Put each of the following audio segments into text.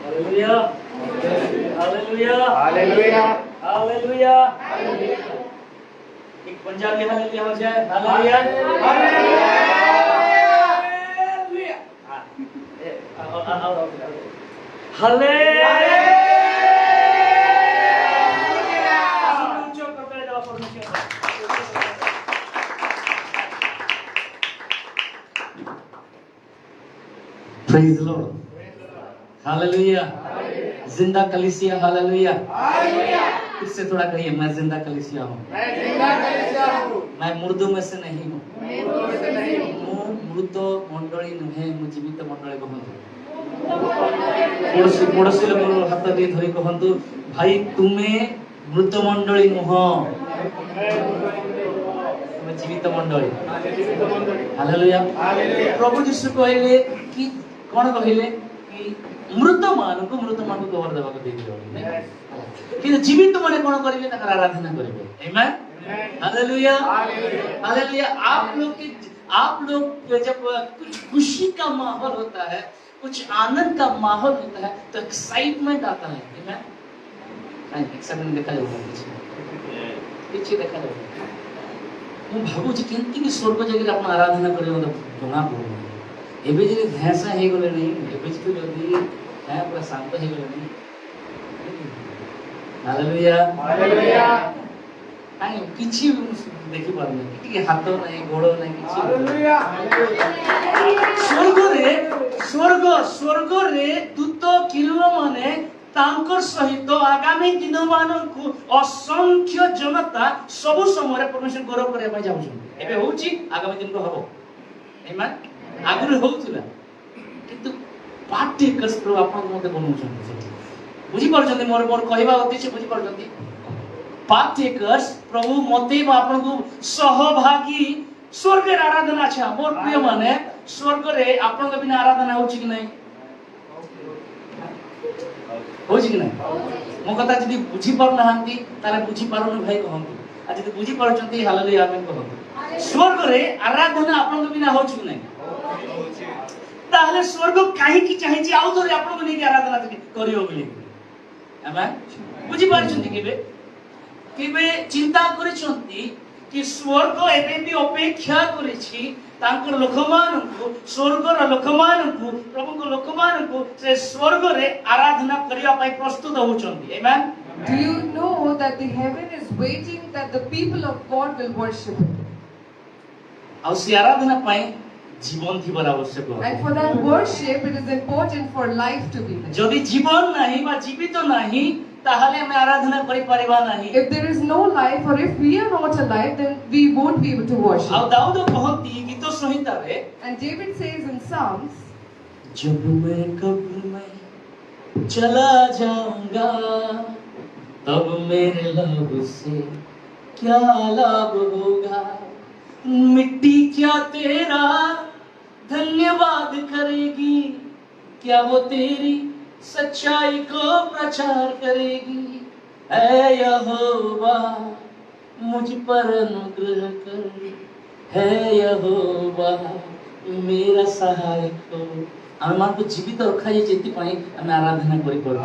Hallelujah hallelujah hallelujah hallelujah. एक Punjabi hallelujah हो जाए। हालेलुया हालेलुया हाँ, hallelujah. Praise the Lord. Hallelujah. जिंदा कलीसिया। हालेलुया। फिर से थोड़ा कहिए, मैं जिंदा कलीसिया हूँ। मैं मुर्दों में से नहीं हूँ। मृत मंडली नुहे, मु जीवित मंडली कहूँ। पड़ोसी लोग हाथ दिए धरी कहतु, भाई तुम्हें मृत मंडली नुह, तुम्हें जीवित मंडली। हालेलुया। प्रभु यीशु कहले कि कौन कहले कि मृत मान को कवर देवा को देबे कि जीवित माने कौन करिवे, तकर आराधना करिवे। आमेन। Hallelujah hallelujah. आप लोग जब कुछ खुशी का माहौल होता है, कुछ आनंद का माहौल होता है, तो एक्साइटमेंट आता है। आमेन। एक्साइटमेंट देखा जाऊगा पीछे देखा जाऊगा। ମୁଁ ଭାବୁଛି କେମିତି କି ସ୍ୱର୍ଗ ଜାଗାରେ ଆପଣ ଆରାଧନା କରିବେ ମୋତେ ଜଣା ପଡ଼ୁନି। ଏବେ ଯଦି ଭେଁସା ହେଇଗଲେଣି, ଏବେ ଯଦି ପୁରା ଶାନ୍ତ ହେଇଗଲେଣି। Hallelujah hallelujah. କାଇଁ କିଛି ଦେଖିପାରୁନି, ଟିକେ ହାତ ନାହିଁ, ଗୋଡ଼ ନାହିଁ, କିଛି। ସ୍ୱର୍ଗରେ ଦୂତ କିରଣ ମାନେ तांकर सहित आगामी दिन मानकु असंख्य जनता सब समय परमेश्वर गौरव करबा जाउछन। एबे होउची, आगामी दिन को हबो। आमेन। आगुर होउतला किंतु पार्टिकल्स प्रभु आपन मते बनउछन। बुझी परछन मोर कहबा उद्देश्य बुझी परछन। पार्टिकल्स प्रभु मते आपन को सहभागी स्वर्ग आराधना छा। मोर प्रिय माने स्वर्ग रे आपन के बिना आराधना होउची कि नहीं? होउची कि नहीं? मो कथा जदी बुझी परना हंती ताले बुझी पारुन भाई कहंतु। आ जदी बुझी परछंती हालेलुया आमेन कहंतु। स्वर्ग रे आराधना आपन के बिना होउची कि नहीं? ताले स्वर्ग काहे की चाहि जे आउ थोरे आपन को नै आराधना करियो बोली। आमेन। बुझी परछंती केबे चिंता करिसंती कि स्वर्ग एबे भी अपेक्षा करिछि तांकर लोकमानकु, स्वर्गर लोकमानकु, प्रभुको लोकमानकु से स्वर्ग रे आराधना करिया पई प्रस्तुत होचंती। आमेन। Do you know that the heaven is waiting that the people of God will worship Him? आ से आराधना पई जीवन थिबर आवश्यक। And for that worship it is important for life to be there. जदि जीवन नाही बा जीवित नाही ताहले हम आराधना करि परिबा नाही। If there is no life or if we are not alive, then we won't be able to worship. आ दाऊद कहती गीत संहिता रे, And David says in Psalms, जब मैं कब्र में चला जाऊंगा तब मेरे लब से क्या लाभ होगा। मिट्टी क्या तेरा धन्यवाद करेगी, क्या वो तेरी सच्चाई को प्रचार करेगी। ऐ यहोवा मुझ पर अनुग्रह कर, है यहोवा मेरा सहायक हो। आमे मान को जीवित रखा जे जेति पई आमे आराधना करि पड़ो।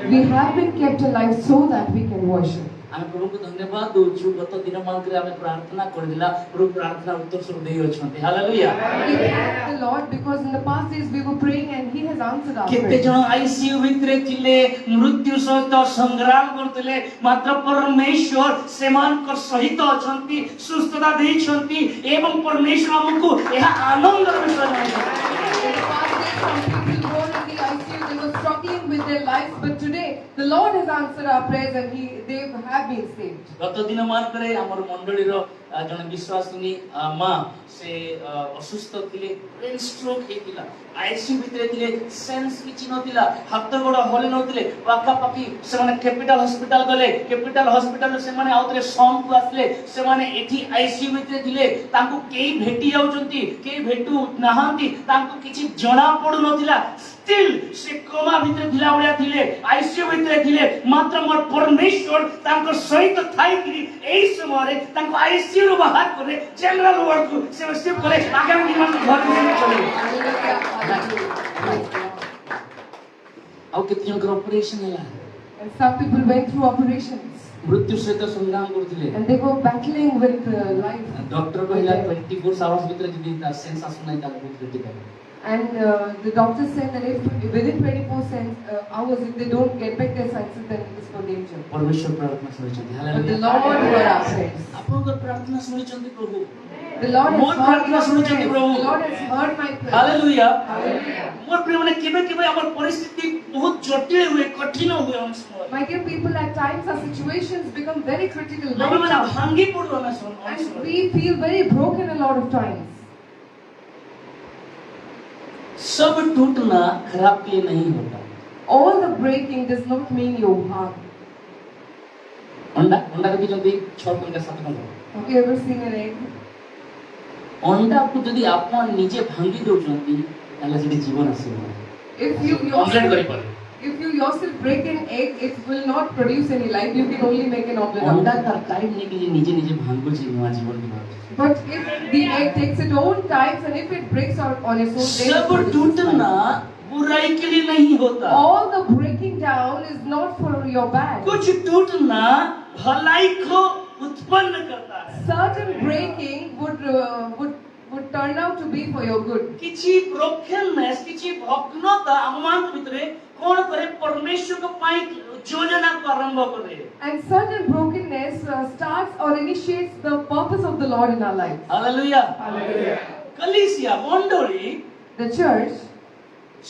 we have been kept alive so that we can worship. आमे प्रभु को धन्यवाद दोछु। गत दिन मान करे आमे प्रार्थना करदिला, प्रभु प्रार्थना उत्तर सब देई अछंती। Hallelujah. We thank the Lord because in the past days we were praying and He has answered our केते prayers. जन आईसीयू भितरे थिले, मृत्यु सहित संग्राम करथिले, मात्र परमेश्वर सेमान को सहित अछंती, सुस्थता देइछंती एवं परमेश्वर हमको एहा आनंद रे विषय In the past days some people were in the ICU, they were struggling with their lives, but today the Lord has answered our prayers and they have been saved. गत दिन मान करे हमर मंडली रो जन विश्वासिनी मां से असुस्थ थिले, ब्रेन स्ट्रोक हेतिला, आईसीयू भितरे थिले, सेंस किछि नथिला, हाथ गोड़ हले नथिले, पाखा पाखी से माने कैपिटल हॉस्पिटल गले, कैपिटल हॉस्पिटल से माने आउतरे सम को आसले, से माने एठी आईसीयू भितरे थिले, तांको केई भेटी जाउचंती, केई भेटू नाहांती, तांको किछि जणा पडु नथिला। स्टिल से कोमा भितरे थिला उड़िया थिले, आईसीयू भितरे थिले, मात्र मोर परमेश्वर तांको सहित थाई कि एई समय रे तांको आईसीयू रो बाहर करे जनरल वार्ड को से शिफ्ट करे आगामी दिन में घर में चले। आ ଆଉ କେତେ ଜଣଙ୍କର ଅପରେସନ ହେଲା And some people went through operations. ମୃତ୍ୟୁ ସହିତ ସଂଗ୍ରାମ କରୁଥିଲେ And they were battling with life. Doctor କହିଲା 24 ଆୱାର୍ସ ଭିତରେ ଯଦି ତା ସେନ୍ସ ଆସୁନାହିଁ ତାହେଲେ ବହୁତ critical And the doctor said that if within 24 hours, if they don't get back their senses, then it is for danger. ପରମେଶ୍ୱର ପ୍ରାର୍ଥନା ଶୁଣିଛନ୍ତି But the hallelujah Lord heard our prayers. ଆପଣଙ୍କର ପ୍ରାର୍ଥନା ଶୁଣିଛନ୍ତି ପ୍ରଭୁ The Lord has More heard prayers your ଶୁଣିଛନ୍ତି prayers. ପ୍ରଭୁ The Lord has heard my prayers. Hallelujah Hallelujah. ମୋର ପ୍ରିୟମାନେ କେବେ କେବେ ଆମର ପରିସ୍ଥିତି ବହୁତ ଜଟିଳ ହୁଏ କଠିନ ହୁଏ ଆମ ସମୟରେ My dear people, at times our situations become very critical, ଆମେ very ମାନେ tough. ଭାଙ୍ଗି ପଡୁ ଆମେ And we feel very broken a lot of times. सब टूटना खराब के लिए नहीं होता All the breaking does not mean you harm. अंडा अंडा ଦେଖିଛନ୍ତି 6 ଟଙ୍କା 7 ଟଙ୍କା Have you ever seen an egg? अंडाକୁ ଯଦି ଆପଣ ନିଜେ ଭାଙ୍ଗି ଦଉଛନ୍ତି ତାହେଲେ ସେଠି ଜୀବନ ଆସିବ If you ଅମଲେଟ yourself, କରିପାରେ if you yourself break an egg, it will not produce any life. You can only make an omelette. अंडा out of it. ତାର ଟାଇମ ନେଇକି ଯେ ନିଜେ ନିଜେ ଭାଙ୍ଗୁଛି ନୂଆ ଜୀବନ ଦିବାଉଛି But if the egg takes its own times and if it breaks out on its own, then it सब produces टूटना life. बुराई के लिए नहीं होता All the breaking down is not for your bad. कुछ टूटना भलाई को उत्पन्न करता है Certain breaking would turn out to be for your good. କିଛି ବ୍ରୋକେନନେସ କିଛି ଭଗ୍ନତା ଆମମାନଙ୍କ ଭିତରେ କଣ କରେ ପରମେଶ୍ୱରଙ୍କ ପାଇଁ ଯୋଜନାକୁ ଆରମ୍ଭ କରେ And certain brokenness starts or initiates the purpose of the Lord in our lives. Hallelujah Hallelujah. କଲିସିଆ ମଣ୍ଡଳୀ The church,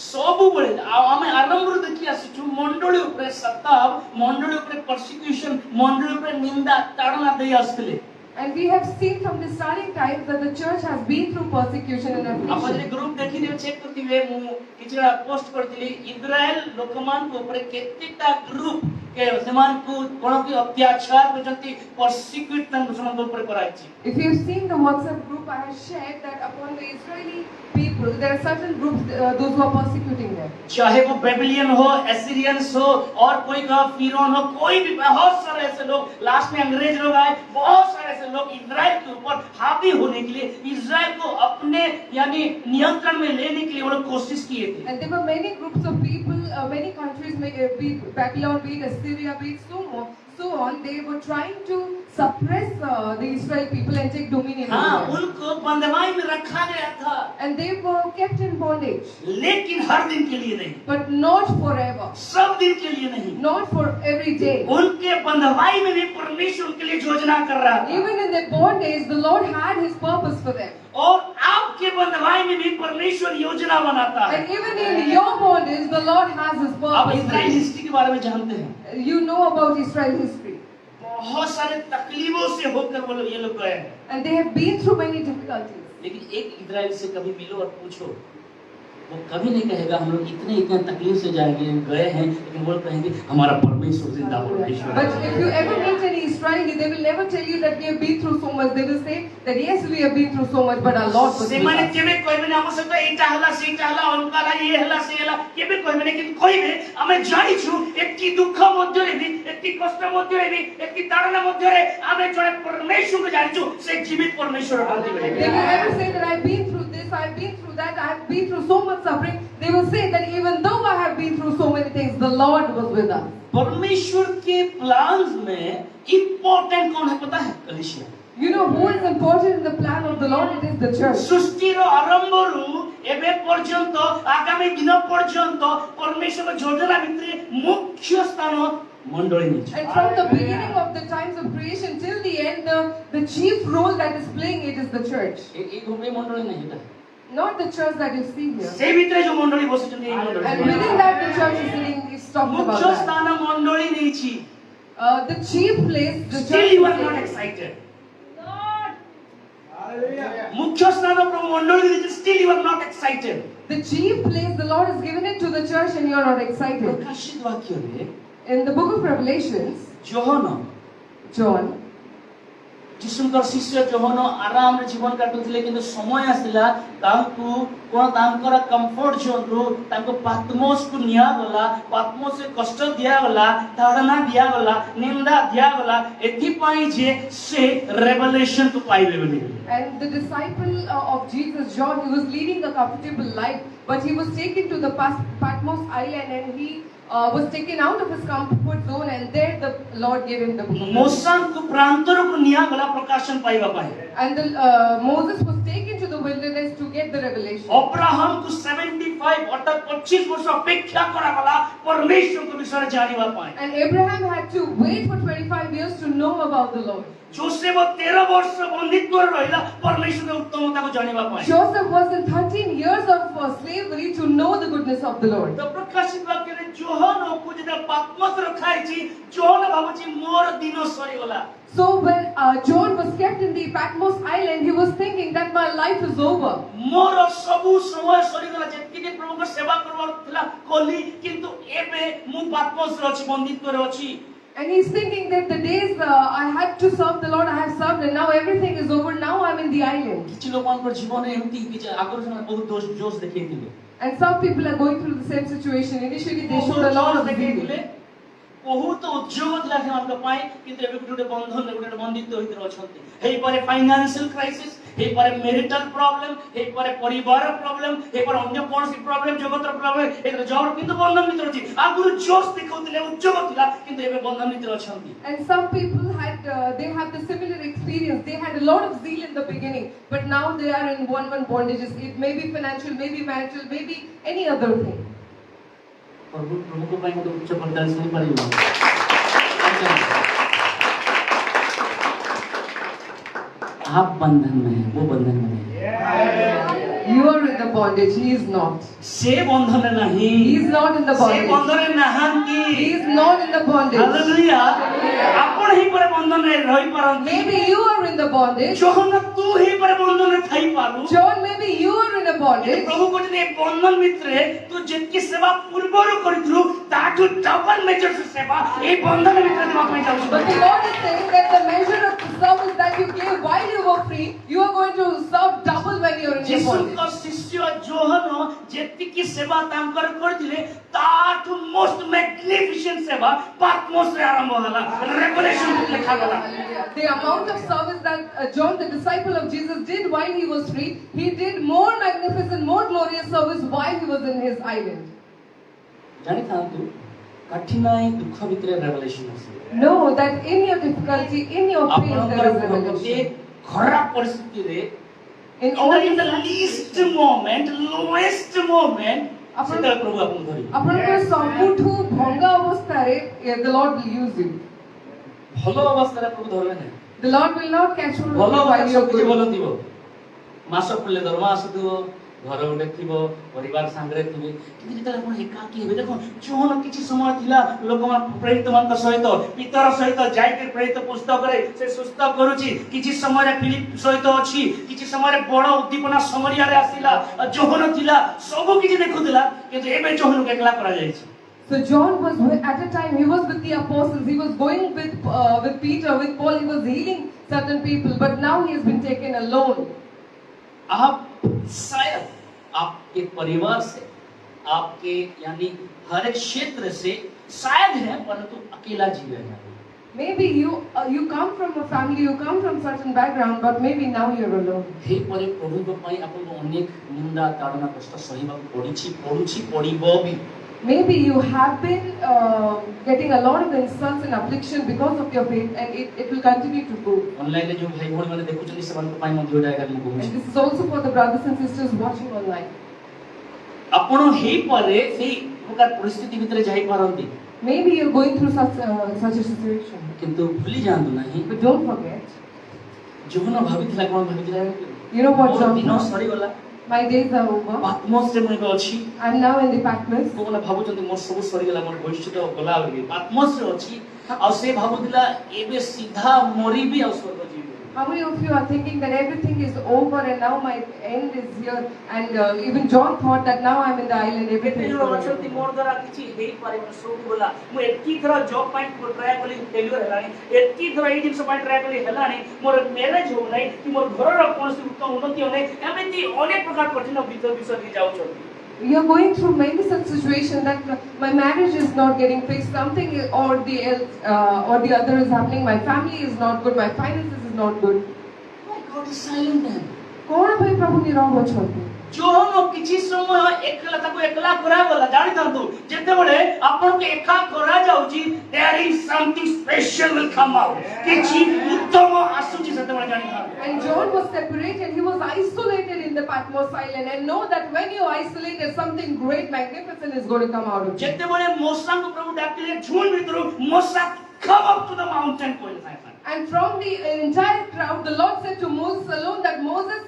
ସବୁବେଳେ ଆମେ ଆରମ୍ଭରୁ ଦେଖି ଆସିଛୁ ମଣ୍ଡଳୀ ଉପରେ ସତାବ ମଣ୍ଡଳୀ ଉପରେ ପରସିକ୍ୟୁସନ ମଣ୍ଡଳୀ ଉପରେ ନିନ୍ଦା ତାଡ଼ନା ଦେଇ ଆସିଥିଲେ and we have seen from the starting times that the church has been through persecution and ଆପଣ ଯଦି affliction. ଗ୍ରୁପ ଦେଖିଥିବେ ଚେକ୍ କରିଥିବେ ମୁଁ କିଛିଟା ପୋଷ୍ଟ କରିଥିଲି ଇସ୍ରାଏଲ ଲୋକମାନଙ୍କ ଉପରେ କେତେଟା ଗ୍ରୁପ ସେମାନଙ୍କୁ କଣ କି ଅତ୍ୟାଚାର କରିଛନ୍ତି ପରସିକ୍ୟୁଟ ତାଙ୍କ ସେମାନଙ୍କ ଉପରେ କରାଯାଇଛି If you've seen the WhatsApp group, I have shared that upon the Israeli people, there are certain groups, those who are persecuting them. चाहे वो बेबीलियन हो एसीरियंस हो और कोई का फिरौन हो कोई भी बहुत सारे ऐसे लोग लास्ट में अंग्रेज लोग आए बहुत सारे ऐसे लोग इजराइल के ऊपर हावी होने के लिए इजराइल को अपने यानी नियंत्रण में लेने के लिए वो लोग कोशिश किए थे And there were many groups of people, many countries, be it Babylon, be it Assyria, be it so on, they were trying to suppress the Israel people and take dominion हाँ over them. उनको बंधवाई में रखा गया था And they were kept in bondage, लेकिन हर दिन के लिए नहीं but not forever, सब दिन के लिए नहीं not for every day. उनके बंधवाई में भी परमेश्वर उनके लिए योजना कर रहा था Even in their bondage, the Lord had His purpose for them. और आपके बंधवाई में भी परमेश्वर योजना बनाता है And even in your bondage, the Lord has His आप purpose for Israel you. History के बारे में जानते हैं You know about Israel history. बहुत सारे तकलीफों से होकर वो लोग ये लोग गए हैं And they have been through many difficulties. लेकिन एक इजराइल से कभी मिलो और पूछो वो कभी नहीं कहेगा हम लोग इतने इतने तकलीफ से जाएंगे गए हैं लेकिन वो लोग कहेंगे हमारा परमेश्वर जिंदा परमेश्वर But if you ever meet any Israeli, they will never tell you that we have been through so much. They will say that yes, we have been through so much, but our Lord was with ସେମାନେ us. କେବେ କହିବେନି ଆମ ସହିତ ଏଇଟା ହେଲା ସେଇଟା ହେଲା ଅଲଗା ହେଲା ଇଏ ହେଲା ସେ ହେଲା କେବେ କହିବେନି କିନ୍ତୁ କହିବେ ଆମେ ଜାଣିଛୁ ଏତିକି ଦୁଃଖ ମଧ୍ୟରେ ବି ଏତିକି କଷ୍ଟ ମଧ୍ୟରେ ବି ଏତିକି ତାଡ଼ନା ମଧ୍ୟରେ ଆମେ ଜଣେ ପରମେଶ୍ୱରକୁ ଜାଣିଛୁ ସେ ଜୀବିତ ପରମେଶ୍ୱର ଅଟନ୍ତି ବୋଲି They will never say that I've been through this, I've been through that, I've been through so much suffering. They will say that even though I have been through so many things, the Lord was with us. परमेश्वर के plans में important कौन है पता है कलीसिया You know who is important in the plan of the Lord? It is the church. ସୃଷ୍ଟିର ଆରମ୍ଭରୁ ଏବେ ପର୍ଯ୍ୟନ୍ତ ଆଗାମୀ ଦିନ ପର୍ଯ୍ୟନ୍ତ ପରମେଶ୍ୱର ଯୋଜନା ଭିତରେ ମୁଖ୍ୟ ସ୍ଥାନ ମଣ୍ଡଳୀ ନେଇଛି And from the beginning of the times of creation till the end, the chief role that is playing it is the church. এই গ্রুপে মণ্ডলী নাই এটা Not the church that you see here. সেই ভিতরে যে মণ্ডলী বসেছেন এই And মণ্ডলী within that the church is sitting, is talking about মুখ্য that. স্থান মণ্ডলী নেইছি The chief place, the still church you is are not sitting. excited মুখ্য স্থান প্রভু মণ্ডলী দিয়েছে still you are not excited The chief place, the Lord has given it to the church and you are not excited. প্রকাশিত বাক্যরে In the book of Revelations, ଯୋହନ John, ଯୀଶୁଙ୍କର ଶିଷ୍ୟ ଯୋହନ ଆରାମରେ ଜୀବନ କାଟୁଥିଲେ କିନ୍ତୁ ସମୟ ଆସିଲା ତାଙ୍କୁ କଣ ତାଙ୍କର କମ୍ଫର୍ଟ ଜୋନରୁ ତାଙ୍କୁ ପାତ୍ମୋସକୁ ନିଆଗଲା ପାତ୍ମୋସରେ କଷ୍ଟ ଦିଆଗଲା ତାଡ଼ନା ଦିଆଗଲା ନିନ୍ଦା ଦିଆଗଲା ଏଥିପାଇଁ ଯେ ସେ ରେଭେଲେସନକୁ ପାଇବେ ବୋଲି and the disciple of Jesus, John, he was leading a comfortable life, but he was taken to the Patmos Patmos island and he was taken out of his comfort zone, and there the Lord gave him the book of Revelation. ମୋଶାଙ୍କୁ ପ୍ରାନ୍ତରକୁ ନିଆଗଲା ପ୍ରକାଶନ ପାଇବା ପାଇଁ। And Moses was taken to the wilderness to get the revelation. ଅବ୍ରାହମକୁ 75 ଅର୍ଥାৎ 25 ବର୍ଷ ଅପେକ୍ଷା କରାଗଲା ପରମେଶ୍ୱରଙ୍କ ବିଷୟରେ ଜାଣିବା ପାଇଁ। And Abraham had to wait for 25 years to know about the Lord. Joseph 13 ବର୍ଷ ବନ୍ଦିତ୍ୱରେ ରହିଲା ପରମେଶ୍ୱରଙ୍କ ଉତ୍ତମତାକୁ ଜାଣିବା ପାଇଁ। Joseph was in 13 years of slavery to know the goodness of the Lord. ତ ପ୍ରକାଶିତ ବାକ୍ୟରେ ଯୋହନକୁ ଯେତେବେଳେ ପାତ୍ମସ ରଖାଯାଇଛି, ଯୋହନ ଭାବୁଛି ମୋର ଦିନ ସରିଗଲା। So when John was kept in the Patmos island, he was thinking that my life is over. ମୋର ସବୁ ସମୟ ସରିଗଲା, ଯେତିକି ପ୍ରଭୁଙ୍କ ସେବା କରିବାର ଥିଲା କଲି, କିନ୍ତୁ ଏବେ ମୁଁ ପାତ୍ମସରେ ଅଛି, ବନ୍ଦିତ୍ୱରେ ଅଛି। And he's thinking that the days I had to serve the Lord, I have served, and now everything is over. Now I'm in the island. କିଛି ଲୋକଙ୍କର ଜୀବନରେ ଏମିତି କିଛି ଆଗରୁ ସେମାନେ ବହୁତ ଜୋଶ ଦେଖେଇଥିଲେ। And some people are going through the same situation. Initially they showed a lot of zeal. ବହୁତ ଉଦ୍ୟୋଗ ଥିଲା ସେମାନଙ୍କ ପାଇଁ, କିନ୍ତୁ ଏବେ ଗୋଟେ ବନ୍ଧନରେ ଗୋଟେ ବନ୍ଦିତ୍ୱ ଭିତରେ ଅଛନ୍ତି। ହେଇପାରେ ଫାଇନାନ୍ସିଆଲ କ୍ରାଇସିସ୍, ହେଇପାରେ ମ୍ୟାରିଟାଲ ପ୍ରୋବ୍ଲେମ, ହେଇପାରେ ପରିବାର ପ୍ରୋବ୍ଲେମ, ହେଇପାରେ ଅନ୍ୟ କୌଣସି ପ୍ରୋବ୍ଲେମ, ଜଗତର ପ୍ରୋବ୍ଲେମ, ହେଇପାରେ ଜବର, କିନ୍ତୁ ବନ୍ଧନ ଭିତରେ ଅଛି। ଆଗରୁ ଜୋଶ ଦେଖାଉଥିଲେ, ଉଦ୍ୟୋଗ ଥିଲା, କିନ୍ତୁ ଏବେ ବନ୍ଧନ ଭିତରେ ଅଛନ୍ତି। And some people had they have the similar experience. They had a lot of zeal in the beginning, but now they are in one bondages. It may be financial, maybe marital, maybe any other thing. प्रभुको ପାଇଁ ଗୋଟେ ଉଚ୍ଚ ପଦାରେ ଶୁଣି ପାରିବ। आप बंधन में हैं, वो बंधन में नहीं। You are in the bondage. He is not. से बंधन में नहीं। He is not in the से bondage. बंधन में नहांती। He is not in the bondage. Hallelujah. आपण ही पर बंधन में रही पारंती। Maybe you are in the bondage. John तू ही पर बंधन में थाई पालू। John, maybe you are in a bondage. प्रभु को जने बंधन मित्रे तू जितकी सेवा पूर्वरु करिथलु ताठु डबल मेजर से सेवा ए बंधन मित्र देवा ପାଇଁ But जाउछु। the Lord is saying that the measure of the service that you gave while you were free, you are going to serve double when you are in your bondage. ଯୀଶୁଙ୍କ ଶିଷ୍ୟ ଯୋହନ ଯେତିକି ସେବା ତାଙ୍କର କରିଥିଲେ ତାଠୁ ମୋଷ୍ଟ ମ୍ୟାଗ୍ନିଫିସେଣ୍ଟ ସେବା ପାତ୍ମସରେ ଆରମ୍ଭ ହେଲା। ରେଭେଲେସନ ଲେଖା ଗଲା। The amount of service that John, the disciple of Jesus, did while he was free, he did more magnificent, more glorious service while he was in his island. ଜାଣି ଥାନ୍ତୁ କଠିନାଇ ଦୁଃଖ ଭିତରେ ରେଭେଲେସନ ଅଛି। Know that in your difficulty, in your pain, there is revelation. ଖରାପ ପରିସ୍ଥିତିରେ In all in the least moment, lowest moment, ସେତେବେଳେ ପ୍ରଭୁ ଆପଣଙ୍କୁ ଧରିବେ। ଆପଣଙ୍କର ସବୁଠୁ ଭଙ୍ଗା ଅବସ୍ଥାରେ the Lord will use you. ଭଲ ଅବସ୍ଥାରେ ପ୍ରଭୁ ଧରିବେ ନାହିଁ। The Lord will not catch hold of ଭଲ you while you are କିଛି ଭଲ good. ଥିବ, ମାସ ପଡ଼ିଲେ ଦରମା ଆସୁଥିବ, ଘର ଗୋଟେ ଥିବ, ପରିବାର ସାଙ୍ଗରେ ଥିବେ, କିନ୍ତୁ ଯେତେବେଳେ ଆପଣ ଏକାକୀ ହେବେ, ଦେଖ ଯୋହନ କିଛି ସମୟ ଥିଲା ଲୋକମାନ ପ୍ରେରିତମାନଙ୍କ ସହିତ ପିତର ସହିତ ଯାଇକି ପ୍ରେରିତ ପୁସ୍ତକରେ ସେ ସୁସ୍ଥ କରୁଛି, କିଛି ସମୟରେ ଫିଲିପ ସହିତ ଅଛି, କିଛି ସମୟରେ ବଡ଼ ଉଦ୍ଦୀପନା ସମରିଆରେ ଆସିଲା, ଯୋହନ ଥିଲା, ସବୁ କିଛି ଦେଖୁଥିଲା, କିନ୍ତୁ ଏବେ ଯୋହନକୁ ଏକଲା କରାଯାଇଛି। So John was at a time he was with the apostles. He was going with Peter, with Paul. He was healing certain people, but now he has been taken alone. आप शायद आपके परिवार से, आपके यानी हर एक क्षेत्र से शायद है, परंतु अकेला जी रहे हैं। Maybe you come from a family, you come from certain background, but maybe now you're alone. हे परे प्रभु को ପାଇଁ आपको अनेक निंदा ताड़ना कष्ट सहिବାକୁ पड़िବ भी। Maybe you have been getting a lot of insults and affliction because of your faith, and it will continue to go. Online रे जो भाई भौणी माने देखुचनी सेମାନଙ୍କ ପାଇଁ ମଧ୍ୟ ଏଟା ଏକା ମୁଁ And କହୁଛି। this is also for the brothers and sisters watching online. ଆପଣ हे परे सेही प्रकार परिस्थिति भितरे जाई पारंती, Maybe you're going through such a situation, किंतु भूली जांतु नहीं but don't forget. जोहन भाबिथिला कोन भाबिथिला You know what, मोर John? दिन सरी गला, My days are over. पात्मस रे मुई अछि। I'm now in the Patmos. कोन भाबुचंती मोर सब सरी गला, मोर भविष्य तो गला होगी, पात्मस रे अछि। आ से भाबुथिला एबे सीधा मरी भी आ स्वर्ग जीव। How many of you are thinking that everything is over and now my end is here? And even John thought that now I'm in the island, everything is जो over. अछंती मोर द्वारा किछि हेई पारे मन सब गला, मु एत्ती थरा जॉब पॉइंट को ट्राई कली फेलियर हेलानी, एत्ती थरा एई जिंस पॉइंट ट्राई कली हेलानी, मोर मैरिज हो नै कि मोर घर र कोनसी उत्तम उन्नति हो नै, एमिति अनेक प्रकार कठिन विषय के जाउछथि। You're going through many such situations that my marriage is not getting fixed, something or the other is happening, my family is not good, my finances is not good. My God is silent then. कौन भाई प्रभु निराव अछंती? Johan किछि समय एकला ताको एकला करा गला जानि थांतु जेते बळे आपन के एका करा जाउची there is something special will come out किछि उत्तम आसुची सेते बळे जानि थांतु And John was separated, he was isolated in the Patmos island, and know that when you isolate, something great, magnificent is going to come out of it. जेते बळे मोसा को प्रभु डाकिले झुंड भितरु मोसा come up to the mountain कोइले cipher And from the entire crowd, the Lord said to Moses alone that Moses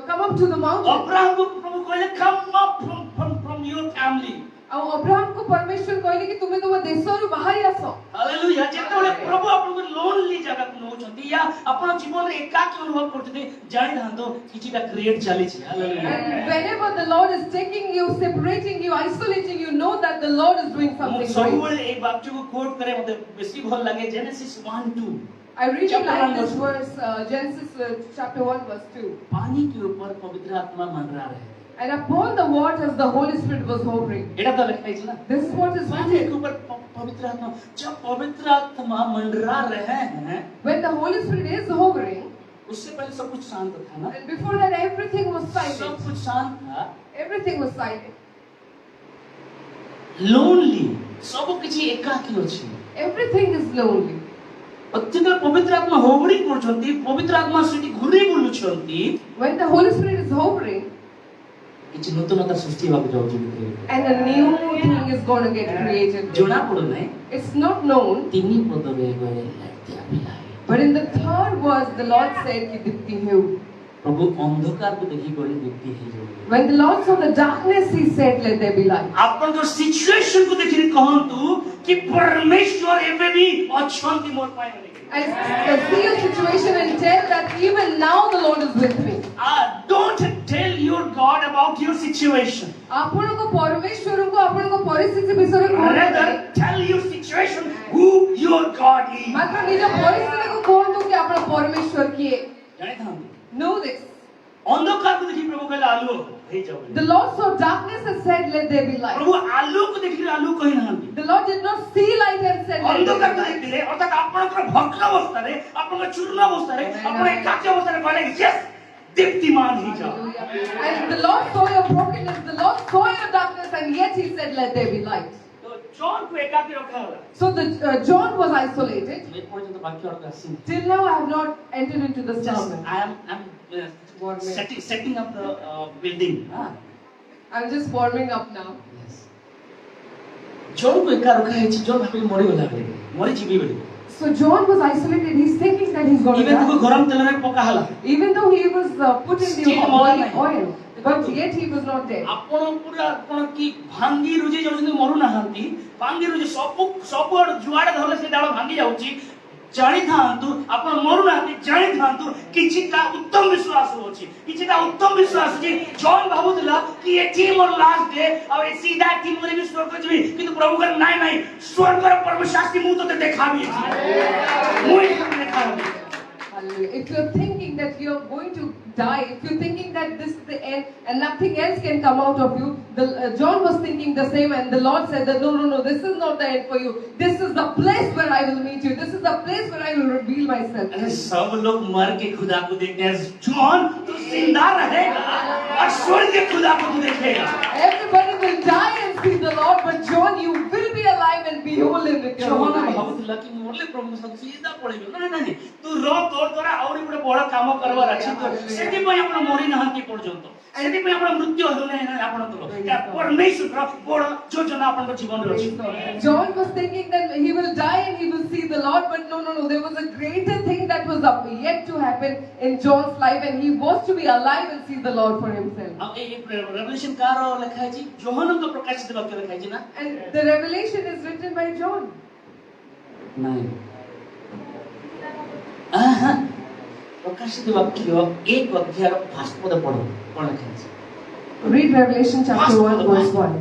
come up to the mountain. Abraham को प्रभु कोइले come up from your family. ଆଉ ଅବ୍ରାହମକୁ ପରମେଶ୍ୱର କହିଲେ କି ତୁମେ ତୁମ ଦେଶରୁ ବାହାରି ଆସ। हालेलुया जेतेबेले प्रभु आपन को लोनली जगह को नउचंती या अपन जीवन रे एकाकी अनुभव करते जानि धांतो किछिटा क्रिएट चाली छी hallelujah And whenever the Lord is taking you, separating you, isolating you, know that the Lord is doing something सब great. बेले ए वाक्य को कोट करे मते बेसी भल लागे genesis 1:2 I really Chapter like 1 this verse. verse, Genesis chapter 1 verse 2. पानी के ऊपर पवित्र आत्मा मंडरा रहे And upon the waters the Holy Spirit was hovering. एटा तो लिखा है ना This is what is पानी के written. ऊपर पवित्र आत्मा जब पवित्र आत्मा मंडरा रहे हैं When the Holy Spirit is hovering, उससे पहले सब कुछ शांत था ना and before that everything was सब silent. कुछ शांत था Everything was silent. लोनली सब किछि एकाकी अछि Everything is lonely. अत्यंत पवित्र आत्मा होवरी करछंती पवित्र आत्मा सेठी घुरी बुलुछंती When the Holy Spirit is hovering, किछि नूतनता सृष्टि हेबाक जाउछि and a new thing is going to get created. जोना पडो नै It's not known, तिनी पदवे गए लत्या बिलाई but in the third verse the Lord said कि दीप्ति हेउ. प्रभु अंधकार को देखि गले दीप्ति हे जो When the Lord saw the darkness, He said, "Let there be light." आपन जो सिचुएशन को देखि कहंतु कि परमेश्वर एबे भी अछंती मोर पाए बोले And see your situation and tell that even now the Lord is with me. don't tell your God about your situation ଆପଣଙ୍କ ପରମେଶ୍ୱରଙ୍କୁ ଆପଣଙ୍କ ପରିସ୍ଥିତି ବିଷୟରେ rather କୁହନ୍ତୁ। tell your situation who your God is ମାତ୍ର ନିଜ ପରିସ୍ଥିତିକୁ କୁହନ୍ତୁ କି ଆପଣ ପରମେଶ୍ୱର କିଏ। जाने था Know this. अंधकार को देखि प्रभु कहले आलू हे जाओ The Lord saw darkness and said, "Let there be light." प्रभु आलू को देखि आलू कहि नहंती The Lord did not see light and said, "Let there अंधकार be को light." देखिले अर्थात आपनकर भग्न अवस्था रे आपनकर चूर्ण अवस्था रे आपन एकाकी अवस्था रे कहले यस दीप्तिमान ही जाओ Hallelujah. And the Lord saw your brokenness, the Lord saw your darkness, and yet He said, "Let there be light." तो जॉन को एकाकी रखा होला So John was isolated. मैं पर्यंत वाक्य अर्थ आसी Till now, I have not entered into the sermon. I'm setting up the building I'm just warming up now. yes John को एका रखा है जॉन भाबी मरि गला मरि जीवी बोली So John was isolated. He's thinking that he's going to even तो die. गरम तेल रे पका हला Even though he was put in the Still boiling alive. oil, but yet he was not dead. आपण पूरा आपण की भांगी रुजी जाउछन मरु नाहंती भांगी रुजी सब जुआड धरले से डाळ भांगी जाउची जानि थांतु आपण मरु नाहंती जानि थांतु किछिटा उत्तम विश्वास होची किछिटा उत्तम विश्वास जी जॉन भाबुतला कि एठी मोर लास्ट डे और ए सीधा ती मोरे भी स्वर्ग जीवी किंतु प्रभु कर नाही स्वर्ग र परमशास्त्री मु तो देखाबी मुई देखाबी Hallelujah. If you're thinking that you're going to die, if you're thinking that this is the end and nothing else can come out of you, John was thinking the same, and the Lord said that no, this is not the end for you. This is the place where I will meet you. This is the place where I will reveal myself. अरे सब लोग मर के खुदा को देखते हैं John तू जिंदा रहेगा और स्वर्ग के खुदा को तू देखेगा Everybody will die and see the Lord, but John, you will be alive and behold him with your own John eyes. भाबुतला कि मोरले प्रभु सब सीधा पळेबे नाही तू रो तोर तोरा आउरी बडे बड़ काम करबार अछि तो सेति पय आपण मोरी नहंती पर्यंत सेति पय आपण मृत्यु होले नाही आपण तो परमेश्वर बड़ योजना आपण जीवन रे अछि John was thinking that he will die and he will see the Lord, but no, there was a greater thing that was yet to happen in John's life, and he was to be alive and see the Lord for himself. अब ए revelation car लिखा है जी Johan को प्रकाशित वाक्य लिखा है जी ना And the revelation is written by John. नहीं प्रकाशित वाक्य एक अध्याय फर्स्ट पद पढो कोन लिखा है Read Revelation chapter 1 verse 1.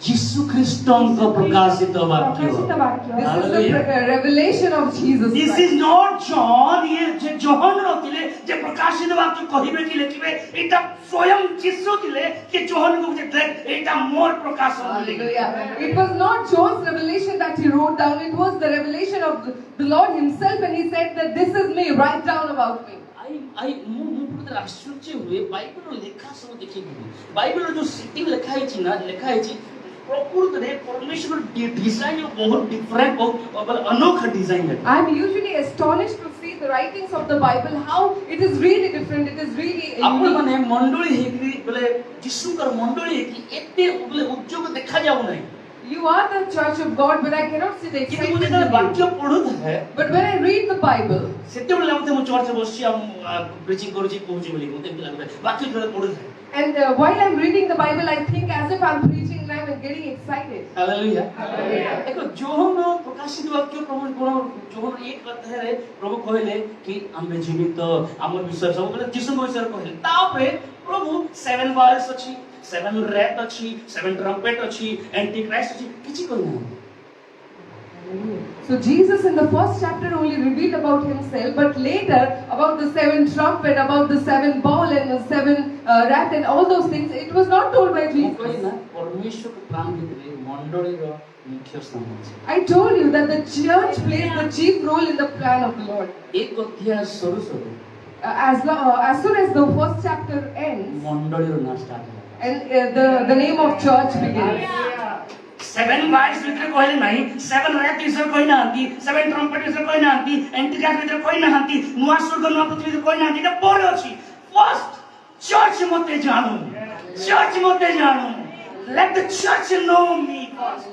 यीशु ख्रीष्टଙ୍କ प्रकाशित वाक्य This is the revelation of Jesus This Christ. is not John ये जे जोहन रथिले जे प्रकाशित वाक्य कहिबे कि लिखिबे एटा स्वयं यीशु थिले कि जोहन को जे देख एटा मोर प्रकाशन Hallelujah. It was not John's revelation that he wrote down. It was the revelation of the Lord himself, and he said that this is me, write down about me. आई मु मते आश्चर्य हुए बाइबल लेखा सब देखि बाइबल जो setting लेखा है प्रकृत रे परमेश्वर डिजाइन बहुत डिफरेंट बहुत अनोखा डिजाइन है. I'm usually astonished to see the writings of the Bible, how it is really different, it is really आपण unique. माने मंडली हेकि बोले जिसुकर मंडली हेकि एते बोले उज्जवल देखा जाउ नै. You are the church of God, but I cannot see the कि मुझे excitement in you. वाक्य पढुत है But when I read the Bible, सेते बोले मते मु चर्च बसछि हम प्रीचिंग करूछि कहूछि बोली मते एमति लागबे वाक्य जरा पढुत है. and while I'm reading the Bible, I think as if I'm preaching and I'm getting excited. Hallelujah. देखो जोहन प्रकाशित वाक्य प्रभु कोन जोहन एक कथा रे प्रभु कहले कि हम जीवित हमर विषय सब बोले जिसु विषय कहले तापरे प्रभु 7 वायस अछि 7 रैत अछि 7 ट्रम्पेट अछि एंटी क्राइस्ट अछि किछि कहना. So Jesus in the first chapter only revealed about himself, but later about the 7 trumpet, about the 7 bowl and the 7 wrath and all those things, it was not told by Jesus. कहना परमेश्वर के plan भितरे मंडली रो मुख्य स्थान अछि. I told you that the church plays the chief role in the plan of the Lord. एक अध्याय शुरू As soon as the first chapter ends मंडली रो नाम स्टार्ट होला. and the name of church begins. 7 vice भितर कहले नाही 7 रैत विषय कोइ नांती 7 ट्रम्पेट विषय कोइ नांती एंटी क्राइस्ट विषय कोइ नांती नुआ स्वर्ग नुआ पृथ्वी विषय कोइ नांती त पढे अछि. फर्स्ट चर्च मते जानु let the church know me first.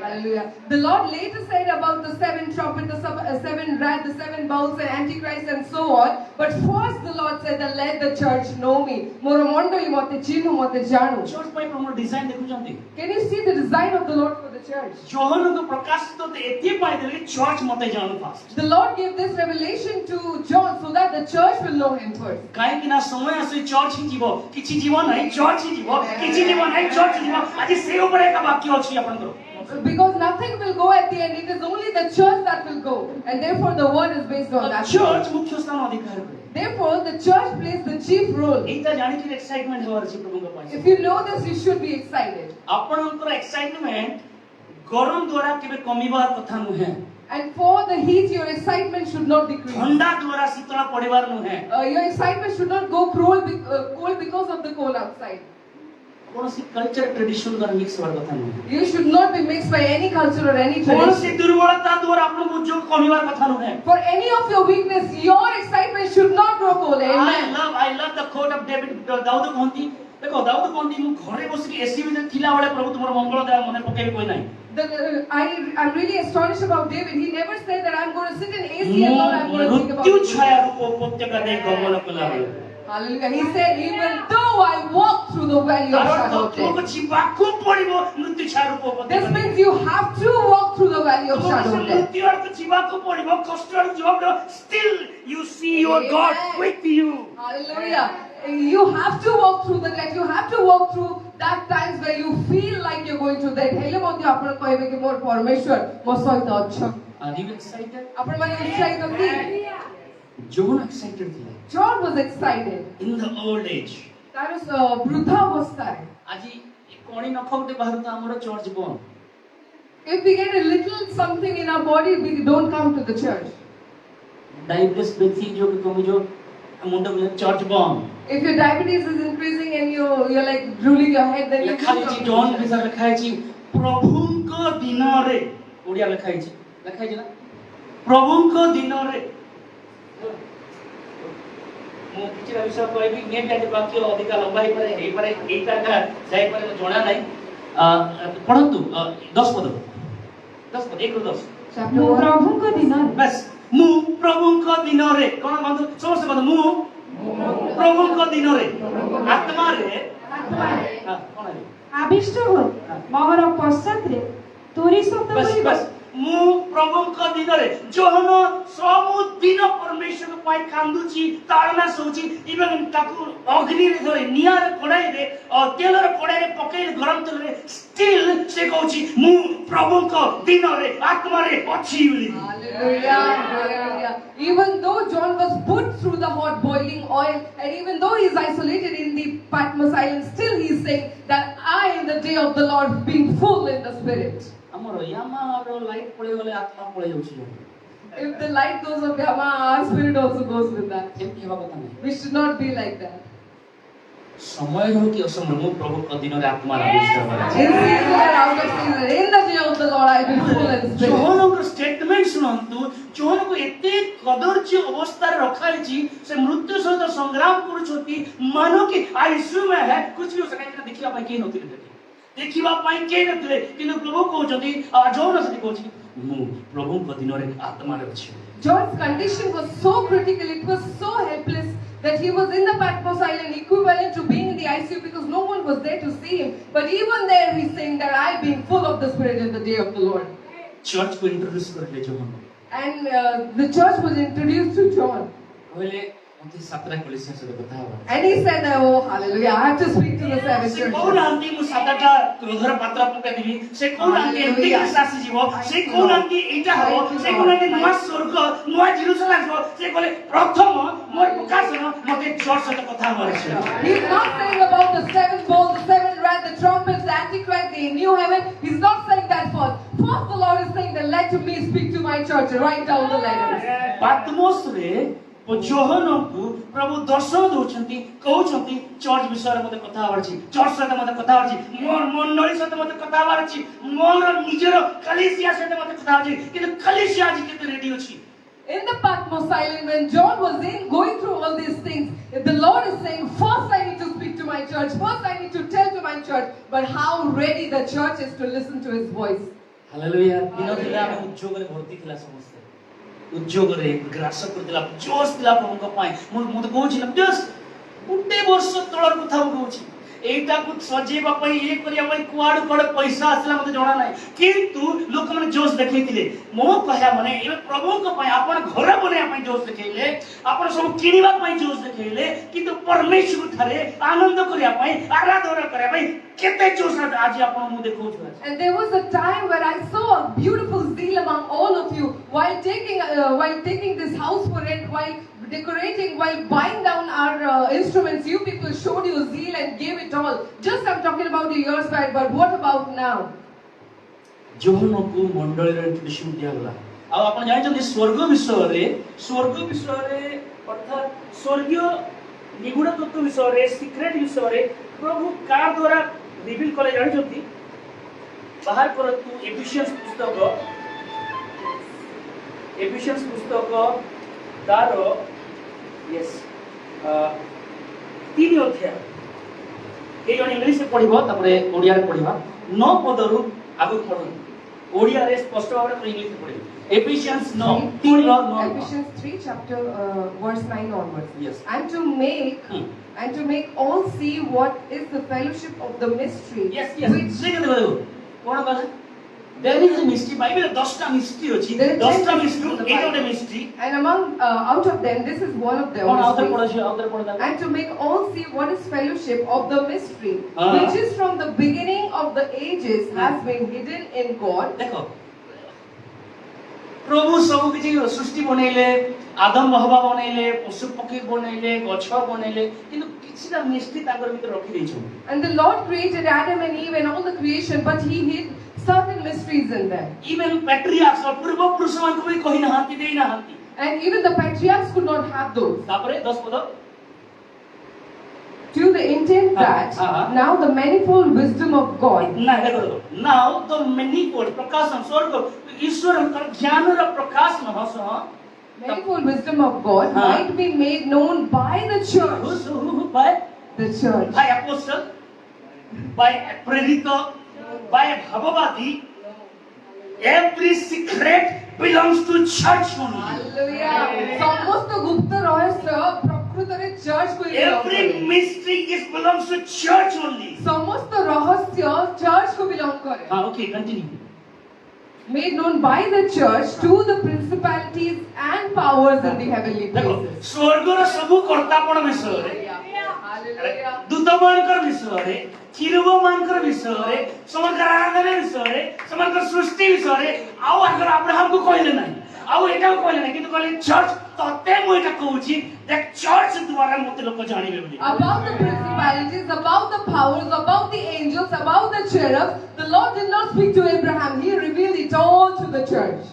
Hallelujah. The Lord later said about the 7 trumpet, the 7 wrath, the 7 bowls and antichrist and so on. But first the Lord said that let the church know me. Moro mondoli mote chinu mote janu. Church पय promote design देखु जंती. Can you see the design of the Lord for the church? Johan को प्रकाशित तो एथि पाइ देले church मते जानु first. The Lord gave this revelation to John so that the church will know him first. काहे कि ना समय आसे चर्च ही जीवो किछि जीवन है चर्च ही जीवो किछि जीवन है चर्च ही जीवो. आज से ऊपर एक वाक्य अछि आपनकर. Because nothing will go at the end, it is only the church that will go, and therefore the word is based on that. Church मुख्य स्थान अधिकार करे. Therefore, the church plays the chief role. एटा जानि कि excitement hover अछि प्रभु के पास. If you know this, you should be excited. आपनकर excitement गरम द्वारा केबे कमिबार कथा नुहे. And for the heat, your excitement should not decrease. ठंडा द्वारा शीतल पड़िबार नुहे. Your excitement should not go cold because of the cold outside. कोनोसी कल्चर ट्रेडिशन द्वारा मिक्स होबार कथा नुहे. You should not be mixed by any culture or any कोनोसी tradition. दुर्बलता द्वारा आपनको जो कमिबार कथा नुहे. For any of your weakness, your excitement should not grow cold. Amen. I love the quote of David. Dawood कहती देखो दाऊद कहती मु घरे बसि के एसी में थिला बेले प्रभु तुमर मंगल दया मने पकेबे कोइ नाही. I'm really astonished about David. He never said that I'm going to sit in AC and Lord, I'm going to think about मृत्यु it. छाया रूप उपत्यका दे गमन कला. Hallelujah. He said, even though I walk through the valley of shadow of तुमको death. छिपाको पड़िबो मृत्यु छाया रूप उपत्यका. This means you have to walk through the valley of shadow of death. मृत्यु अर्थ छिपाको पड़िबो कष्ट अर्थ जवाब still you see your God with you. Hallelujah. You have to walk through the death. You have to walk through that times where you feel like you're going to death. Hele mote apna कहबे कि मोर परमेश्वर मो सहित अछ. Are you excited? आपण माने उत्साहित होती. John excited थी. John was excited. In the old age. तार वृद्धा अवस्था है. आज ये कोणी नखोटे बाहर तो हमरो चर्च बन. If we get a little something in our body, we don't come to the church. Diabetes बेथी जो कि कमी जो मुंडा में चर्च बन. If your diabetes is increasing and you're like drooling your head, then you लिखा can't छी come John to के church. सर लिखा छी प्रभुंको दिन रे ओडिया लिखा छी ना प्रभुंको दिन रे मु किछि विषय कहबी मे भी बाकी अधिक लंबा हे पारे एटा का जाय पारे जणा नै. पढंतु 10 पद 1 ରୁ 10. Chapter 1. प्रभुको दिन बस मु प्रभुंको दिन रे कोन बंधु समस्त पद मु प्रभुंको दिन रे आत्मा रे हां कोन है आविष्ट हो मगर पश्चात रे तोरी शब्द बस करिबा बस मु प्रभुंको दिन रे जोहन सब दिन परमेश्वर पाई कांदुची ताड़ना सोची इवन ताकू अग्नि रे धरे निया रे कड़ाई रे तेल रे कड़ाई रे पकई गरम तेल रे स्टिल से कहूची मु प्रभुंको दिन रे आत्मा रे अछि बोली. Hallelujah. Hallelujah. Even though John was put through the hot boiling oil, and even though he is isolated in the Patmos island, still he is saying that I in the day of the Lord being full in the spirit. हमरो यामा रो light पळे गले आत्मा पळे होची. If the light goes off, our spirit also goes with that. ଏମିତି ହେବା କଥା ନାହିଁ। We should not be like that. ସମୟ ହଉ କି ଅସମୟ ମୁଁ ପ୍ରଭୁଙ୍କ ଦିନରେ ଆତ୍ମାର ଆବିଷ୍କାର In କରିଛି। season and out of season, in the day of the Lord, I will be full and spirit. ଯୋହନଙ୍କର ଷ୍ଟେଟମେଣ୍ଟ ଶୁଣନ୍ତୁ। ଯୋହନକୁ ଏତେ କଦର୍ଯ୍ୟ ଅବସ୍ଥାରେ ରଖାଯାଇଛି, ସେ ମୃତ୍ୟୁ ସହିତ ସଂଗ୍ରାମ କରୁଛନ୍ତି। ମାନ କି ଆଇସୁ ମେ ହେ କୁଛ ବି हो सकता है। ଦେଖିବା ପାଇଁ କେହି ନଥିଲେ ସେଠି, ଦେଖିବା ପାଇଁ କେହି ନଥିଲେ, କିନ୍ତୁ ପ୍ରଭୁ କହୁଛନ୍ତି, ଯୋହନ ସେଠି କହୁଛି ମୁଁ ପ୍ରଭୁଙ୍କ ଦିନରେ ଆତ୍ମାରେ ଅଛି। John's condition was so critical, it was so helpless that he was in the Patmos Island, equivalent to being in the ICU because no one was there to see him. But even there, he's saying that I've been full of the Spirit in the day of the Lord. Church କୁ introduce କରିଲେ ଯୋହନ। And the church was introduced to John. କହିଲେ ମତେ ସାତଟା କଲିସିଆ ସହିତ କଥା ହବା। And he said, oh, hallelujah, I have to speak to the seven ସେ churches. କହୁନାହାନ୍ତି ମୁଁ ସାତଟା କ୍ରୋଧର ପାତ୍ର ପକାଇଦେବି, ସେ କହୁନାହାନ୍ତି ଏମିତି ଗ୍ରାସ ଆସିଯିବ, ସେ କହୁନାହାନ୍ତି ଏଇଟା ହବ, ସେ କହୁନାହାନ୍ତି ନୂଆ ସ୍ୱର୍ଗ ନୂଆ ଜେରୁସାଲେମ ଆସିବ। ସେ କହିଲେ ପ୍ରଥମ ମୋର ପ୍ରକାଶନ ମତେ ଚର୍ଚ୍ଚ ସହିତ କଥା ହବାର ଅଛି। He's not saying about the seven bowls, the seven wrath, the trumpets, the antichrist, the new heaven. He's not saying that first. First, the Lord is saying that let me speak to my church. Write down the letters. ପାତ୍ମୋସରେ ଯୋହନକୁ ପ୍ରଭୁ ଦର୍ଶନ ଦଉଛନ୍ତି, କହୁଛନ୍ତି church ବିଷୟରେ ମତେ କଥା ହବାର ଅଛି, church ସହିତ ମତେ କଥା ହବାର ଅଛି, ମୋର ମଣ୍ଡଳୀ ସହିତ ମତେ କଥା ହବାର ଅଛି, ମୋର ନିଜର କଲିସିଆ ସହିତ ମତେ କଥା ହବାର ଅଛି। କିନ୍ତୁ କଲିସିଆ ଆଜି କେତେ ରେଡି ଅଛି? In the Patmos Island, when John was going through all these things, the Lord is saying, first I need to speak to my church, first I need to tell to my church, but how ready the church is to listen to his voice. Hallelujah. ଦିନ ଥିଲା ଆମେ ଉଦ୍ଯୋଗରେ ଭର୍ତ୍ତି ଥିଲା ସମସ୍ତେ, ଉଦ୍ଯୋଗରେ ଗ୍ରାସ କରୁଥିଲା, ଜୋଶ ଥିଲା ପ୍ରଭୁଙ୍କ ପାଇଁ। ମୁଁ ତ କହୁଛି ଜଷ୍ଟ ଗୋଟେ ବର୍ଷ ତଳର କଥା ମୁଁ କହୁଛି, ଏଇଟାକୁ ସଜେଇବା ପାଇଁ ଇଏ କରିବା ପାଇଁ କୁଆଡୁ କୁଆଡେ ପଇସା ଆସିଲା ମତେ ଜଣା ନାହିଁ, କିନ୍ତୁ ଲୋକମାନେ ଜୋଶ ଦେଖେଇଥିଲେ। ମୋ କହିବା ମାନେ ଏବେ ପ୍ରଭୁଙ୍କ ପାଇଁ ଆପଣ ଘର ବନେଇବା ପାଇଁ ଜୋଶ ଦେଖେଇଲେ, ଆପଣ ସବୁ କିଣିବା ପାଇଁ ଜୋଶ ଦେଖେଇଲେ, କିନ୍ତୁ ପରମେଶ୍ୱର ଠାରେ ଆନନ୍ଦ କରିବା ପାଇଁ, ଆରାଧନା କରିବା ପାଇଁ କେତେ ଜୋଶ ଆଜି ଆପଣ ମୁଁ ଦେଖଉଛି। And there was a time where I saw a beautiful zeal among all of you while taking this house for rent, while decorating, while buying down our instruments. You people showed your zeal and gave it all. Just I'm talking about the years back, but what about now? ଯୋହନକୁ ମଣ୍ଡଳୀର introduction ଦିଆଗଲା। ଆଉ ଆପଣ ଜାଣିଛନ୍ତି ସ୍ୱର୍ଗ ବିଷୟରେ ଅର୍ଥାତ୍ ସ୍ୱର୍ଗୀୟ ନିଗୁଡ ତତ୍ତ୍ୱ ବିଷୟରେ, ସିକ୍ରେଟ ବିଷୟରେ ପ୍ରଭୁ କାହା ଦ୍ୱାରା ରିଭିଲ୍ କଲେ ଜାଣିଛନ୍ତି? ବାହାର କରନ୍ତୁ ଏଫିସିଏନ୍ସ ପୁସ୍ତକ ତାର 3 ଅଧ୍ୟାୟ। এই জন্য ইংলিশে পড়িব, তারপরে ওড়িয়ারে পড়িবা। 9 পদরু আগু পড়ুন, ওড়িয়ারে স্পষ্ট ভাবে ইংলিশে পড়িব। এফিসিয়ান্স 9 Ephesians 3 chapter verse 9 onwards. Yes. And to make all see what is the fellowship of the mystery, yes which দেখে দেখো কোন কথা there is a mystery bible 10টা মিস্ট্রি আছে, 10টা মিস্ট্রি এটা একটা mystery. and among out of them this is one of them. কোন আউটার পড়া দাও। And to make all see what is fellowship of the mystery, which is from the beginning of the ages has been hidden in God. দেখো প্রভু ସବୁ କିଛି ସୃଷ୍ଟି ବନେଇଲେ, Adam ହବା ବନେଇଲେ, ପଶୁ ପକ୍ଷୀ ବନେଇଲେ, ଗଛ ବନେଇଲେ, କିନ୍ତୁ କିଛିଟା ମିଷ୍ଟ୍ରି ତାଙ୍କର ଭିତରେ ରଖି ଦେଇଛନ୍ତି। And the Lord created Adam and Eve and all the creation, but he hid certain mysteries in them. Even patriarchs ପୂର୍ବ ପୁରୁଷମାନଙ୍କୁ ବି କହି ନାହାନ୍ତି, ଦେଇ ନାହାନ୍ତି। And even the patriarchs could not have those. ତାପରେ 10 ପଦ To the intent that now the manifold wisdom of God, ନା ଦେଖो now the manifold ପ୍ରକାଶନ ସ୍ୱର୍ଗ ଈଶ୍ୱରଙ୍କର ଜ୍ଞାନର ପ୍ରକାଶନ ସହ manifold wisdom of God might be made known by the church. by The church. by apostle, by প্রেরিত, by ভাববাদী, every secret belongs to church only. Hallelujah. সমস্ত গুপ্ত রহস্য প্রকৃতরে চার্চ কো Every mystery belongs to church only. সমস্ত রহস্য church কো বিলং করে। Okay, continue. Made known by the church to the principalities and powers in the heavenly দেখো places. ସ୍ୱର୍ଗର ସବୁ କର୍ତ୍ତାପଣ ବିଷୟରେ, Hallelujah. ଦୂତମାନଙ୍କର ବିଷୟରେ, କିରୁବମାନଙ୍କର ବିଷୟରେ, ସେମାନଙ୍କର ଆରାଧନା ବିଷୟରେ, ସେମାନଙ୍କର ସୃଷ୍ଟି ବିଷୟରେ ଆଉ ଆଗର ଆବ୍ରାହାମକୁ କହିଲେ ନାହିଁ, ଆଉ ଏଟାକୁ କହିଲେ ନାହିଁ, କିନ୍ତୁ କହିଲେ ଚର୍ଚ୍ଚ ତତେ ମୁଁ ଏଟା କହୁଛି, ଦେଖ ଚର୍ଚ୍ଚ ଦ୍ୱାରା ମୋତେ ଲୋକ ଜାଣିବେ ବୋଲି। About the principalities, about the powers, about the angels, about the cherubs, the Lord did not speak to Abraham. He revealed it all to the church.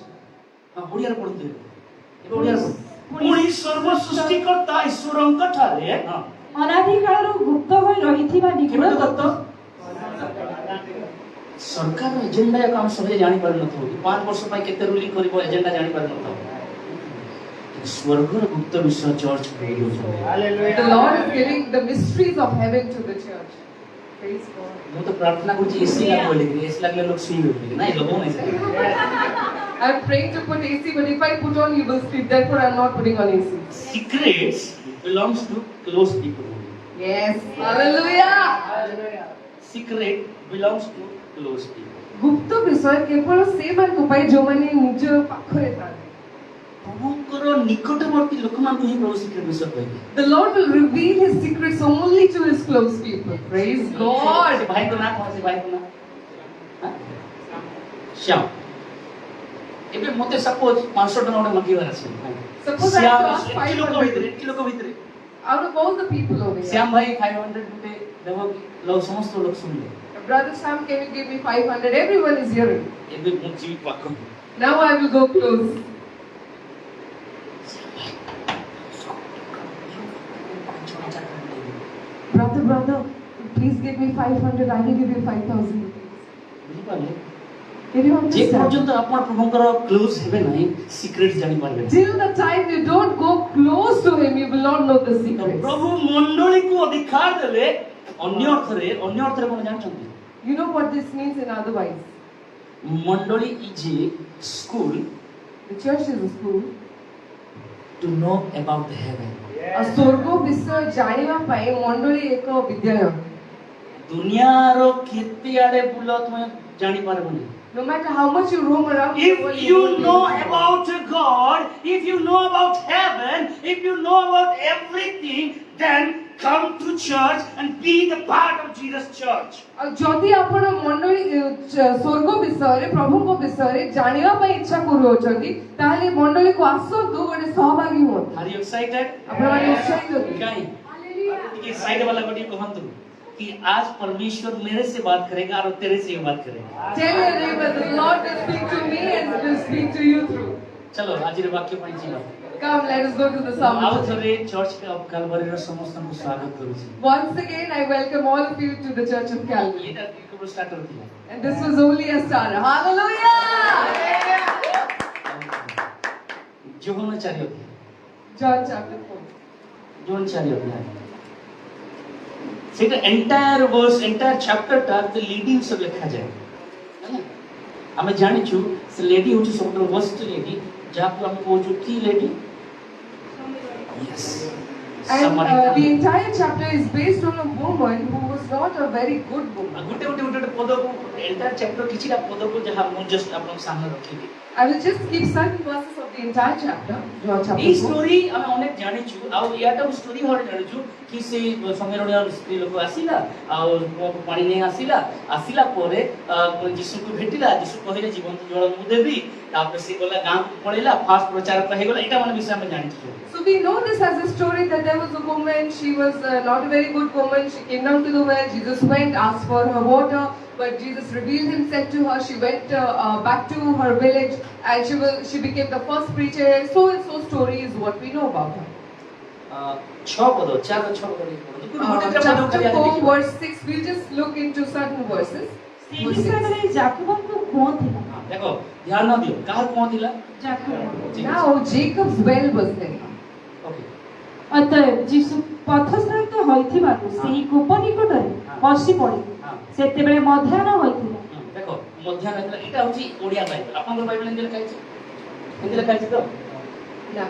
ଓଡ଼ିଆରେ ପଢୁଥିବେ ପୁଣି ସର୍ବ ସୃଷ୍ଟିକର୍ତ୍ତା ଈଶ୍ୱରଙ୍କ ଠାରେ ଅନାଦି କାଳରୁ ଗୁପ୍ତ ହୋଇ ରହିଥିବା କେବେ ନିଗୂଢ଼ ଦତ୍ତ ସରକାର ଏଜେଣ୍ଡା ଏକ ଆମେ ସହଜେ ଜାଣିପାରିନଥିବୁ 5 ବର୍ଷ ପାଇଁ କେତେ ରୁଲିଂ କରିବ ଏଜେଣ୍ଡା ଜାଣିପାରିନଥିବୁ ସ୍ୱର୍ଗର ଗୁପ୍ତ ବିଷୟ church କହିଦେଉଛନ୍ତି। The Lord is giving the mysteries of heaven to the church. Praise God. ମୁଁ ତ ପ୍ରାର୍ଥନା କରୁଛି ଏସି ଲାଗିବ ବୋଲି ଏସି ଲାଗିଲେ ଲୋକ ଶୋଇବେ ବୋଲି ନାଇଁ ଲୋକ ନାଇଁ ସେଠି I'm praying to put AC, but if I put on, you will sleep. Therefore, I'm not putting on AC. secrets belongs to close people only. Yes. Hallelujah. Secret belongs to close people. ଗୁପ୍ତ ବିଷୟ କେବଳ ସେମାନଙ୍କ ପାଇଁ ଯୋଉମାନେ ନିଜ ପାଖରେ ଥାନ୍ତି। ପ୍ରଭୁଙ୍କର ନିକଟବର୍ତ୍ତୀ ଲୋକମାନଙ୍କୁ ହିଁ ପ୍ରଭୁ ସିକ୍ରେଟ ବିଷୟ କହିବେ। The Lord will reveal His secrets only to His close people. Praise God. ଭାଇଙ୍କ ନାଁ କଣ ସେ ଭାଇଙ୍କ ନାଁ? ଶ୍ୟାମ। ଏବେ ମତେ ସପୋଜ 500 ଟଙ୍କା ଗୋଟେ ମାଗିବାର ଅଛି। Suppose I have to ask Shyam ଲୋକ 500. ଭିତରେ ଏଠି ଲୋକ ଭିତରେ Out of all the people over here, Shyam ଭାଇ 500 ଗୋଟେ ଦେବ କି ଲୋକ ସମସ୍ତ ଲୋକ ଶୁଣିଲେ। Brother Sam, can you give me 500? Everyone is hearing. ଏବେ ମୁଁ ଯିବି ପାଖକୁ। Now I will go close. Brother, please give me 500. I will give you 5,000 rupees. ବୁଝିପାରିଲେ? Can you ଯେ understand? ପର୍ଯ୍ୟନ୍ତ ଆପଣ ପ୍ରଭୁଙ୍କର କ୍ଲୋଜ ହେବେ ନାହିଁ ସିକ୍ରେଟ ଜାଣିପାରିବେ ନାହିଁ। Till the time you don't go close to Him, you will not know the secrets. ପ୍ରଭୁ ମଣ୍ଡଳୀକୁ ଅଧିକାର ଦେଲେ ଅନ୍ୟ ଅର୍ଥରେ କଣ ଜାଣିଛନ୍ତି? You know what this means in otherwise? ମଣ୍ଡଳୀ is a school The church is a school. To know about the heaven. A ସ୍ୱର୍ଗ ବିଷୟ ଜାଣିବା ପାଇଁ ମଣ୍ଡଳୀ ଏକ ବିଦ୍ୟାଳୟ। ଦୁନିଆର କେତେ ଆଡେ ବୁଲ ତୁମେ ଜାଣିପାରିବନି। No matter how much you roam around, the If world, you won't know know about God, if you know about heaven, if you know about everything, then come to church and be the part of Jesus' church. ଆଉ ଯଦି ଆପଣ ମଣ୍ଡଳୀ ସ୍ୱର୍ଗ ବିଷୟରେ ପ୍ରଭୁଙ୍କ ବିଷୟରେ ଜାଣିବା ପାଇଁ ଇଚ୍ଛା କରୁଅଛନ୍ତି ତାହେଲେ ମଣ୍ଡଳୀକୁ ଆସନ୍ତୁ ଗୋଟେ ସହଭାଗୀ ହୁଅନ୍ତୁ। Are you excited? ଆପଣମାନେ ଉତ୍ସାହିତ କି? କାହିଁ? ଟିକେ साइड वाला को ଟିକେ କହନ୍ତୁ कि आज परमेश्वर मेरे से बात करेगा और तेरे से बात करेगा। Tell your neighbor, the Lord will speak to me and will speak to you through. चलो आज रे वाक्य पढ़ी जीवा। Come, let us go to the ଆଉ psalm. ଥରେ ଚର୍ଚ୍ଚ ଅଫ କାଲଭାରୀର ସମସ୍ତଙ୍କୁ ସ୍ୱାଗତ କରୁଛି। Once again, I welcome all of you to the Church of Calvary. ଏଇଟା କେବଳ ଷ୍ଟାର୍ଟର ଥିଲା। And this was only a starter. Hallelujah! ଯୋହନ 4 ଅଧ୍ୟାୟ। John chapter 4. ଯୋହନ 4 ଅଧ୍ୟାୟ। ସେଇଟା ଏଣ୍ଟାୟାର વર્સ ଏଣ୍ଟାୟାର ଚାପ୍ଟରଟା ତେ ଲିଡିଂ ସବୁ ଲେଖାଯାଏ। ହେଲା ଆମେ ଜାଣିଛୁ ସେ ଲେଡି ହେଉଛି ସବୁଠାରୁ ବର୍ଷ୍ଟ ଲେଡି ଯାହାକୁ ଆମେ କହୁଛୁ କି lady? Yes. And the entire chapter is based on a woman who was not a very good woman. ଗୋଟେ ପଦକୁ ଏଣ୍ଟାୟାର ଚାପ୍ଟର କିଛିଟା ପଦକୁ ଯାହା ମୁଁ ଜଷ୍ଟ ଆପଣଙ୍କ ସାମ୍ନାରେ ରଖିବି। I will just keep certain verses of the entire chapter, John chapter এই 4. ଷ୍ଟୋରି ଆମେ ଅନେକ ଜାଣିଛୁ ଆଉ ଏହାଟାକୁ ଷ୍ଟୋରି ଭାବରେ ଜାଣିଛୁ କି ସେ ସମୟର ସ୍ତ୍ରୀ ଲୋକ ଆସିଲା ଆଉ କୂଅକୁ ପାଣି ନେଇ ଆସିଲା ପରେ ଯୀଶୁଙ୍କୁ ଭେଟିଲା ଯୀଶୁ କହିଲେ ଜୀବନ୍ତ ଜଳ ମୁଁ ଦେବି ତାପରେ ସେ ଗଲା ଗାଁକୁ ପଳେଇଲା ଫାଷ୍ଟ ପ୍ରଚାରକ ହେଇଗଲା ଏଇଟା ମାନେ ବିଷୟ ଆମେ ଜାଣିଛୁ। So we know this as a story that there was a woman, she was not a very good woman, she came down to the well, Jesus went, asked for her water, but Jesus revealed himself to her, she went back to her village and she became the first preacher, and so story is what we know about her. 6 ପଦ 4 6 ପଦ Chapter 4 verse 6, we'll just look into certain verses. ସେହି ବିଷୟରେ ଯାକୋବଙ୍କ କୂଅ ଥିଲା। ଦେଖ ଧ୍ୟାନ ଦିଅ କାହାର କଣ ଥିଲା? ଯାକୋବ। Now Jacob's well was there. Okay ଅତଏବ ଯୀଶୁ ପଥ ସହିତ ହୋଇଥିବାରୁ ସେହି କୂପ ନିକଟରେ ବସି ପଡ଼ିଲେ। ସେତେବେଳେ ମଧ୍ୟାହ୍ନ ହୋଇଥିଲା। ଦେଖ ମଧ୍ୟାହ୍ନ ହେଇଥିଲା ଏଇଟା ହେଉଛି ଓଡ଼ିଆ ବାଇବେଲ ଆପଣଙ୍କର ବାଇବେଲ ହିନ୍ଦୀ ଲେଖା ହେଇଛି ହିନ୍ଦୀ ଲେଖା ହେଇଛି ତ Now,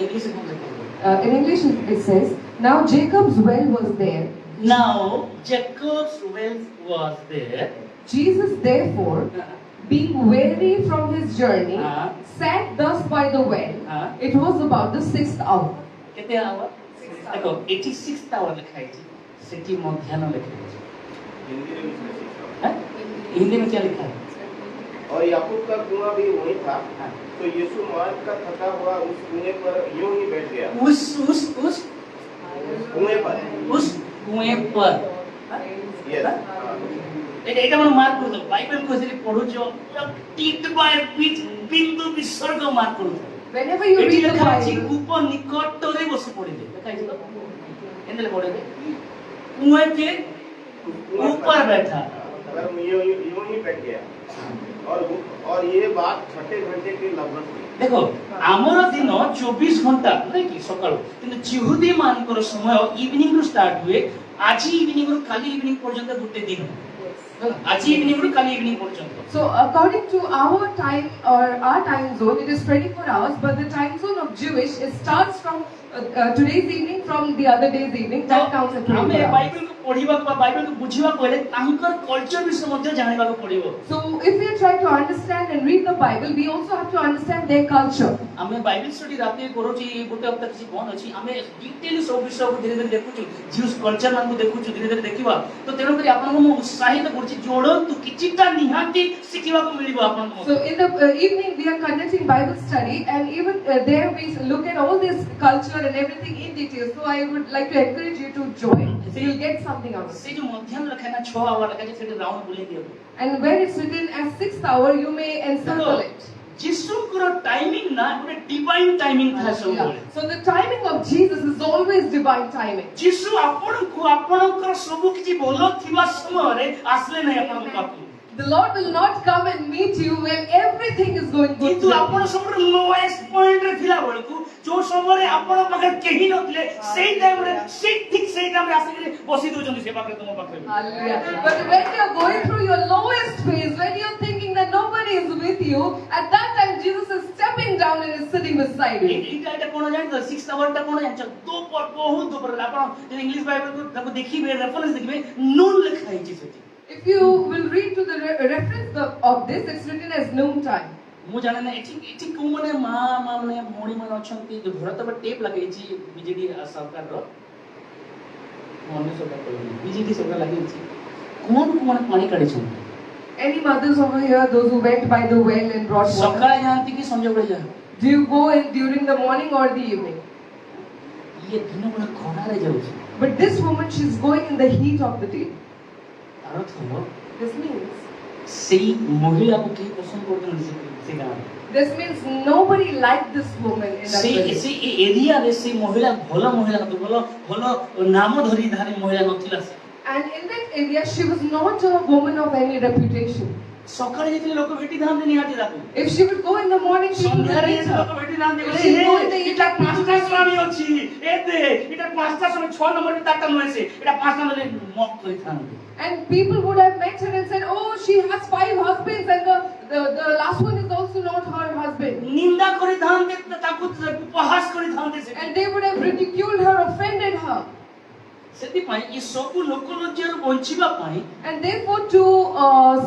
ଇଂଲିଶ କଣ ଲେଖା ହେଇଛି? in English it says, now Jacob's well was there. Now Jacob's well was there. Jesus therefore, being weary from his journey, sat thus by the well. It was about the 6th hour. କେତେ hour? ଦେଖ ଏଠି 6th hour ଲେଖା ହେଇଛି ସେଠି ମଧ୍ୟାହ୍ନ ଲେଖା ହେଇଛି। हिंदी में क्या लिखा है? और याकूब का कुआं भी वहीं था। तो यीशु मार्ग का थका हुआ उस कुएं पर यूं ही बैठ गया। उस कुएं पर। Yes. এটা মানে মার্ক করতে বাইবেল কোসে পড়ুছো টিট বাই বিট বিন্দু বিসর্গ মার্ক করতে Whenever you ଏଠି read the ଲେଖା ଅଛି Bible, କୂପ ନିକଟରେ ବସି ପଡ଼ିଲେ ଲେଖା ହେଇଛି ତ ଏନ୍ଦେଲେ ପଢ଼ିଲେ କୁଏଁ के ऊपर बैठा अगर यूं ही बैठ गया और ये बात छठे घंटे के लगभग थी। देखो आमर दिन 24 घंटा नहीं कि सकाळ किंतु जिहुदी मानकर समय इवनिंग रु स्टार्ट हुए आज इवनिंग रु काली इवनिंग पर्यंत गोटे दिन आज इवनिंग रु काली इवनिंग पर्यंत so according to our time or our time zone, it is 24 hours, but the time zone of Jewish, it starts from today's evening from the other day's evening. That counts as 24 हमें hours. Bible को पढ़िबा को Bible को बुझिबा को हेले तांकर culture विषय मध्ये जानिबा को पड़िबो So if we try to understand and read the Bible, we also have to understand their culture. हमें बाइबल स्टडी राते करूची गोटे हप्ता किसी कोन अछि हमें डिटेल सब विषय को धीरे धीरे देखुछु ज्यूस कल्चर मान को देखुछु धीरे धीरे देखिबा तो तेनो करी आपन को उत्साहित करछि जोड़ो तू किछिटा निहाती सिखिबा को मिलिबो आपन को So in the evening we are conducting Bible study, and even there we look at all this culture and everything in detail. So I would like to encourage you to join, so you'll get something out of it. से जो मध्याह्न लखा ना 6 our लखा जे सेटे round बुले दियो And when it's written as 6th hour, you may encircle it. जिसु को टाइमिंग ना गोटे डिवाइन टाइमिंग था सब Yeah. So the timing of Jesus is always divine timing. जिसु आपन को आपनकर सब किछि बोलो थिबा समय रे आसले नै आपन को पाखु The Lord will not come and meet you when everything is going good. किंतु आपन सब लोएस्ट पॉइंट रे थिला बेलकु जो समय रे आपन पाखे केही नथिले सेही टाइम रे सेही टाइम रे आसे बसी दोचंदी से पाखे तुम पाखे Hallelujah. But when you're going through your lowest phase, when you're thinking that nobody is with you, at that time Jesus is stepping down and is sitting beside you. एटा कोन जानि तो 6 आवर ता कोन जानि दो पर बहुत दो पर आपन इंग्लिश बाइबल को ताको देखिबे रेफरेंस देखिबे नून लिखा है सेठी If you will read to the reference of this, it's written as noon time. मु जाने ना एठी को माने मां माने भोणी मन अछंती जो घर तब टेप लगै छी बीजेडी सरकार रो मने सरकार को बीजेडी सरकार लगै छी कोन कोन पानी काढी छ Any mothers over here, those who went by the well and brought water? सकाळ जानती कि संजय बळे जा Do you go in during the morning or the evening? ये दिन बड़ा खरा रे जाउ छी But this woman, she's going in the heat of the day. अर्थ हो This means सेही महिला को के पसंद करदन से गाना This means nobody liked this woman in that से place. से एरिया रे से महिला भला महिला तो भलो नाम धरी धारी महिला नथिला से And in that area, she was not a woman of any reputation. सकाळ जेते लोक भेटी धाम देनी आती रात If she would go in the morning, she would संध्यारे meet जेते her. लोक भेटी धाम दे She would go in the Etah evening. पांचटा स्वामी अछि एते एटा पांचटा स्वामी 6 नंबर में ताता नय से एटा पांचटा नले मक करि थान And people would have met her and said, "Oh, she has 5 husbands, and the last one is also not her husband." निंदा करि धाम दे ताकु उपहास करि धाम दे से And they would have ridiculed her, offended her. सेति पई ई सब लोक लज्जार बंचिबा पई And therefore, to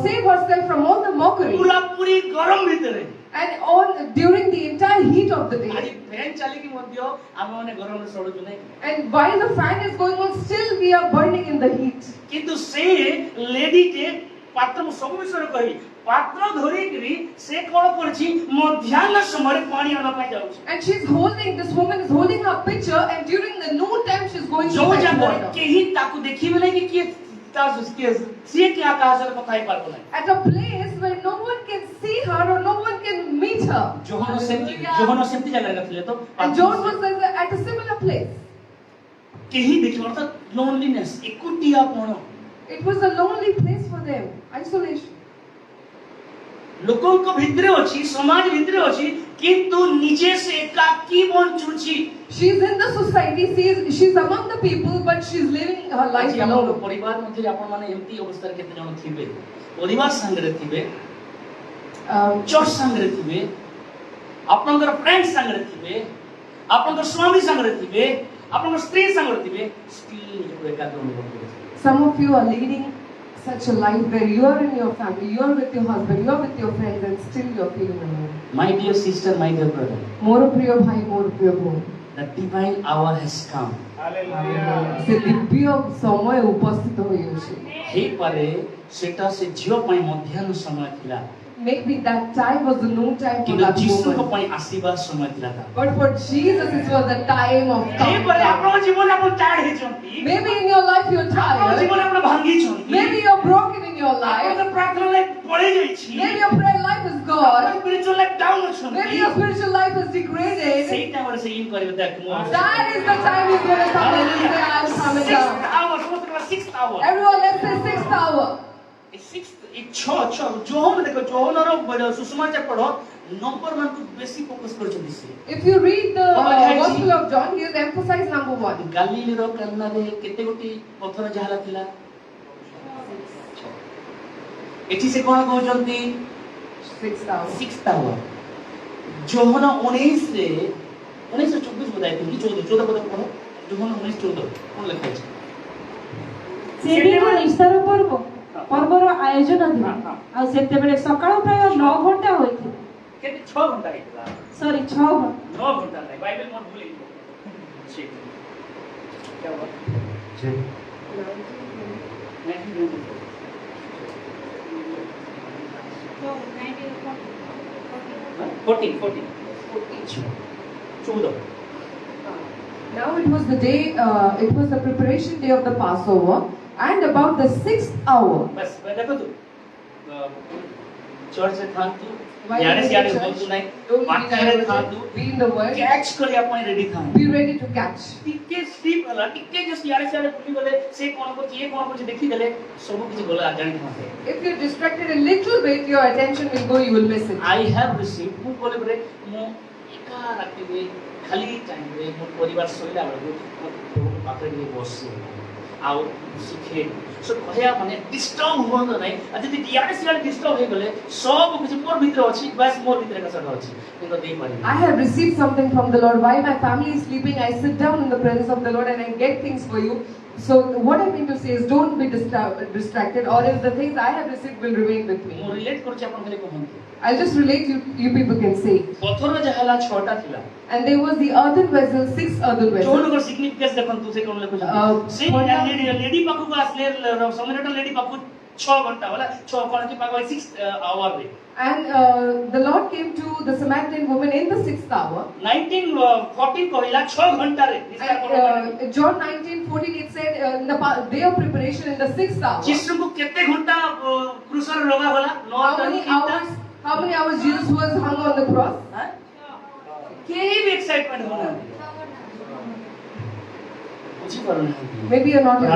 save herself from all the mockery, पूरा पूरी गरम भीतरे and during the entire heat of the आदि day, फैन चाली की मध्य आमे माने गरम रे सडु नै and while the fan is going on, still we are burning in the heat. किंतु से लेडी के पात्र सब विषय कही पात्र धरि करी से कोन करछि मध्याह्न समय पानी आना पाई जाउछि And this woman is holding her pitcher, and during the noon time, she's going to जो fetch जाकर water. केही ताकु देखिबे नै कि तास के से के आकाश रे कथाई पारबो नै At a place where no one can see her or no one can meet her. John सेंति जगह रखले तो And John was at a similar place. केही देखि अर्थात loneliness एकुटियापन It was a lonely place for them, isolation. लोकन को भितरे अछि समाज भितरे अछि किंतु निजे से एकाकी बंचुछि She's in the society, she's among the people, but she's living her life आज अपन alone. परिवार मध्ये आपण माने एम्ति अवस्था केते जण थिबे परिवार संगे थिबे चर्च संगे थिबे आपनकर फ्रेंड संगे थिबे आपनकर स्वामी संगे थिबे आपनकर स्त्री संगे थिबे स्टिल निजे एकाकी अनुभव करे Some of you are leading such a life where you are in your family, you are with your husband, you are with your friends, and still you are feeling alone. My dear sister, my dear brother, More priya bhai, more priya bhai. the divine hour has come. Hallelujah Se Divya समय उपस्थित होइछ. हे पारे सेटा से जियो पई मध्याह्न समय थिला Maybe that time was the noon time for किंतु that जीसु को woman. पई आशीर्वाद समय थिला था But for Jesus, it was the time of hey coming पारे down. आपण जीवन आपण टायर्ड हे छंती Maybe in your life you're आपण tired. जीवन आपण भांगी छंती Maybe you're broken in your आपण life. प्रार्थना ले पड़े जाई छी Maybe your prayer life is God, spiritual life down ଅଛନ୍ତି maybe your spiritual life is degraded. ସେଇ ଟାଇମରେ ସେ ଇନ୍ କରିବେ ଦେଖ ମୁଁ That is the time He's going to come in and say, I'm coming down. 6th hour ସମସ୍ତେ କହିବା 6th hour Everyone, let's say 6th hour. A 6th ଏ 6 ଯୋହନ ଦେଖ ଯୋହନର ସୁଷମାଚାର ପଢ ନମ୍ବର ମାନଙ୍କୁ ବେଶୀ ଫୋକସ୍ କରୁଛନ୍ତି ସେ If you read the Okay. Gospel of John, he has emphasized number 1. ଗାଲିଲିର କାନାରେ କେତେ ଗୋଟି ପଥର ଯାହାଲା ଥିଲା ଏଠି ସେ କଣ କହୁଛନ୍ତି 6th hour. 6th hour ଯୋହନ 19 ରେ 1924 ବୋଧେ ଆଇ ଥିଙ୍କି 14 ବୋଧେ ପଢ ଯୋହନ 1914 କଣ ଲେଖା ଅଛି ସେଦିନ ନିସ୍ତାର ପର୍ବର ଆୟୋଜନ ଥିଲା ଆଉ ସେତେବେଳେ ସକାଳ ପ୍ରାୟ 9 ଘଣ୍ଟା ହୋଇଥିଲା କେତେ 6 ଘଣ୍ଟା ହେଇଥିଲା ସରି 6 ଘଣ୍ଟା 9 घंटा नहीं बाइबल मत भूलिए ठीक क्या हुआ जी 14 Now it was the day, it was the preparation day of the Passover, and about the 6th hour. बस देखो तू चर्च से था तू Why याने you से याने in बोल church? तू नहीं Don't बात be कर रहे था तू be in the word. Catch कर अपन रेडी था Be ready to catch. टिके स्लीप वाला टिके जस्ट याने से याने भूली गले से कौन को ये कौन को देखी गले सब कुछ गला जाने था If you're distracted a little bit, your attention will go, you will miss it. I have received ମୁଁ बोले बरे ମୁଁ एका राति रे खाली टाइम रे ମୋ ପରିବାର ସଇଲା ବେଳକୁ ମୋ ପ୍ରଭୁ ପାଖରେ ଟିକେ ବସି ଆଉ ଶିଖେ ସो କହିବା ମାନେ ଡିଷ୍ଟର୍ବ ହୁଅନ୍ତୁ ନାହିଁ ଆଉ ଯଦି ଇଆଡ଼େ ସିଆଡ଼େ ଡିଷ୍ଟର୍ବ ହେଇଗଲେ ସବୁ କିଛି ମୋର ଭିତରେ ଅଛି ବାସ୍ ମୋର ଭିତରେ ଏକା ସେଟା ଅଛି କିନ୍ତୁ ଦେଇପାରିବି I have received something from the Lord. While my family is sleeping, I sit down in the presence of the Lord and I get things for you. So what I mean to say is, don't be distracted, or else the things I have received will remain with ମୁଁ me. Relate କରୁଛି ଆପଣ ଖାଲି କୁହନ୍ତୁ I'll just relate, you people can say. ପଥର ଯାହା ହେଲା 6ଟା ଥିଲା And there was the earthen vessel, 6 earthen vessels. ଯୋଉନଙ୍କର significance ଦେଖନ୍ତୁ ସେ କଣ ଲେଖୁଛନ୍ତି ସେ ଲେଡି ପାଖକୁ ଆସିଲେ ସମରେଟ ଲେଡି ପାଖକୁ 6 ଘଣ୍ଟା ହେଲା 6 କଣ କି ପାଖ 6 ଆୱାର ରେ And the Lord came to the Samaritan woman in the 6th hour. 1914 କହିଲା 6 ଘଣ୍ଟା ରେ And John 19:14 it said in the day of preparation in the 6th hour. ଯୀଶୁଙ୍କୁ କେତେ ଘଣ୍ଟା କ୍ରୁସରେ ଲଗା ଗଲା How many hours Jesus was hung on the cross? କେହି ବି excitement ହଉନାହାନ୍ତି ବୁଝିପାରୁନାହାନ୍ତି Maybe you're not able to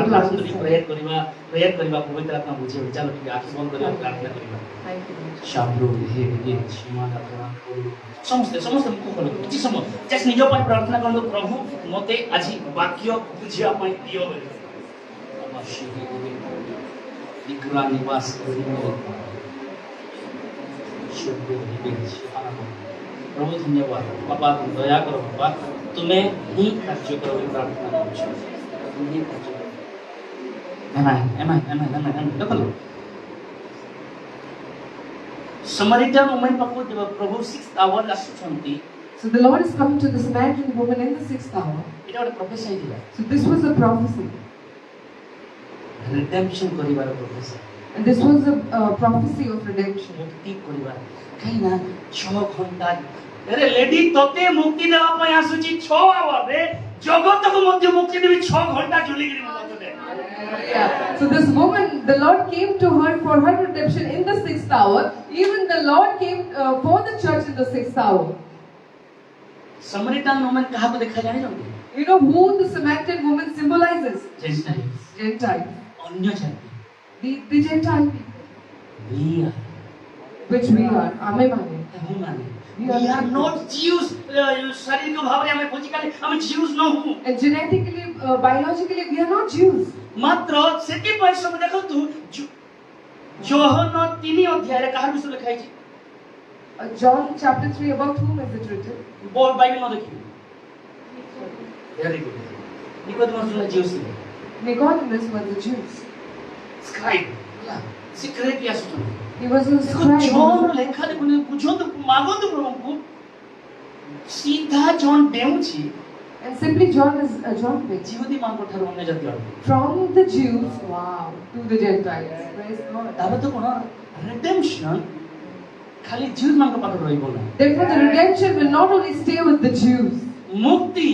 prayer understand. କରିବା ପବିତ୍ର ଆତ୍ମା ବୁଝେଇବ ଚାଲ ଟିକେ ଆଖି ବନ୍ଦ କରିବା ପ୍ରାର୍ଥନା କରିବା Thank you. शाब्रो हे हे श्रीमान प्रणाम करू समस्त समस्त मुख खोलो କିଛି ସମୟ just ନିଜ ପାଇଁ ପ୍ରାର୍ଥନା କରନ୍ତୁ ପ୍ରଭୁ ମତେ ଆଜି ବାକ୍ୟ ବୁଝିବା ପାଇଁ ଦିଅ ବୋଲି ନିଗ୍ରା ନିବାସ କରିବେ शुद्ध निबे प्रभु धन्यवाद बाबा तुम दया करो बाबा तुम्हें ही कार्य करो प्रार्थना करूँ तुम ही कार्य करो एम देखो Samaritan woman पाखु Prabhu 6th hour आसुछंती So the Lord is coming to the Samaritan woman in the 6th hour. एटा ଗୋଟେ प्रोफेसी थिला So this was a prophecy. Redemption करिवार prophecy And this was a prophecy of redemption. मुक्ति करिवार काईना 6 घंटा अरे lady तोते मुक्ति देवा पय आसुची 6 आवर रे जगत को मध्य मुक्ति देबी 6 घंटा झुली गिरी मत दे Yeah. So this woman, the Lord came to her for her redemption in the 6th hour. Even the Lord came for the church in the 6th hour. Samaritan woman कहा को देखा जाने जानते You know who the Samaritan woman symbolizes? Gentiles Gentiles. अन्य जाति The Gentile people, we are which we are. Amen. We are not Jews. शरीर को भाव हमें फिजिकली हम Jews न हूँ And genetically, biologically, we are not Jews. मात्र सेति परिश्रम देखो तू जोहन 3 अध्याय रे कहार विषय लिखा है John chapter 3, about whom is it written? बोल बाइबल में देखिए वेरी गुड निकोदेमस जो ज्यूस थे Nicodemus was a Jew. Scribe secret यासु He was a देखो scribe. जॉन लेखा देखो बुझो तो मागो तो प्रभु को सीधा जॉन देउची And simply John is John Vic. जीवदी मान को ठर अन्य जाति From the Jews, wow, to the Gentiles. Praise God. ताबे तो कोन रिडेम्पशन खाली ज्यूज मान को पाकर रहिबो ना Therefore, the redemption will not only stay with the Jews. मुक्ति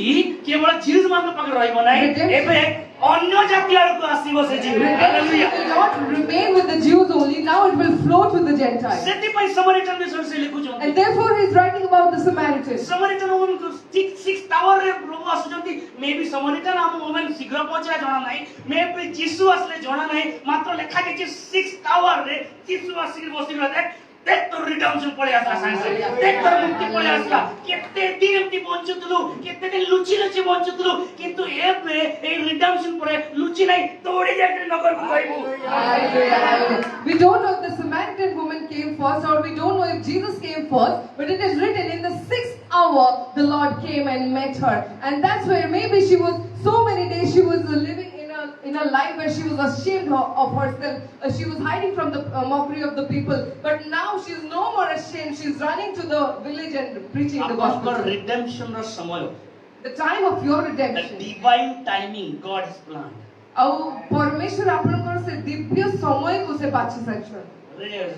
केवल ज्यूज मान को पाकर रहिबो ना Redemption. एबे अन्य जाति आड़को आसीबो से जीव hallelujah Redemption will not remain with the Jews only, now it will flow to the Gentiles. सेति पई समरिटन विषय से लिखुछन And therefore he is writing about the Samaritans. Samaritan woman को 6 टावर रे प्रभु आसुचंती मे बी समरिटन हम woman शीघ्र पहुंचला जणा नाही मे बी जीसु असले जणा नाही मात्र लेखा जे 6 टावर रे जीसु आसी बसी गले देख तो रिडेम्पशन पळे आसला साइंस देख तो मुक्ति पळे आसला केते दिन एमती बंचुतलु केते दिन लुचि लुचि बंचुतलु किंतु एबे ए रिडेम्पशन पळे लुचि नाही तोडी जाके नगर को कहबो Hallelujah. We don't know if the Samaritan woman came first or we don't know if Jesus came first, but it is written in the 6th hour the Lord came and met her. And that's where maybe she was so many days she was living in a life where she was ashamed of herself. She was hiding from the mockery of the people. But now she is no more ashamed. She is running to the village and preaching the आपनकर gospel. Redemption रो समय The time of your the redemption. divine timing God has planned ଆଉ ପରମେଶ୍ୱର ଆପଣଙ୍କର ସେ ଦିବ୍ୟ ସମୟକୁ ସେ ବାଛି ସାରିଛନ୍ତି.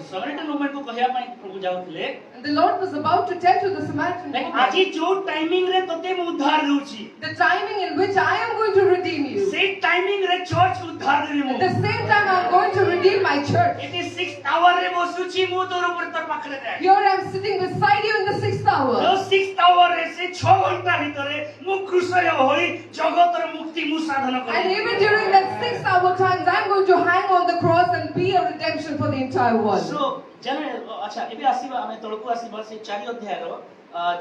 समरिटन वुमन को कहया पई प्रभु जाउଥିଲେ And the Lord was about to tell to the Samaritan like woman, आजी जो टाइमिंग रे तते मु उद्धार देउची the timing in which I am going to redeem you. से टाइमिंग रे चर्च उद्धार देबी मु At the same time, I am going to redeem my church. It is 6 hour रे बसुची मु तोर ऊपर तर पाखरे दे Here I am sitting beside you in the 6th जो hour. 6 आवर रे से 6 घंटा भितरे मु क्रूसय होई जगतर मुक्ति मु साधन And करी even during that 6th hour times, I am going to hang on the cross and be a redemption for the entire world. सो जने अच्छा एबे आसीबा हमें तळकू आसीबा से 4 अध्याय रो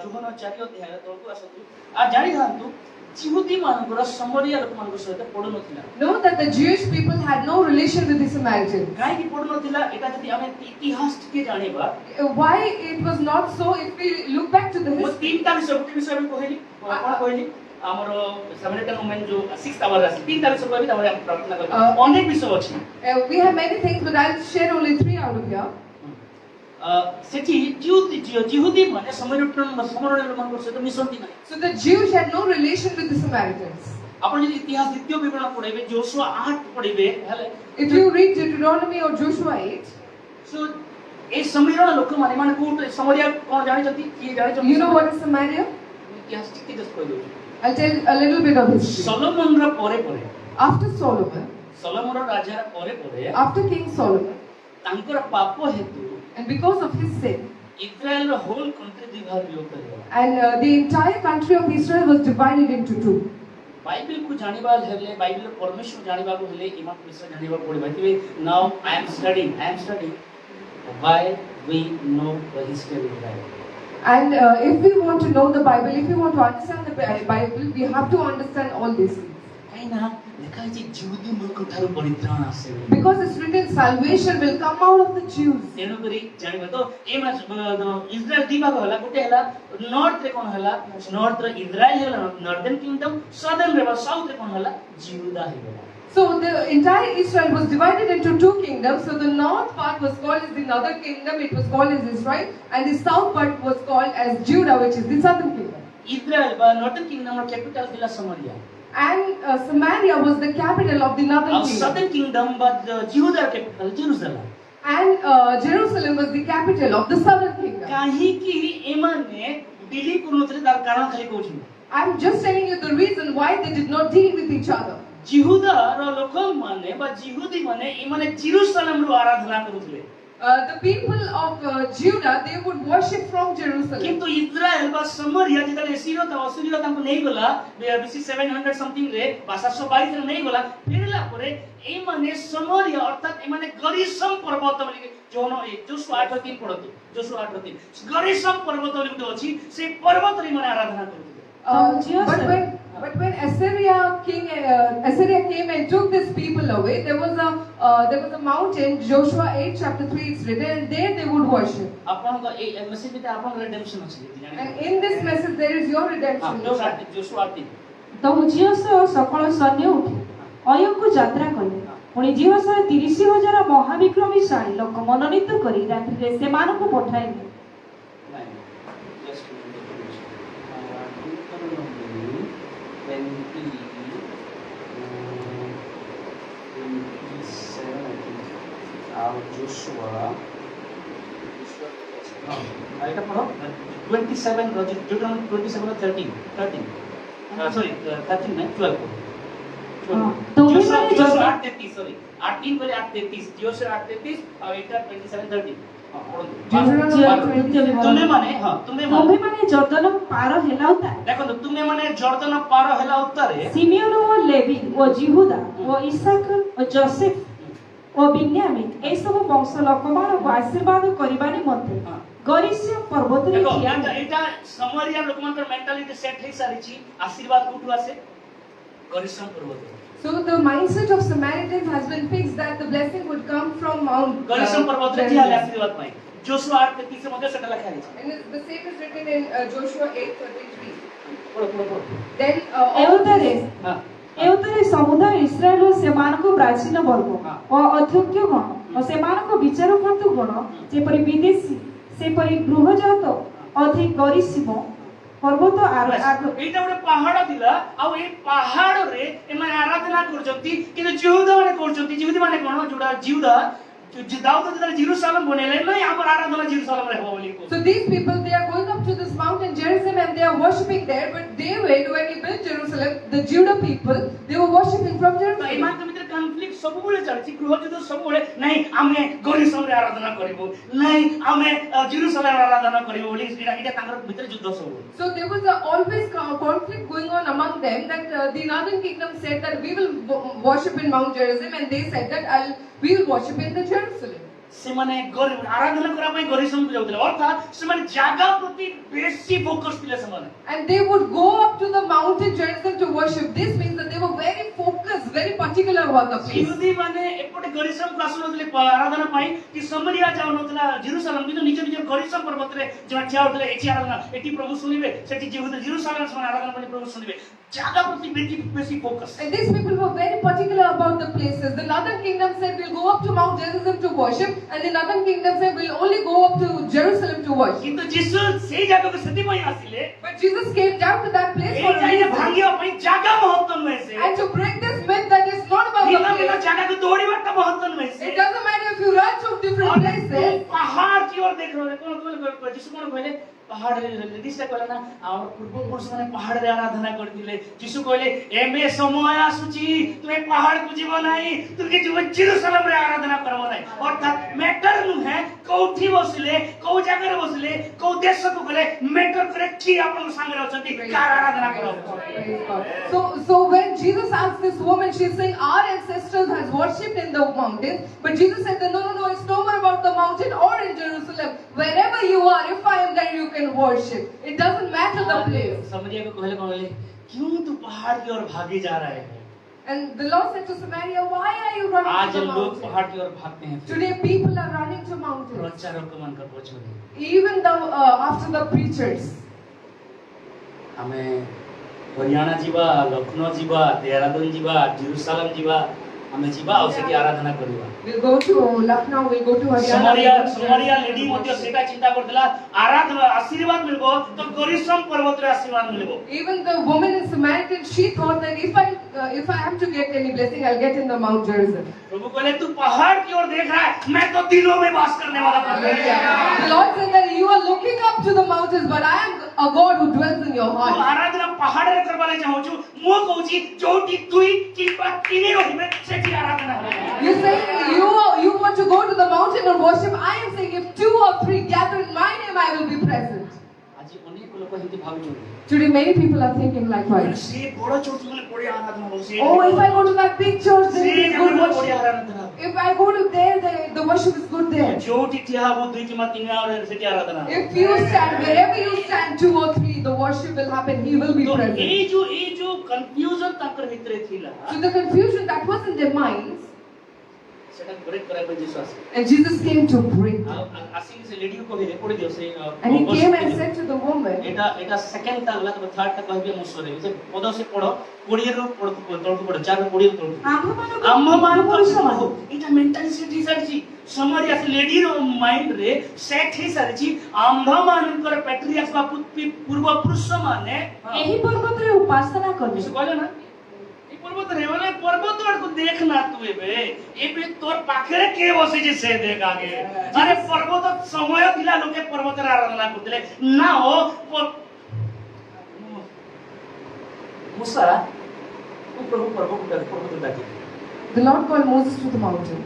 जुहन 4 अध्याय रो तळकू आसतु आ जानि जानतु जिहुदी मानकर समरिया लोक मानकर सहित पडु नथिला Know that the Jewish people had no relation with the Samaritans. काहे कि पडु नथिला एटा जदि हमें इतिहास के जानिबा Why it was not so if we look back to the मो history. तीनटा विषय में कहली कोन कहली हमरो समरिटन वुमन जो 6 आवर आसी तीनटा विषय कहबी तमरे हम प्रार्थना करबी अनेक विषय अछि We have many things, but I'll share only 3 out of here. सेठी जिहुदी माने समरिटन मानकर सहित मिसंती नाही So the Jews had no relation with the Samaritans. आपण जदि इतिहास द्वितीय विवरण पढिबे जोशुआ 8 पढिबे हेले If you read Deuteronomy or Joshua 8, सो ए समीरण लोक माने कोट समरिया कोन जानि जति की जानि जति you know what is Samaria? इतिहास टिके जस कहलो I'll tell a little bit of history. Solomon रा परे परे After Solomon, सोलोमन राजा रा परे परे after King Solomon, तांकर पाप हेतु and because of his sin, इस्राएल रा होल कंट्री दि भाग विभक्त हो and the entire country of Israel was divided into two. Bible को जानिबा हेले बाइबल परमेश्वर जानिबा को हेले इमान विषय जानिबा पड़िबा कि now I am studying why we know the history of Israel And if we want to know the Bible, if we want to understand the Bible, we have to understand all these things. काइना लेखा जे जिहुदी मुल्क थारु परित्राण आसे Because it's written, salvation will come out of the Jews. तेनु करी जानिबा तो ए इस्राएल दिबा को हला गोटे हला नॉर्थ रे कोन हला नॉर्थ रे इस्राएल हला नॉर्दर्न किंगडम सदर्न रे साउथ रे कोन हला जिहुदा हेला So the entire Israel was divided into two kingdoms. So the north part was called as the northern kingdom, it was called as Israel, and the south part was called as Judah, which is the southern kingdom. इस्राएल बा northern kingdom रा capital दिला समरिया And Samaria was the capital of the northern और kingdom. Southern kingdom बा Judah capital Jerusalem And Jerusalem was the capital of the southern kingdom. काहे कि एमाने dealing करनथले तार कारण खाली कहउछि I'm just telling you the reason why they did not deal with each other. जिहुदा रो लोक माने बा जिहुदी माने एमाने जेरूशलेम रो आराधना करूथले The people of Judah, they would worship from Jerusalem. किंतु इस्राएल बा समरिया जेतले एसिरो त असुरिया तांको नै गला बीसी 700 समथिंग रे 722 रे नै गला फेरला परे ए माने समरिया अर्थात ए माने गरिसम पर्वत बोली जोनो जोशुआ 8:3 पढतो जोशुआ 8:3 गरिसम पर्वत बोली गुटे अछि से पर्वत रे माने आराधना करथले But when Assyria came and took these people away, there was a mountain, Joshua 8 chapter 3 it's written, and there they would worship. आपन को ए मेसेज में आपन रिडेम्पशन अछि And in this message there is your redemption. Joshua 8 ତ ଉଜିୟସ ସକଳ ସୈନ୍ୟ ଉଠି ଅୟକୁ ଯାତ୍ରା କଲେ ପୁଣି ଜିହସର 30,000 ମହାବିକ୍ରମଶାଳୀ ଲୋକ ମନୋନୀତ କରି ରାତ୍ରିରେ ସେମାନଙ୍କୁ ପଠାଇଲେ Joshua এটা পড়ো 27 Deuteronomy 27 13 sorry 13 না 12 ତ 8:33 सॉरी 8:3 बोले 8:33 जियोसर 8:33 और एटा 27:30 हां Deuteronomy तुमे माने हां तुमे माने ତୁମେମାନେ ଜର୍ଦ୍ଦନ ପାର ହେଲା ଉତ୍ତାରେ देखो तुमे माने जर्दन पार होला उत्तरे ସିମିଓନ ଓ ଲେବି ଓ ଜିହୁଦା ଓ ଇସାକର ଓ ଯୋସେଫ ଓ ବିନ୍ୟାମିନ ଏହି ସବୁ ବଂଶ ଲୋକମାନଙ୍କୁ ଆଶୀର୍ବାଦ କରିବା ନିମନ୍ତେ ହଁ। ଗରିସିୟ ପର୍ବତରେ देखो ଠିଆ एटा ହେଲେ। एटा समरिया लोकमानकर मेंटालिटी सेट हे सारिची आशीर्वाद कोठु आसे गरिश्रम पर्वत So the mindset of Samaritans has been fixed that the blessing would come from Mount. गरिश्रम पर्वत रे Gerizim. जिहाले आशीर्वाद पाई जोशुआ 8:33 से मध्ये सेटा लिखा है And the same is written in Joshua 8:33. पढ़ो पढ़ो पढ़ो Then ଏଉତରେ हां ଏଉତରେ ସମୁଦାୟ ଇସ୍ରାଏଲ ଓ ସେମାନଙ୍କ ପ୍ରାଚୀନ ବର୍ଗ ହଁ। ଓ ଅଧ୍ୟକ୍ଷଗଣ ଓ ସେମାନଙ୍କ ବିଚାରକର୍ତ୍ତୃଗଣ ଯେପରି ବିଦେଶୀ ସେପରି ଗୃହଜାତ ଅଧିକ ଗରିସିବ ପର୍ବତ ଆଗ ଏଇଟା ଗୋଟେ ପାହାଡ ଥିଲା ଆଉ ଏ ପାହାଡରେ ଏମାନେ ଆରାଧନା କରୁଛନ୍ତି କିନ୍ତୁ ଜିହୁଦା ମାନେ କରୁଛନ୍ତି ଜିହୁଦୀ ମାନେ କଣ ଯୋଡା ଜିହୁଦା ଦାଉଦ ଯେତେବେଳେ ଜେରୁସାଲେମ ବନେଇଲେ ନାଇଁ ଆମର ଆରାଧନା ଜେରୁସାଲେମରେ ହେବ ବୋଲି so these people, they are going up to this mountain Jerusalem and they are worshipping there. But David, when he built Jerusalem, the Judah people, they were worshipping from Jerusalem. ଏମାନଙ୍କ ଭିତରେ conflict ସବୁବେଳେ ଚାଲିଛି ଗୃହଯୁଦ୍ଧ ସବୁବେଳେ ନାଇଁ ଆମେ ଗରିସମରେ ଆରାଧନା କରିବୁ ନାଇଁ ଆମେ ଜେରୁସାଲେମରେ ଆରାଧନା କରିବୁ ବୋଲି ଏଇଟା ତାଙ୍କର ଭିତରେ ଯୁଦ୍ଧ ସବୁବେଳେ So there was always conflict going on among them that the northern kingdom said that we will worship in Mount Gerizim, and they said that we will worship in the Jerusalem. ସେମାନେ ଆରାଧନା କରିବା ପାଇଁ ଗରିସମକୁ ଯାଉଥିଲେ ଅର୍ଥାତ୍ ସେମାନେ ଜାଗା ପ୍ରତି ବେଶୀ focus ଥିଲେ ସେମାନେ And they would go up to the mountain Jerusalem to worship. This means that they were very focused, very particular about the place. यहूदी माने एपटे गरिसम आसुनथले आराधना पाई कि समरिया जाउनथला जेरुसालेम किंतु निज निज गरिसम पर्वत रे जे ठिया होतले एठी आराधना एठी प्रभु सुनिबे सेठी जेहुदी जेरुसालेम से आराधना पनि प्रभु सुनिबे जागा प्रति बेसी focus And these people were very particular about the places. The northern kingdom said we'll go up to Mount Gerizim to worship, and the northern kingdom said we'll only go up to Jerusalem to worship. किंतु जीसु सेही जागा को सेठी पई आसिले But Jesus came down to that place A for a जागा reason. भांगिया पई जागा महत्व नहे से And to break this myth that it's not about the बिना बिना place. जागा को दौड़ीबाटा महत्व नहे से It doesn't matter if you run to different places. पहाड़ की ओर देख रहे कोन जीसु कोन कहले पहाड़ रे लेडीज कहले ना और पूर्व पुरुष माने पहाड़ रे आराधना करथिले जीसु कहले एमे समय आसुची तुमे पहाड़ को जीव नाही तुके जीव जेरुसलेम रे आराधना करबो नाही अर्थात मैटर नु है कोठी बसले को जगह रे बसले को देश को गले मैटर करे की आपन संग रे अछंती कार आराधना करो Praise God. So when Jesus asked this woman, she's saying our ancestors has worshipped in the mountains, but Jesus said that no, it's no more about the mountain or in Jerusalem. Wherever you are, if I am there, you can worship. It doesn't matter the place. समरिया को कहले कहले क्यों तू पहाड़ की ओर भागे जा रहा है And the Lord said to Samaria, why are you running आज to the लोग mountain? पहाड़ की ओर भागते हैं Today people are running to mountains. प्रचारक को मन कर पछोड़े Even after the preachers. हमें हरियाणा जीवा लखनऊ जीवा देहरादून जीवा जेरुसालेम जीवा हमें जीवा और सेठी आराधना करिवा We'll go to Lucknow, we'll go to Haryana. Samariya lady मध्ये सेटा चिंता करथला आराधना आशीर्वाद मिलबो तो गरिश्रम पर्वत रे आशीर्वाद मिलबो Even the woman in Samaritan, she thought that if I am to get any blessing, I'll get in the Mount Gerizim. प्रभु कहले तू पहाड़ की ओर देख रहा है मैं तो दिलों में वास करने वाला प्रभु The Lord said that you are looking up to the mountains, but I am a God who dwells in your तू heart. आराधना पहाड़ रे करबाले चाहूछु मो कहूची जोटी तुई किबा किने रहिबे सेठी आराधना हो You say you want to go to the mountain and worship. I am saying if 2 or 3 gather in my name, I will be present. आज अनेक लोग Hindi भाबुଛନ୍ତି Today many people are thinking likewise. से बड़ा चर्च में बड़ी आराधना हो से Oh, if I go to that big church, then से it's good बड़ी worship. Aradhana If I go to there, the worship is good there. जोटी ठिया हो दुई किमा तीन और सेठी आराधना If you stand, wherever you stand, 2 or 3, the worship will happen. He will be तो present. ये जो कंफ्यूजन ताकर भितरे थिला So the confusion that was in their minds, सेटा ब्रेक करे पे Jesus and Jesus came to break them. Asking से lady को भी पड़ी दियो से And he came and said to the woman, Etah second ता गला तो थर्ड ता कहबे मुसरे से पद से पढ़ो 20 रो पढ़ो तळको पढ़ो 4 रो 20 रो तळको आम्मान को एटा मेंटालिटी सारची समरिया से लेडी रो माइंड रे सेट ही सारची आम्भा मानकर पैट्रियार्क्स बा पूर्व पुरुष माने ଏହି ପର୍ବତରେ ଉପାସନା କଲେ से कहले ना ई पर्वत रे माने पर्वत को देखना तू एबे तोर पाखरे के बसे जे से देख आगे अरे पर्वत समय थिला लोके पर्वत रे आराधना करथिले ना हो मूसा प्रभु पर्वत डाके The Lord called Moses to the mountain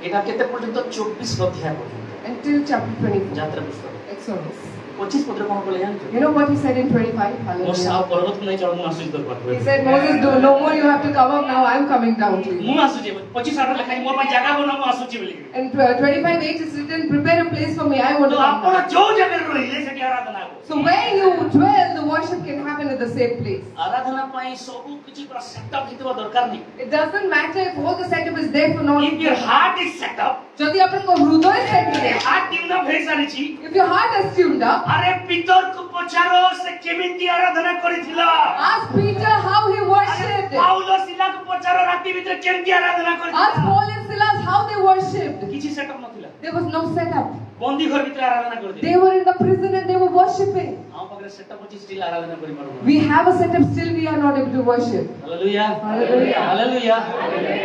এটা কেতে পর্যন্ত 24 অধ্যায় পর্যন্ত until chapter 24. যাত্রা পুস্তক Exodus. 25 পত্র কোন বলে জানেন You know what he said in 25? মোসা Hallelujah. পর্বত নাই চড় আশ্চর্য করবে He said, Moses, no more you have to come up now, I'm coming down to you. ମୁଁ ଆସୁଛି 25 ଆଠ ଲେଖାଏଁ ମୋ ପାଇଁ ଜାଗା ବନାଅ ମୁଁ ଆସୁଛି ବୋଲି And 25:8 is written, prepare a place for me, I want ତ to come ଆପଣ down. ଯୋଉ ଜାଗାରେ ରହିଲେ ସେଠି ଆରାଧନା ହବ So where you dwell, the worship can happen at the same place. ଆରାଧନା ପାଇଁ ସବୁ କିଛି ପୁରା ସେଟଅପ୍ ହେଇଥିବା ଦରକାର ନାହିଁ It doesn't matter if all the setup is there for not. if your heart is set up ଯଦି ଆପଣଙ୍କ ହୃଦୟ set है, heart ଟ୍ୟୁନ୍ ଅପ୍ ହେଇସାରିଛି if your heart is tuned up, ଆରେ ପିତରକୁ ପଚାର ସେ କେମିତି ଆରାଧନା କରିଥିଲା ask Peter how he worshipped. Paul ଶିଲାକୁ ପଚାର ରାତି ଭିତରେ କେମିତି ଆରାଧନା Ask କରିଥିଲା Paul and Silas how they worshipped. କିଛି ସେଟଅପ୍ ନଥିଲା There was no setup. ବନ୍ଦୀ ଘର ଭିତରେ ଆରାଧନା କରିଥିଲେ They were in the prison and they were worshipping. ଆମ ପାଖରେ ସେଟଅପ୍ ଅଛି ଷ୍ଟିଲ୍ ଆରାଧନା କରିପାରୁନୁ We have a setup, still we are not able to worship. Hallelujah Hallelujah. Hallelujah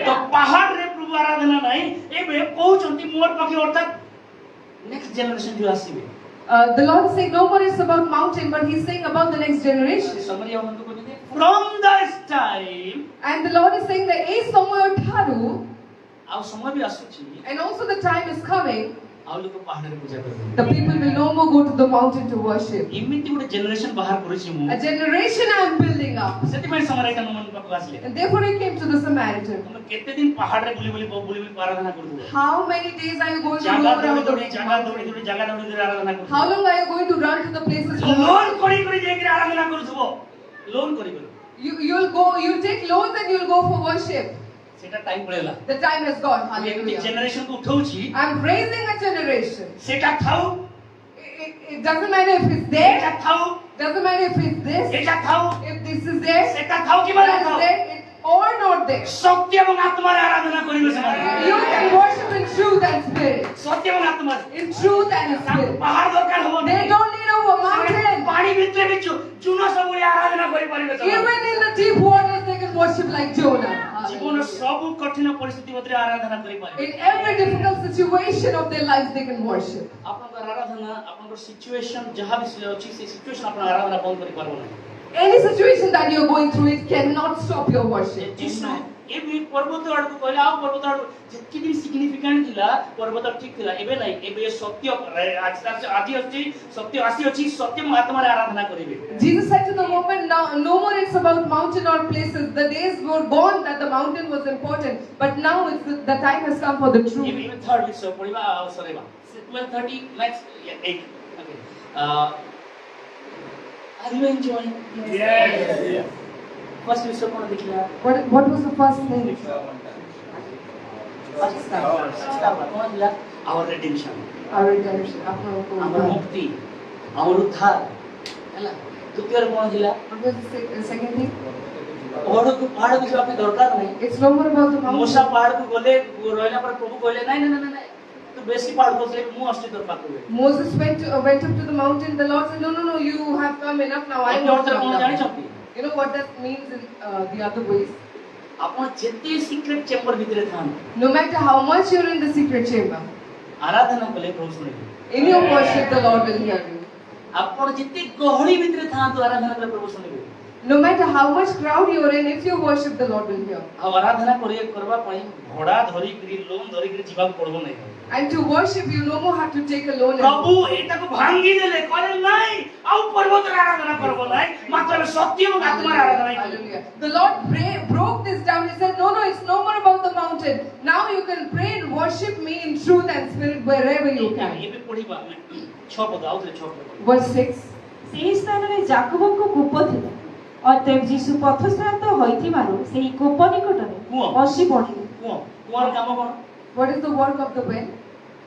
ତ ପାହାଡ଼ରେ ପ୍ରଭୁ ଆରାଧନା ନାହିଁ ଏବେ କହୁଛନ୍ତି ମୋର ପାଖେ ଅର୍ଥାତ୍ ନେକ୍ସଟ ଜେନେରେସନ ଯୋଉ ଆସିବେ The Lord is saying no more it's about mountain, but He's saying about the next generation. Samaria ମାନଙ୍କୁ କହିଲେ from this time And the Lord is saying that a ସମୟ ଠାରୁ, ଆଉ ସମୟ ବି ଆସୁଛି and also the time is coming, ଆଉ ଲୋକ ପାହାଡ଼ରେ ପୂଜା କରିବେ the people will no more go to the mountain to worship. ଏମିତି ଗୋଟେ ଜେନେରେସନ ବାହାର କରୁଛି ମୁଁ A generation I am building up. ସେଥିପାଇଁ ସମରାଇଟା ମୋ ମନ ପାଖକୁ ଆସିଲେ And therefore I came to the Samaritan. ତମେ କେତେ ଦିନ ପାହାଡ଼ରେ ବୁଲି ବୁଲି ଆରାଧନା କରୁଥିବ How many days are you going to ଜାଗା go ଦୌଡ଼ି around ଦୌଡ଼ି the ଜାଗା ଦୌଡ଼ି ଦୌଡ଼ି ଜାଗା ଦୌଡ଼ି ଦୌଡ଼ି ଆରାଧନା କରୁଥିବ How long are you going to run to the places for loan worship? କରି କରି ଯାଇକି ଆରାଧନା କରୁଥିବ ଲୋନ୍ କରି କରି You'll take loans and you'll go for worship. ସେଟା ଟାଇମ୍ ପଳେଇଲା The time has gone. ଏମିତି Hallelujah. ଜେନେରେସନକୁ ଉଠଉଛି I'm raising a generation. ସେଟା ଥାଉ It doesn't matter if it's there. ଏଟା ଥାଉ Doesn't matter if it's this. ଏଟା ଥାଉ If this is there. ସେଟା ଥାଉ କିମ୍ବା That is ନଥାଉ there. Or not there. ସତ୍ୟ ଏବଂ ଆତ୍ମାରେ ଆରାଧନା କରିବେ ସେମାନେ You can worship in truth and spirit. ସତ୍ୟ ଏବଂ ଆତ୍ମାରେ In truth and in ତାଙ୍କୁ spirit. ପାହାଡ଼ ଦରକାର ହବ They don't need a mountain. ପାଣି ଭିତରେ ବି ଚୁନ ସବୁବେଳେ ଆରାଧନା କରିପାରିବେ ସେମାନେ Even in the deep waters, they can worship like Jonah. ଜୀବନ ସବୁ କଠିନ ପରିସ୍ଥିତି ମଧ୍ୟରେ ଆରାଧନା କରିପାରିବେ In every difficult situation of their lives, they can worship. ଆପଣଙ୍କର ଆରାଧନା ଆପଣଙ୍କର ସିଚୁଏସନ ଯାହା ବି ଅଛି ସେ ସିଚୁଏସନ ଆପଣ ଆରାଧନା ବନ୍ଦ କରିପାରିବ ନାହିଁ Any situation that you're going through, it cannot stop your worship. ଯୀଶୁ ଏବେ ପର୍ବତ ଆଡକୁ କହିଲେ ଆଉ ପର୍ବତ ଆଡକୁ ଯେତିକି ବି ସିଗ୍ନିଫିକାଣ୍ଟ ଥିଲା ପର୍ବତ ଠିକ ଥିଲା ଏବେ ନାହିଁ ଏବେ ସତ୍ୟ ଆଜି ଅଛି ସତ୍ୟ ଆସି ଅଛି ସତ୍ୟ ଆତ୍ମାରେ ଆରାଧନା କରିବେ Jesus said to the woman, no more it's about mountain or places. The days were gone that the mountain was important, but now the time has come for the truth. ଏବେ ଥର୍ଡ ବିଷୟ ପଢିବା ଆଉ ସରେଇବା 12:30 next 8 okay are you enjoying Yes. first ବିଷୟ କଣ ଦେଖିଲା What was the first thing? first star କଣ ଥିଲା our redemption Our redemption. ଆମର ମୁକ୍ତି ଆମର ଉଦ୍ଧାର ହେଲା ଦ୍ୱିତୀୟରେ କଣ ଥିଲା What was the second thing? ପାହାଡ଼କୁ ଯିବା ପାଇଁ ଦରକାର ନାହିଁ It's no more about the Musa mountain. पहाड़ को गले रहला पर प्रभु कहले नहीं नहीं नहीं नहीं तू बेसी पहाड़ को से मु अस्ति तोर पाखु Moses went up to the mountain. The Lord said, no, you have come enough now. I अन्य want earth to cone come जानि down. छथि You know what that means in the other ways? आपण जेते secret chamber भितरे थान No matter how much you're in the secret chamber, आराधना कले प्रभु सुने in your worship, the Lord will hear you. आपण जेते गहळी भितरे थान तो आराधना कले प्रभु सुने No matter how much crowd you're in, if you worship, the Lord will hear. आ आराधना करिए करबा पई घोड़ा धरि करी लोन धरि करी जीवा पड़बो नहीं And to worship, you no more have to take a loan. प्रभु एटा को भांगी देले कहले नहीं आउ पर्वत आराधना करबो नहीं मात्र सत्य और आत्मा आराधना करबो Hallelujah. The Lord broke this down. He said, no, it's no more about the mountain. Now you can pray and worship me in truth and spirit wherever you can. ଏବେ ପଢିବା 6 ପଦ आउ 6 पद Verse 6. ସେହି ସ୍ଥାନରେ ଯାକୋବଙ୍କ କୂପ ଥିଲା ଅତଏବ ଯୀଶୁ ପଥଶ୍ରାନ୍ତ ହୋଇଥିବାରୁ ସେହି କୂପ ନିକଟରେ କୁଅ। ବସି ପଡ଼ିଲେ କୁଆର କାମ କଣ What is the work of the well?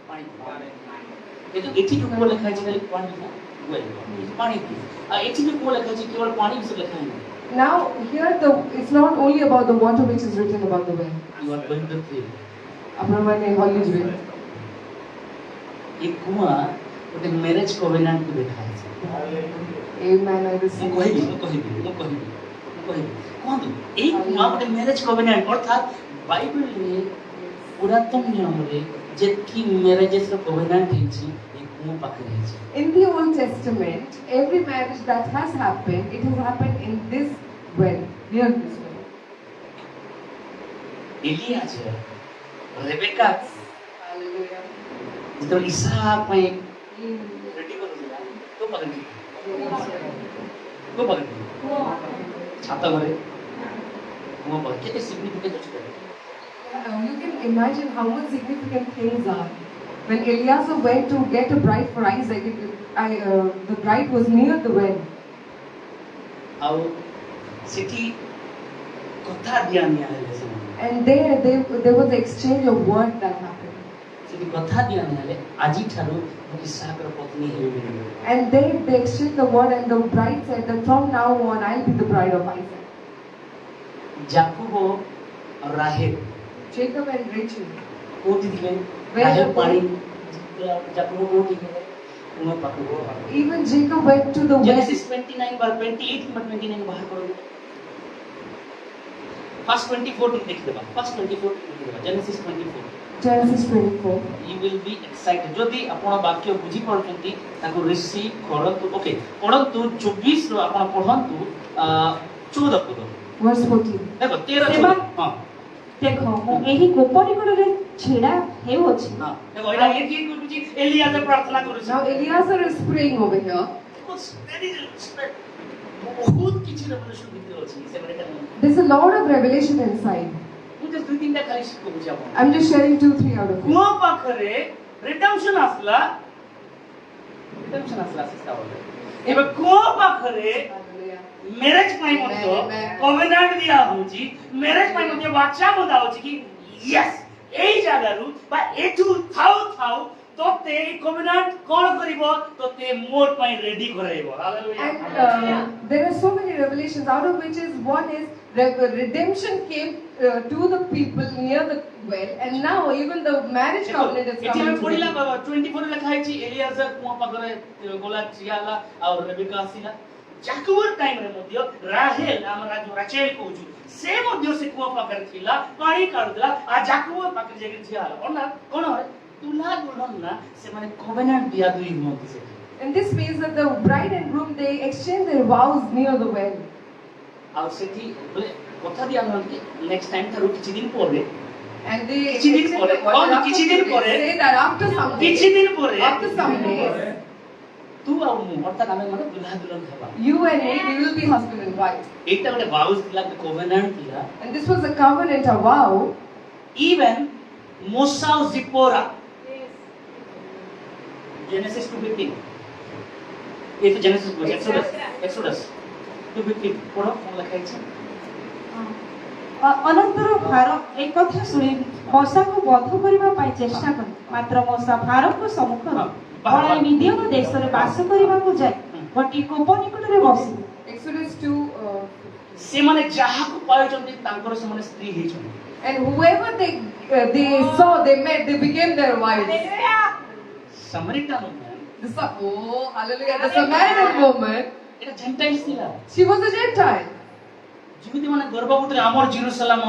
पानी କିନ୍ତୁ ଏଠି ଯୋଉ କୋ ଲେଖା ଅଛି ଖାଲି ପାଣି ନା ପାଣି आ ଏଠି ଯୋଉ କୋ ଲେଖା ଅଛି କେବଳ ପାଣି ବିଷୟ ଲେଖା ନାହିଁ Now here it's not only about the water which is written about the well. you are going to feel ଆପଣମାନେ ହଲିଜ वे ଏ କୁଆ ଗୋଟେ ମ୍ୟାରେଜ କୋଭେନାଣ୍ଟ କୁ ଦେଖା ଅଛି Amen. I ମୁଁ receive. କହିବି କୁହନ୍ତୁ ଏଇ କୁଆ ଗୋଟେ ମ୍ୟାରେଜ କୋଭେନାଣ୍ଟ ଅର୍ଥାତ ବାଇବଲରେ ପୁରାତନ ନିୟମରେ ଯେତିକି ମ୍ୟାରେଜେସ୍ ର କୋଭେନାଣ୍ଟ ହେଇଛି ଏ କୁଆ ପାଖରେ ହେଇଛି In the Old Testament, every marriage that has happened, it has happened in this well, near this well. ଏଲିଆଜର ରେବେକା Hallelujah. ଯେତେବେଳେ ଇସାକ ପାଇଁ Mm. ରେଡି କରୁଥିଲା କୋଉ ପାଖରେ କୋଉ ପାଖରେ ଛାତ ଘରେ ମୋ ପାଖରେ କେତେ ସିଗ୍ନିଫିକେଣ୍ଟ ଅଛି ତାର You can imagine how much significant things are. When Eliezer went to get a bride for Isaac, the bride was near the well. ଆଉ ସେଠି କଥା ଦିଆ ନିଆ ହେଲେ ସେମାନେ And there was the exchange of word that happened. ସେଠି କଥା ଦିଆ ନିଆ ହେଲେ ଆଜିଠାରୁ ମୁଁ ଇସାକର ପତ୍ନୀ ହେବି ବୋଲି And they exchanged the word, and the bride said that from now on I'll be the bride of Isaac. ଯାକୁବ ଆଉ ରାହେଲ Jacob and Rachel. କୋଉଠି ଥିଲେ Where ରାହେଲ the- ପାଣି ଯାକୁବ କୋଉଠି ଥିଲେ କୁଅ ପାଖକୁ Even Jacob went to the well. Genesis 29 bar 28 किंवा 29 बाहर करो फर्स्ट 24 टी देख देबा फर्स्ट 24 टी देख देबा Genesis 24 Genesis 24. you will be excited जदि आपण वाक्य बुझी पड़छंती ताको रिसीव करंतु ओके पढंतु 24 रो आपण पढंतु 14 पद Verse 14. देखो 13 सेवा- हां ଦେଖ ମୁଁ ଏହି ଗୋପ ନିକଟରେ ଛିଡ଼ା ହେଉଅଛି हां देखो एटा एक एक बुझी एलिया से प्रार्थना करू Now Eliezer is praying over here. बहुत किछि रेवोल्यूशन भितर अछि से बड़े time There's a lot of revelation inside. ମୁଁ just ଦୁଇ तीनटा खाली कहूची आपण I'm just sharing 2-3 out of it. कुआ पाखरे रिडेम्पशन आसला सिस्टा बोले एबे कुआ पाखरे मैरिज पाई मतो कवेनांट दिया होची मैरिज पाई मतो बाचा बंदा होची कि यस एई जागारु बा एठु थाउ तोते ए कवेनांट कोन करिवो तोते मोर पाई रेडी कराइबो hallelujah And there are so many revelations, out of which is one is redemption came to the people near the well, and now even the marriage covenant is एठी coming. में to पढिला them. 24 लिखा है Eliezer कुआ पाखरे गोला चियाला और Rebecca आसीला जाकुबर time रे मध्य राहेल हमरा जो राचेल कहूछु से मध्य से कुआ पाखरे थिला पानी काढुला आ जाकुबर पाखरे जेके थियाला ओना कोन है तुला दुल्हन ना से माने कवेनेंट दिया दुई मध्य से And this means that the bride and groom they exchange their vows near the well. और सेठी बोले कथा दिया न कि नेक्स्ट टाइम थारु किछि दिन परे And they किछि दिन exchange परे the vows. कोन And किछि after दिन they परे say that after some किछि days, दिन परे after some days, तू आ मु अर्थात हमें माने दुल्हा दुल्हन हेबा you and me, we will be husband and wife. एटा गोटे वाउस थिला कवेनेंट थिला And this was a covenant, a vow. even Musa और Zipporah Genesis 2:15 ये तो Genesis बोल Exodus 2:15 पढ़ो कौन लिखा है ଅନନ୍ତର ଭାର ଏ କଥା ଶୁଣି ମଶାକୁ ବଧ କରିବା ପାଇଁ ଚେଷ୍ଟା କଲେ ମାତ୍ର ମଶା ଭାରକୁ ସମ୍ମୁଖରେ ପଳାଇ ମିଦିୟନ ଦେଶରେ ବାସ କରିବାକୁ ଯାଇ ଗୋଟିଏ କୋପ ନିକଟରେ ବସିଲେ Exodus 2. से माने जहाँ को पाए चंदी तांकर से माने स्त्री ही चंदी And whoever they saw, they met, they became their wives. समरिता में Oh, hallelujah. The Samaritan woman, এটা জেন্টাইলস ଥିଲା she was a Gentile. ଯେମିତି ମାନେ ଗର୍ବ କରୁଥିଲେ ଆମର Jerusalem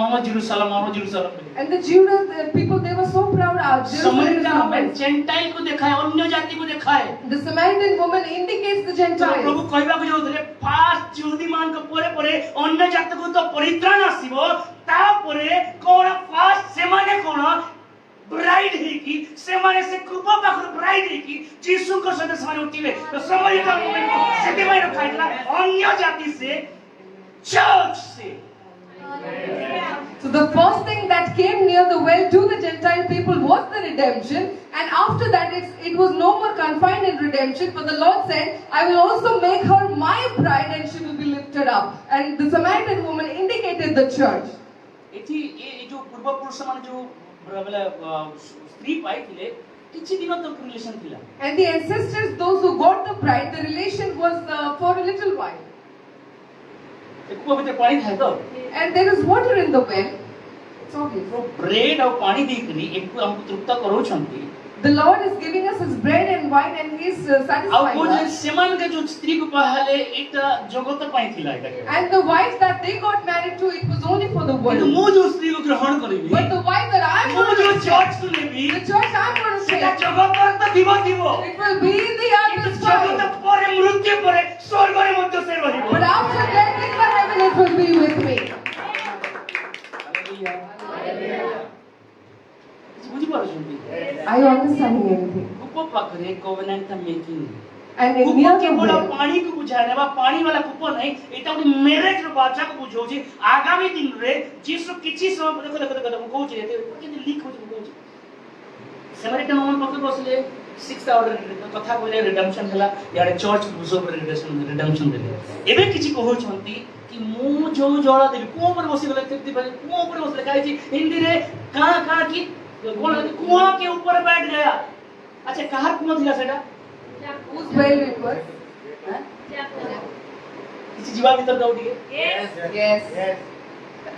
And the Judah the people, they were so proud. Jerusalem is समरिता में ours. Gentile को दिखाए अन्य जाति को दिखाए The Samaritan woman indicates the तो Gentiles. प्रभु कहबाक जाउଥିଲେ फास्ट यहूदी मान को परे अन्य जाति को तो परित्राण आसीबो तापरे कोन फास्ट से माने कोन ब्राइड है कि से माने से कृपा पाखर ब्राइड है कि यीशु को सदस्य माने उठिले तो समरिता में सेते माने रखाइला अन्य जाति से चर्च से So the first thing that came near the well to the Gentile people was the redemption, and after that it was no more confined in redemption, but the Lord said, I will also make her my bride and she will be lifted up. And the Samaritan woman indicated the church. एठी ये जो पूर्व पुरुष माने जो बोले स्त्री पाइथिले किछि दिन तक रिलेशन थिला And the ancestors, those who got the bride, the relation was for a little while. एको भीतर पानी थाए तो And there is water in the well. It's obvious. तो ब्रेड और पानी देकरी एको हमको तृप्त करो छंती The Lord is giving us His bread and wine, and He is और satisfying वो जो us. सेमान के जो स्त्री को पहले एटा जगत पाई थिला एटा And the wife that they got married to, it was only for the किंतु world. मु जो स्त्री को ग्रहण करिबी But the wife that I'm मु going जो to चर्च को लेबी the church I'm going to सेटा say, जगत पर तो दिबो it will be in the किंतु earth जगत sky. परे मृत्यु परे स्वर्ग रे मध्य से रहिबो But after death in the heaven, it will be with me. Hallelujah पाखरे कोवेनेंट मेकिंग And in कूप near के the बोला well, पानी को बुझाने बा पानी वाला कूप नहीं एटा उनी मैरिज रो बाचा को बुझौची आगामी दिन रे जीसु किछि समय देखो देखो देखो कहूची रे के लीक होची कहूची समरिटन वुमन पक्के बसले 6 आवर कथा कहले रिडेम्पशन हला याडे चर्च बुझो रिडेम्पशन देले एबे किछि कहउछंती कि मु जो जळ देबी को ऊपर बसी गले तृप्ति पाई को ऊपर बसले काई हिंदी रे का की बोल कुआं के ऊपर बैठ गया अच्छा कहां कुआं थिला सेटा whose well it was? किसी जीवा भीतर जाऊ दिए Yes.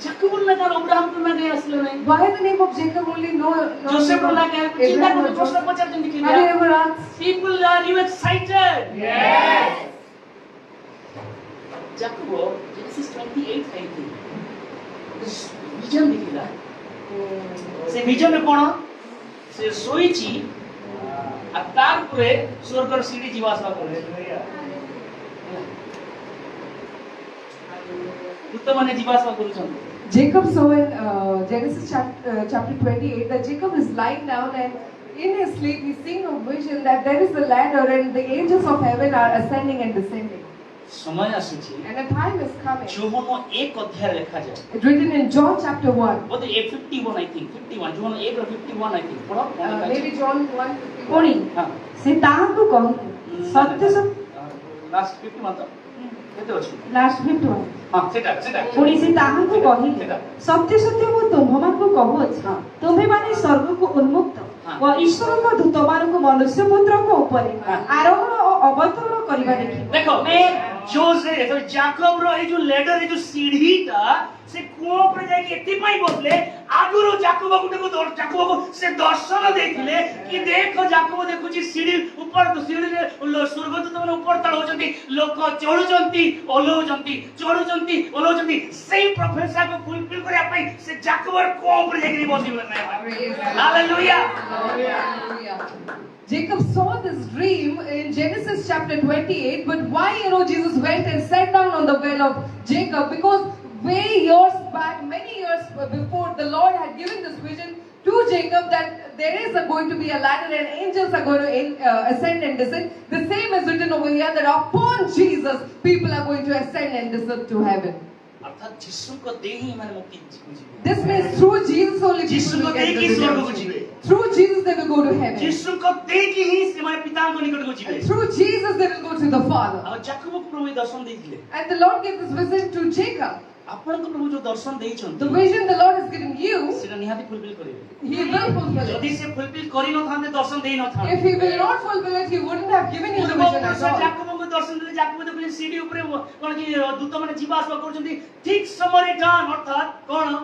जाकूब ना का अब्राहम को ना गया असले नहीं Why the name of Jacob only? No. Joseph को ना गया चिंता Abraham को or प्रश्न Joseph. पूछा जिंदगी Have you में ever asked? people are you excited Yes. जाकूब जेनेसिस 28 आई थी विजन देखिला से विजन में कोन से सोईची आ तार पुरे स्वर्गर सीढ़ी जीवासवा करे भूत माने जीवासवा करूछन Jacob saw in Genesis chapter 28 that Jacob is lying down and in his sleep he's seeing a vision that there is a ladder and the angels of heaven are ascending and descending. समय आसीची And a time is coming. जोहनो एक अध्याय लिखा जाए It's written in John chapter 1. बोलते 51 I think 51 जोहनो 1 और 51 I think पढ़ो Maybe John 1. ପୁଣି हां ସେ ତାହାଙ୍କୁ କହିଲେ ସତ୍ୟ लास्ट 51 तो केते अछि ଲାଷ୍ଟ 51 हां सेटा ପୁଣି ସେ ତାହାଙ୍କୁ କହିଲେ ସତ୍ୟ ସତ୍ୟ ମୁଁ ତୁମ୍ଭମାନଙ୍କୁ କହୁଅଛି ହଁ। ତୁମ୍ଭେମାନେ ସ୍ୱର୍ଗକୁ ଉନ୍ମୁକ୍ତ ହଁ। ଓ ଈଶ୍ୱରଙ୍କ ଦୂତମାନଙ୍କୁ ମନୁଷ୍ୟ ପୁତ୍ରଙ୍କ ଉପରେ ହଁ। ଆରୋହଣ ଓ ଅବତରଣ କରିବା ଦେଖିବ देखो जोसे तो जाकब रो ए जो लेडर ए जो सीढ़ीटा से कुओं पर जाके एति पई बसले आगुरो जाकब को जाकब को से दर्शन देखले कि देखो जाकब देखु छी सीढ़ी ऊपर तो सीढ़ी रे स्वर्गदूत माने ऊपर तळ होचंती लोक चढुचंती ओलोचंती चढुचंती ओलोचंती सेम प्रोफेसर को फुलफिल करे पई से जाकब कुओं पर जाके बसी बसले hallelujah Hallelujah. Jacob saw this dream in Genesis chapter 28, but why Jesus went and sat down on the well of Jacob? Because way years back, many years before, the Lord had given this vision to Jacob that there is going to be a ladder and angels are going to ascend and descend. The same is written over here that upon Jesus, people are going to ascend and descend to heaven. अर्थात जिसु को दे ही माने मुक्ति जीवे This means through Jesus only जिसु people को will they get की the स्वर्ग को redemption. जीवे Through Jesus they will go to heaven. जिसु को दे की ही से माने पिता को निकट को जीवे Through Jesus they will go to the Father. और जाकब को प्रभु दर्शन देइले And the Lord gave this vision to Jacob. आपन को प्रभु जो दर्शन देइछन The vision the Lord has given you, सेटा निहाती फुलफिल करिवे He will fulfill यदि it. से फुलफिल करि न थांते दर्शन देइ न थांते If He will not fulfill it, He wouldn't have given you the पूर्व vision पुरुष at all. जाकब को दर्शन देले जाकब देखले सीढ़ी ऊपर कोन कि दूत माने जीवा आसवा करछंती ठीक समय टाइम अर्थात कोन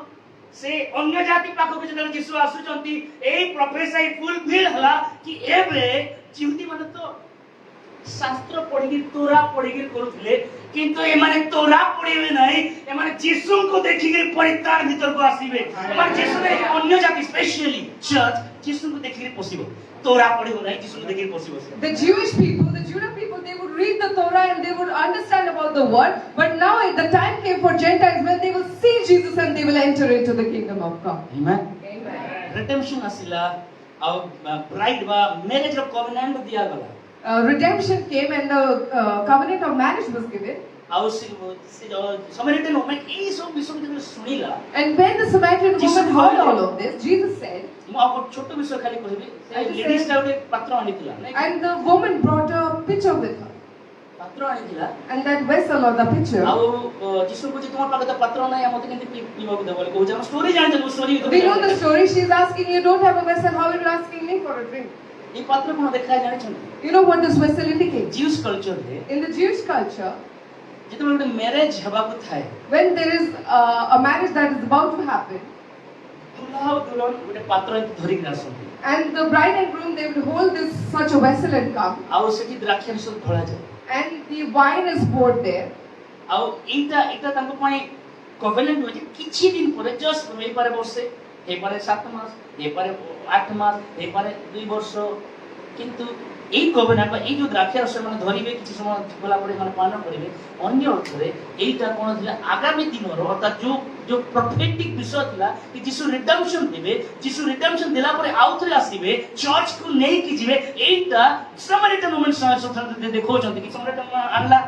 से अन्य जाति पाखो के जदे यीशु आसुचंती एई प्रोफेसाई फुलफिल हला कि एबे जिहुदी माने तो शास्त्र पढ़ी तोरा पढ़ी करूले किंतु ए माने तोरा पढ़िबे नहीं ए माने यीशु को देखि के परित्राण भीतर को आसीबे ए माने यीशु ने अन्य जाति स्पेशली चर्च यीशु को देखि के पसिबो तोरा पढ़िबो नहीं यीशु को देखि के पसिबो The Jewish people, the Judah people, they would read the Torah and they would understand about the word. But now the time came for Gentiles when they will see Jesus and they will enter into the kingdom of God. Amen Amen. Redemption आसिला और bride बा marriage of covenant दिया गला Redemption came and the covenant of marriage was given. और से Samaritan woman ए सब विषय में सुनिला And when the Samaritan Jesus woman heard called all of this, Jesus said, मु आपको छोटो विषय खाली कहबी से लेडीज टा एक पात्र आनिथिला नहीं and the woman brought a pitcher with her. पात्र आनिथिला And that vessel or the pitcher, और जिसु को तुम पाखे तो पात्र नहीं मते केंति पीवा को देबले कहू हम स्टोरी जानते हम story we know the story. She's asking, you don't have a vessel, how are you asking me for a drink? ये पात्र कोन देखा जाने छन You know what this vessel indicates? Juice culture रे In the Jewish culture, जेते गोटे marriage हबा को थाए when there is a marriage that is about to happen, दुल्हा दुल्हन गोटे पात्र धरि के आसंती and the bride and groom, they will hold this such a vessel and come, और सेठी द्राक्षरस ढोला जाए and the wine is poured there. और इटा तांको पई कवेनेंट होजे किछि दिन परे जस्ट हे पारे वर्षे हे पारे 7 मास हे पारे 8 मास हे पारे 2 वर्ष किंतु এই কোভেনান্ট বা এই যে দ্রাক্ষা রস মানে ধরিবে কিছু সময় গলা পরে মানে পান করিবে অন্য অর্থে এইটা কোন ଥିଲା আগামী দিনর অর্থাৎ जो prophetic विषय थिला कि जीसु रिडेम्पशन देबे जीसु रिडेम्पशन देला परे आउथरे आसीबे चर्च को नै कि जिवे एटा समरिटन मोमेंट से देखो जंती कि समरिटन आनला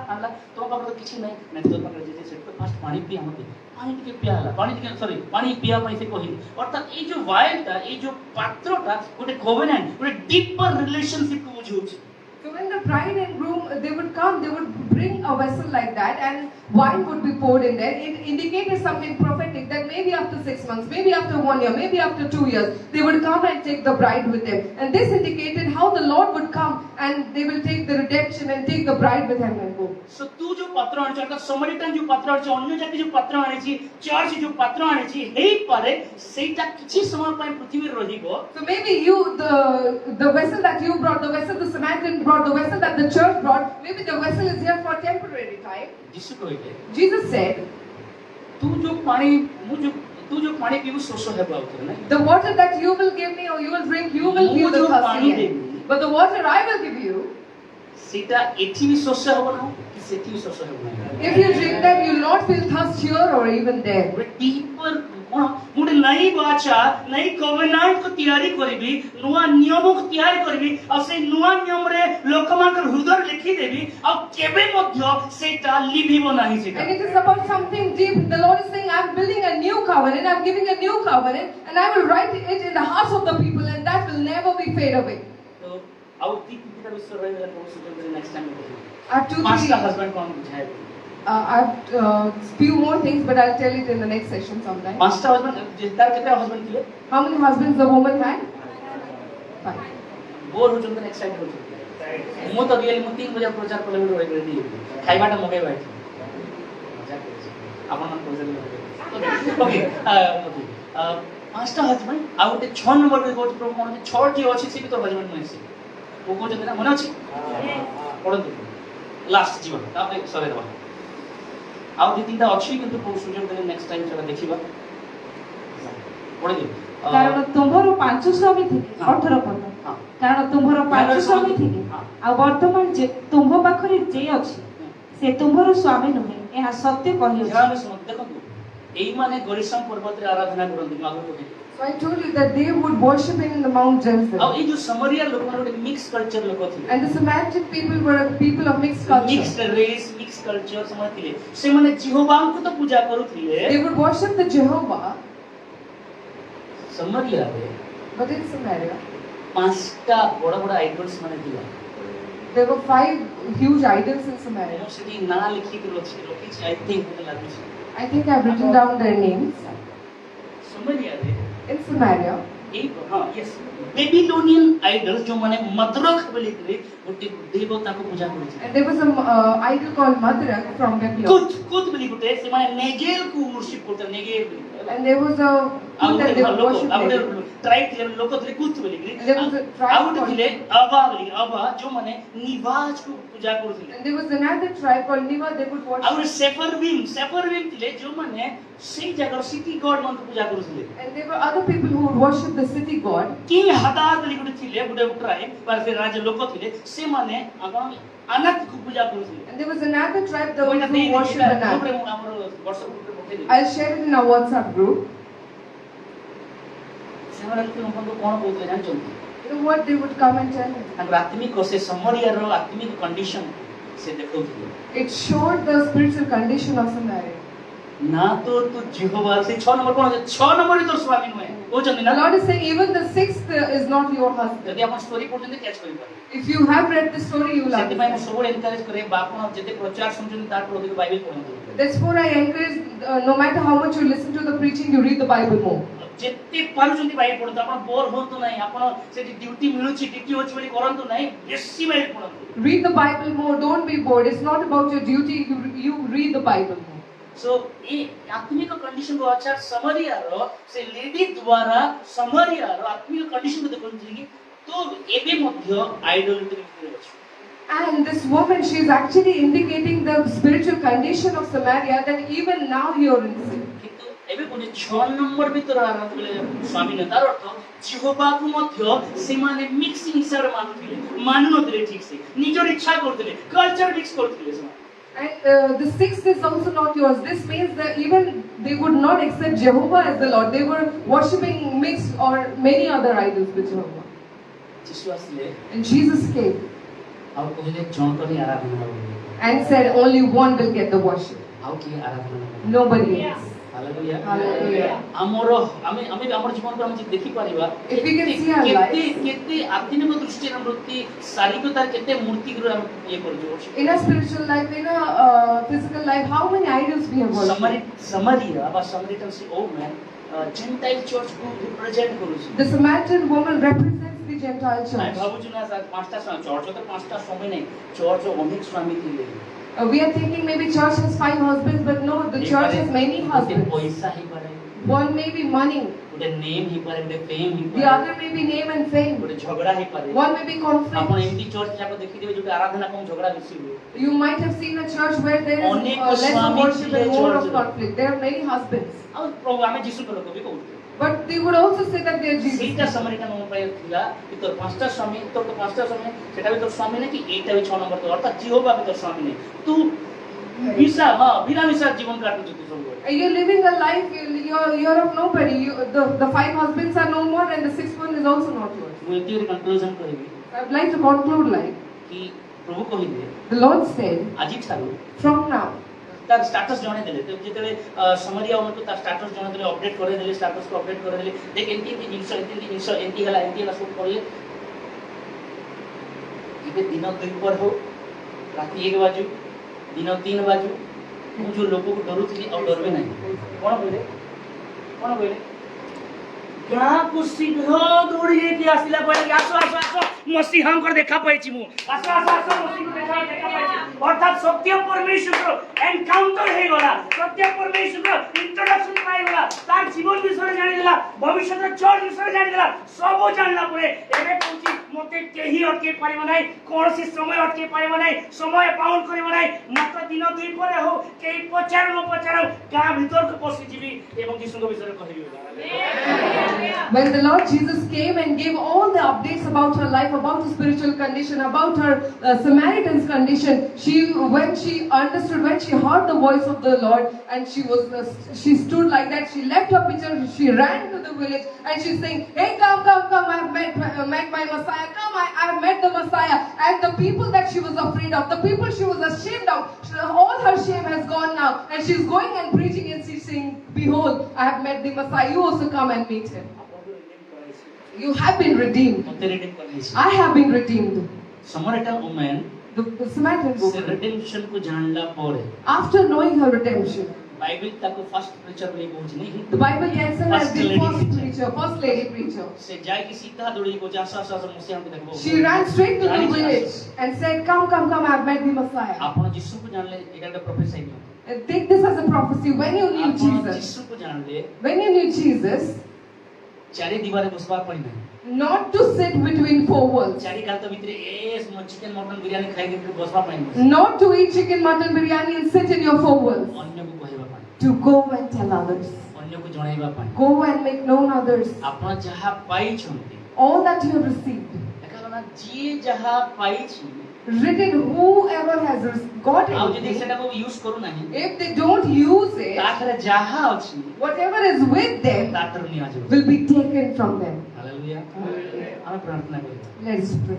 तो पाखर तो किछि नै नै तो पाखर जे सेट तो फास्ट पानी पिया मते पानी टिके पियाला पानी टिके सॉरी पानी पिया पई से कहि अर्थात ए जो वाइलटा ए जो पात्रटा गोटे कोवेनेंट गोटे डीपर रिलेशनशिप को बुझौछि So when the bride and groom, they would come, they would bring a vessel like that and wine would be poured in there. It indicated something prophetic that maybe after 6 months, maybe after 1 year, maybe after 2 years, they would come and take the bride with them. And this indicated how the Lord would come and they will take the redemption and take the bride with him and go. So तू जो पात्र आने अर्थात Samaritan जो पात्र आने अन्य जाति जो पात्र आने चर्च जो पात्र आने हेई पारे सेटा किछि समय पय पृथ्वी रहिबो. So maybe you, the vessel that you brought, the vessel the Samaritan brought, the vessel that the church brought, maybe the vessel is here for temporary time. यीशु कहले Jesus said, तू जो पानी पीबू शोष हेबो आउथरे नै. the water that you will give me or you will drink, you will feel the जो thirsty पानी end. Devi But the water I will give you, सेटा एठी भी शोष हेबो ना कि सेठी भी शोष हेबो ना. if you drink that, you will not feel thirst here or even there. गोटे डीपर कोन मुडे नई बाचा नई कोवेनांट को तैयारी करबी नुवा नियम को तैयारी करबी आ से नुवा नियम रे लोकमानकर हृदय लिखि देबी आ केबे मध्य सेटा लिभिबो नाही सेटा. And it is about something deep. The Lord is saying, I'm building a new covenant, I'm giving a new covenant, and I will write it in the hearts of the people, and that will never be fade away. तो आउ ती पिता विश्व रहे को सुजन next time को. I have two, पांच three. का हस्बैंड कौन बुझाए. I have few more things, but I'll tell it in the next session sometime. पांचटा हस्बैंड जितार कितने हस्बैंड थिले. How many husbands the woman had? 5. Bore हो चंद नेक्स्ट टाइम हो. मु तो रियली मु 3 बजे प्रचार करले रहि रेडी खाइबाटा मगे बाइ आपन मन प्रचार ओके पांचटा हस्बैंड आ गोटे 6 नंबर पे गोटे प्रभु कोन 6 टी अछि से भी तो हस्बैंड नै से को को जंदना मन अछि पढंतु लास्ट जीवन तापे सरे दबा आ दि तीनटा अछि किंतु प्रभु सुजन देले नेक्स्ट टाइम चला देखिबा पढिले କାରଣ ତୁମର 5 ସ୍ୱାମୀ ଥିଲେ 18 ପଦ କାରଣ ତୁମର 5 ସ୍ୱାମୀ ଥିଲେ ଆଉ ବର୍ତ୍ତମାନ ଯେ ତୁମ ପାଖରେ ଯେ ଅଛି ସେ ତୁମର ସ୍ୱାମୀ ନୁହେଁ ଏହା ସତ୍ୟ କହିଅଛି. ध्यान से सुन देखो एई माने गोरिसम पर्वत रे आराधना करंती मागु को. So I told you that they would worship in the Mount अब Gerizim. ये जो समरिया लोग माने मिक्स कल्चर लोग थिले. And the Samaritan people were people of mixed culture. Mixed race mix culture समझ थिले से माने जिहोवा को तो पूजा करूथिले. They would worship the Jehovah, समरिया रे but in Samaria, पांचटा बड़ा बड़ा आइडल्स माने थिला. there were 5 huge idols in Samaria. मो सेठी ना लिखि के रखि आई थिंक मते लागु छै. I think I've written down their names. समरिया रे In Samaria, एक हां यस बेबीलोनियन आइडल्स जो माने मद्रक बोली रे गोटे देवता को पूजा करै छै. and there was an idol called Madrak from Babylon. कुत बोली गोटे से माने नेगेल को वर्शिप करते नेगेल. And there was a आउ that they would लोक worship. आउ There. ट्राइब थिले लोक थिले कुत बोली There was a tribe आउ called- थिले अबा बोली अबा जो माने निवाज को पूजा करथिले. And there was another tribe called Niva, they would आउ worship. सेफरविम थिले जो माने सेई जगह सिटी गॉड मन पूजा करथिले. And there were other people who would worship the city god. King Hadad बोली गोटे थिले गोटे ट्राइब पर से राजा लोक थिले से माने आपण अनंत को पूजा करथिले. And there was another tribe that Koyna who worship group Anak. रे हमर WhatsApp ग्रुप रे पठेली. I'll share it in our WhatsApp group. Semra को कोन बोलते जानचोंती. You know what they would come and tell me? तांकर आत्मिक से समरिया रो आत्मिक कंडीशन से देखौथिले. It showed the spiritual condition of Samaria. ना तो तू जिहोवा से 6 नंबर कोन 6 नंबर तो स्वामी नुए ओ जंदी The ना. Lord is saying even the 6th is not your husband. यदि आपण स्टोरी पढते कैच करि पारे. If you have read the story, you will सेति मैं understand. सबो एनकरेज करे बापन जते प्रचार सुनजन तार अधिक Bible पढନ୍ତୁ. That's why I encourage, no matter how much you listen to the preaching, you read the Bible more. जते पारुचंती बाइबल पढନ୍ତୁ. आपण बोर होंतु नाही. आपण सेति ड्यूटी मिलुची ड्यूटी होची बोली करंतु नाही. बेसी Bible पढନ୍ତୁ. Read the Bible more. Don't be bored. It's not about your duty. You read the Bible more. सो ए आत्मिक कंडीशन को अच्छा समरिया रो से लेडी द्वारा समरिया रो आत्मिक कंडीशन को देखंती कि तो एबे मध्य आइडोलिटी भितर अछि. And this woman, she is actually indicating the spiritual condition of Samaria that even now you are in sin. किंतु ଏବେ କୋନେ 6 ନମ୍ବର ଭିତରେ ଆରାଧ ବେଲେ ସ୍ୱାମୀ ନ ତାର ଅର୍ଥ ଜିହୋବାକୁ ମଧ୍ୟ ସେମାନେ ମିକ୍ସିଂ ହିସାବରେ ମାନୁ ନଥିଲେ ଠିକ ସେ ନିଜର ଇଚ୍ଛା କରୁଥିଲେ କଲଚର ମିକ୍ସ କରୁଥିଲେ ସେମାନେ And the sixth is also not yours. This means that even they would not accept Jehovah as the Lord. They were worshipping mixed or many other idols with Jehovah. ଯୀଶୁ ଆସିଲେ And Jesus came ଆଉ କହିଲେ ଜଣଙ୍କ ହିଁ ଆରାଧନା ହେବ and said only one will get the worship. ଆଉ କିଏ ଆରାଧନା ହେବ Nobody else. Hallelujah Hallelujah. ଆମର ଆମେ ଆମର ଜୀବନକୁ ଆମେ ଯଦି ଦେଖି ପାରିବା If we can see our lives. କେତେ ଆଧୁନିକ ଦୃଷ୍ଟିର ବୃତ୍ତି ଶାରୀରିକତା କେତେ ମୂର୍ତ୍ତିକୁ ଆମେ ଇଏ କରୁଛୁ In a spiritual life, in a physical life, how many idols we have worshipped? Samaria ବା Samaritan old man Gentile church କୁ represent କରୁଛି The Samaritan woman represents the Gentile ଆମେ church. ଭାବୁଛୁ ନା ସାର୍ ପାଞ୍ଚଟା ଚର୍ଚ୍ଚ ତ ପାଞ୍ଚଟା ସ୍ୱାମୀ ନାହିଁ ଚର୍ଚ୍ଚ ଅନେକ ସ୍ୱାମୀ ଥିଲେ We are thinking maybe church has 5 husbands, but no, the church has many husbands. ପଇସା ହେଇପାରେ One may be money, ଗୋଟେ ନେମ୍ ହେଇପାରେ ଗୋଟେ ଫେମ୍ the ହେଇପାରେ other may be name and fame, ଗୋଟେ ଝଗଡ଼ା ହେଇପାରେ one may be ଆପଣ conflict. ଏମିତି ଚର୍ଚ୍ଚ ଯାକ ଦେଖିଥିବେ ଯୋଉଠି ଆରାଧନା କମ ଝଗଡ଼ା ବେଶୀ ହୁଏ You might have seen a church where there is ଅନେକ less of ସ୍ୱାମୀ worship ଥିଲେ and more of church ରେ। conflict. There are many husbands, ଆଉ ପ୍ରଭୁ ଆମେ ଯୀଶୁଙ୍କ ଲୋକ ବି କହୁଥିଲେ but they would also say that they are Jesus. ସେଇଟା ସମରିକାନ ମୋ ପାଇଁ ଥିଲା କି ତୋର ପାଞ୍ଚଟା ସ୍ୱାମୀ ତୋର ତ ପାଞ୍ଚଟା ସ୍ୱାମୀ ସେଟା ବି ତୋର ସ୍ୱାମୀ ନାହିଁ କି ଏଇଟା ବି 6 ନମ୍ବର ତ ଅର୍ଥାৎ ଜିହୋବା ବି ତୋର ସ୍ୱାମୀ ନାହିଁ ତୁ ବିନା ମିଶା ଜୀବନ କାଟୁଛୁ ତୁ ସବୁବେଳେ You're living a life, you're of nobody. The 5 husbands are no more and the 6th one is also not yours. ମୁଁ ଏତିକି କନକ୍ଲୁଜନ କରିବି I would like to conclude like, କି ପ୍ରଭୁ କହିଲେ the Lord said, ଆଜିଠାରୁ from now, ତାର status ଜଣେଇଦେଲେ ତ ଯେତେବେଳେ ସମରିଆ ମାନଙ୍କୁ ତାର ଷ୍ଟାଟସ୍ ଜଣେଇଦେଲେ ଅପଡେଟ୍ କରେଇଦେଲେ ଷ୍ଟାଟସ୍କୁ ଅପଡେଟ୍ କରେଇଦେଲେ ଦେଖ ଏମିତି ଜିନିଷ ଏମିତି ହେଲା ସବୁ କହିଲେ ଏବେ ଦିନ 2 ପରେ ହଉ ରାତି 1 ବାଜୁ ଦିନ 3 ବାଜୁ ମୁଁ ଯୋଉ ଲୋକକୁ ଡରୁଥିଲି ଆଉ ଡରବେ ନାହିଁ କଣ କହିଲେ ଗାଁକୁ ଶୀଘ୍ର ଦୌଡ଼ି ଯାଇକି ଆସିଲା ପରେ ଆସ ମସିହାଙ୍କର ଦେଖା ପାଇଛି ମୁଁ ଆସ ମସିହାଙ୍କୁ ଦେଖା ପାଇଛି ଅର୍ଥାৎ ସତ୍ୟ ପରମେଶ୍ୱର ଏନକାଉଣ୍ଟର ହେଇଗଲା ସତ୍ୟ ପରମେଶ୍ୱର ଇଣ୍ଟ୍ରୋଡକ୍ସନ ପାଇଗଲା ତାର ଜୀବନ ବିଷୟରେ ଜାଣିଦେଲା ଭବିଷ୍ୟତର ଚର୍ଚ୍ଚ ବିଷୟରେ ଜାଣିଦେଲା ସବୁ ଜାଣିଲା ପରେ ଏବେ କହୁଛି ମୋତେ କେହି ଅଟକେଇ ପାରିବ ନାହିଁ କୌଣସି ସମୟ ଅଟକେଇ ପାରିବ ନାହିଁ ସମୟ ପାଉଣ୍ଡ କରିବ ନାହିଁ ମାତ୍ର ଦିନ 2 ପରେ ହଉ କେହି ପଚାରୁ ନ ପଚାରୁ ଗାଁ ଭିତରକୁ ପଶିଯିବି ଏବଂ ଯୀଶୁଙ୍କ ବିଷୟରେ କହିବି when the Lord Jesus came and gave all the updates about her life, about her spiritual condition, about her Samaritan's condition, when she understood, when she heard the voice of the Lord, and she stood like that, she left her picture, she ran to the village, and she's saying, hey, come, I have met my Messiah, come, I have met the Messiah. And the people that she was afraid of, the people she was ashamed of, all her shame has gone now, and she's going and preaching and she's saying, behold, I have met the Messiah, you also come and meet him. You have been redeemed. I have been redeemed. Samaritan woman The Samaritan woman, redemption को जानला ପରେ after knowing her redemption, Bible ताको first preacher बोली पहुंच नहीं the Bible tells her as First the lady first preacher. preacher, first lady preacher. से जाए कि सीधा दौड़ी को जासा मुसिया को देखबो She ran straight to the village and said, come, I have met the Messiah. आपण यीशु को जानले एटा एक प्रोफेसी नहीं Take this as a prophecy. When you knew आपण Jesus, यीशु को जानले when you knew Jesus, चारी दीवारे बसबार पड़ी नहीं not to sit between 4 walls, चारी काल तो भीतर चिकन मटन बिरयानी खाई के बसबार पड़ी नहीं not to eat chicken, mutton, biryani and sit in your 4 walls, अन्य को कहबा पड़ी to go and tell others, अन्य को जणाइबा पड़ी go and make known others आपण जहा पाई छंती all that you have received. एका जी जहा पाई छी Written, whoever has got ଆଉ ଯଦି anything, सेटा को यूज करू नाही if they don't use it, ताखरे जहा अछि whatever is with them तातर निया जो will be taken from them. Hallelujah हमें प्रार्थना करिए Let us pray.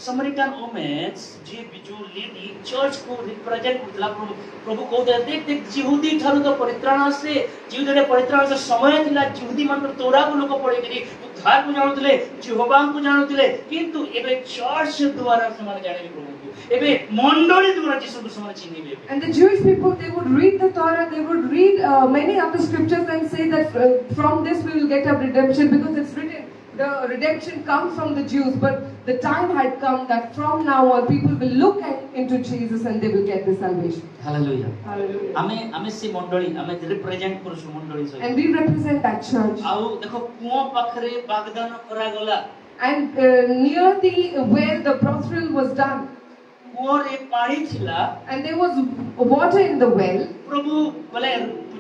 Samaritan women's जे जो लेडी चर्च को रिप्रेजेंट करतला प्रभु को देख यहूदी ठारू तो परित्राण से जीवदे परित्राण से समय थिला यहूदी मन तोरा को लोक पड़े करी उद्धार को जानुतले यहोवा को जानुतले किंतु एबे चर्च द्वारा समान जाने प्रभु एबे मंडली द्वारा यीशु को समान चिन्हिबे And the Jewish people, they would read the Torah, they would read many other scriptures and say that from this we will get a redemption, because it's written, the redemption comes from the Jews, but the time had come that from now on people will look into Jesus and they will get the salvation. Hallelujah Hallelujah. हमें से मंडली हमें represent करू मंडली से And we represent that church. आउ देखो quo पाखरे वाग्दान करा गला And near the well the betrothal was done, quo रे पानी थिला and there was water in the well, प्रभु बोले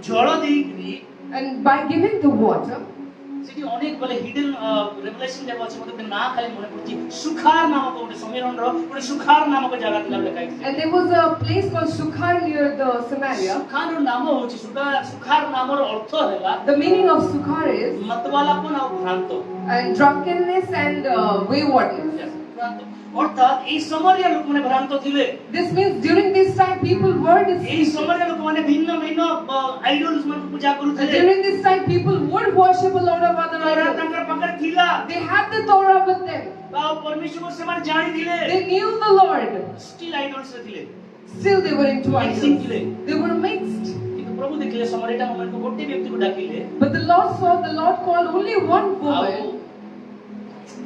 जल देकरी And by giving the water, ସେଠି ଅନେକ ବେଲେ ହିଡେନ୍ ରେଭେଲେସନ ଯାକ ଅଛି ମୋତେ ନା ଖାଲି ମନେ ପଡୁଛି ସୁଖାର ନାମକ ଗୋଟେ ସମୀରଣର ଗୋଟେ ସୁଖାର ନାମକ ଜାଗା ଥିଲା ଲେଖା ହେଇଛି and there was a place called Sukhar near the Samaria. ସୁଖାରର ନାମ ହଉଛି ସୁଖାର ନାମର ଅର୍ଥ ହେଲା The meaning of Sukhar is ମତବାଲାପନ ଆଉ ଭ୍ରାନ୍ତ and drunkenness and waywardness. ଭ୍ରାନ୍ତ ଅର୍ଥାତ এই ସମୟରେ ଲୋକମାନେ ଭ୍ରାନ୍ତ ଥିଲେ This means during this time people were এই deceived. ସମୟରେ ଲୋକମାନେ ଭିନ୍ନ ଭିନ୍ନ ଆଇଡଲ୍ସ ମାନଙ୍କୁ ପୂଜା କରୁଥିଲେ During this time people would worship a lot of other ତୋରା idols. ତାଙ୍କର ପାଖରେ ଥିଲା They had the Torah with them. ଆଉ ପରମେଶ୍ୱର ସେମାନେ ଜାଣିଥିଲେ They knew the Lord. Still idols ରେ ଥିଲେ Still they were into Mixing idols. ଥିଲେ। They were mixed. କିନ୍ତୁ ପ୍ରଭୁ ଦେଖିଲେ ସମରୀଟା ମୋମାନଙ୍କୁ ଗୋଟେ ବ୍ୟକ୍ତିକୁ ଡାକିଲେ But the Lord saw, the Lord called only one woman.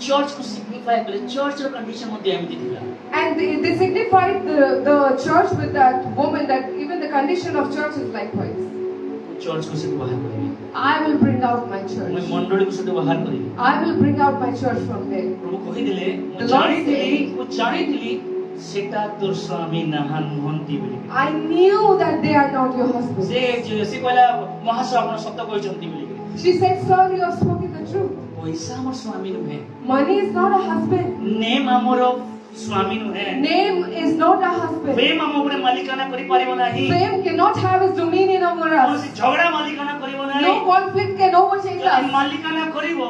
Church କୁ ସିଗ୍ନିଫାଏ କଲେ ଚର୍ଚ୍ଚର କଣ୍ଡିସନ ମଧ୍ୟ ଏମିତି ଥିଲା And they signified the church with that woman, that even the condition of church is likewise. Church କୁ ସେଠୁ ବାହାର କରିବି I will bring out my ମୁଁ church. ମଣ୍ଡଳୀକୁ ସେଠୁ ବାହାର କରିବି I will bring out my church from there. ପ୍ରଭୁ କହିଥିଲେ The Lord ମୁଁ ଜାଣିଥିଲି ସେଟା ତୋର ସ୍ୱାମୀ ନୁହନ୍ତି ବୋଲି I knew that they are not your husband. ସେ କହିଲା ମହାଶୟ ଆପଣ ସତ କହିଛନ୍ତି ବୋଲି She said, sir, you have spoken the truth. ପଇସା ଆମର ସ୍ୱାମୀ ନୁହେଁ Money is not a husband. Name ଆମର ସ୍ୱାମୀ ନୁହେଁ Name is not a husband. ପ୍ରେମ ଆମ ଉପରେ ମାଲିକାନା କରିପାରିବ ନାହିଁ Fame cannot have its dominion over କୌଣସି us. ଝଗଡ଼ା ମାଲିକାନା କରିବ ନାହିଁ No conflict can overtake ଯଦି us. ମାଲିକାନା କରିବ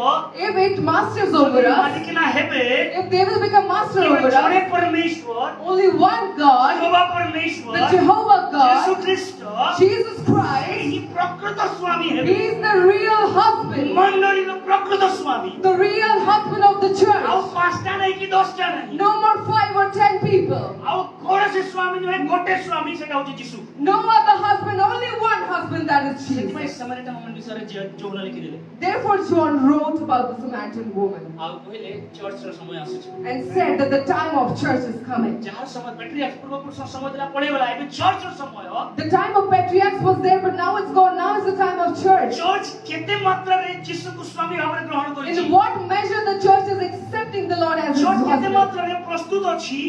If it masters over us, ମାଲିକାନା ହେବେ if they will become master କେବଳ over ଜଣେ us, ପରମେଶ୍ୱର only one God, ଯେହୋବା ପରମେଶ୍ୱର the Jehovah ଯୀଶୁ God, ଖ୍ରୀଷ୍ଟ Jesus Christ, ଏହି ପ୍ରକୃତ ସ୍ୱାମୀ He ହେବେ is the real husband, ମଣ୍ଡଳୀର ପ୍ରକୃତ ସ୍ୱାମୀ the real husband of the ଆଉ church. ପାଞ୍ଚଟା ନାହିଁ କି ଦଶଟା ନାହିଁ No more 5 or 10 people. ଆଉ କୌଣସି ସ୍ୱାମୀ ନୁହେଁ ଗୋଟେ ସ୍ୱାମୀ ସେଟା ହଉଛି ଯୀଶୁ No other husband, only one husband, that is ସେଥିପାଇଁ Jesus. ସମାରିଟା ମୋମେଣ୍ଟ ବିଷୟରେ ଯୌନ ଲେଖିଦେଲେ Therefore, John wrote about the Samaritan woman ଆଉ କହିଲେ ଚର୍ଚ୍ଚର ସମୟ ଆସୁଛି and said that the time of church is coming. ଯାହାର ସମୟ ପେଟ୍ରିଆର୍କ ପୂର୍ବପୁରୁଷ ସମୟ ଥିଲା ପଳେଇଗଲା ଏବେ ଚର୍ଚ୍ଚର ସମୟ The time of patriarchs was there, but now it's gone. Now is the time of church. Church କେତେ ମାତ୍ରାରେ ଯୀଶୁକୁ ସ୍ୱାମୀ ଭାବରେ ଗ୍ରହଣ କରିଛି In what measure the church is accepting the Lord as his church କେତେ husband? ମାତ୍ରାରେ ପ୍ରସ୍ତୁତ ଅଛି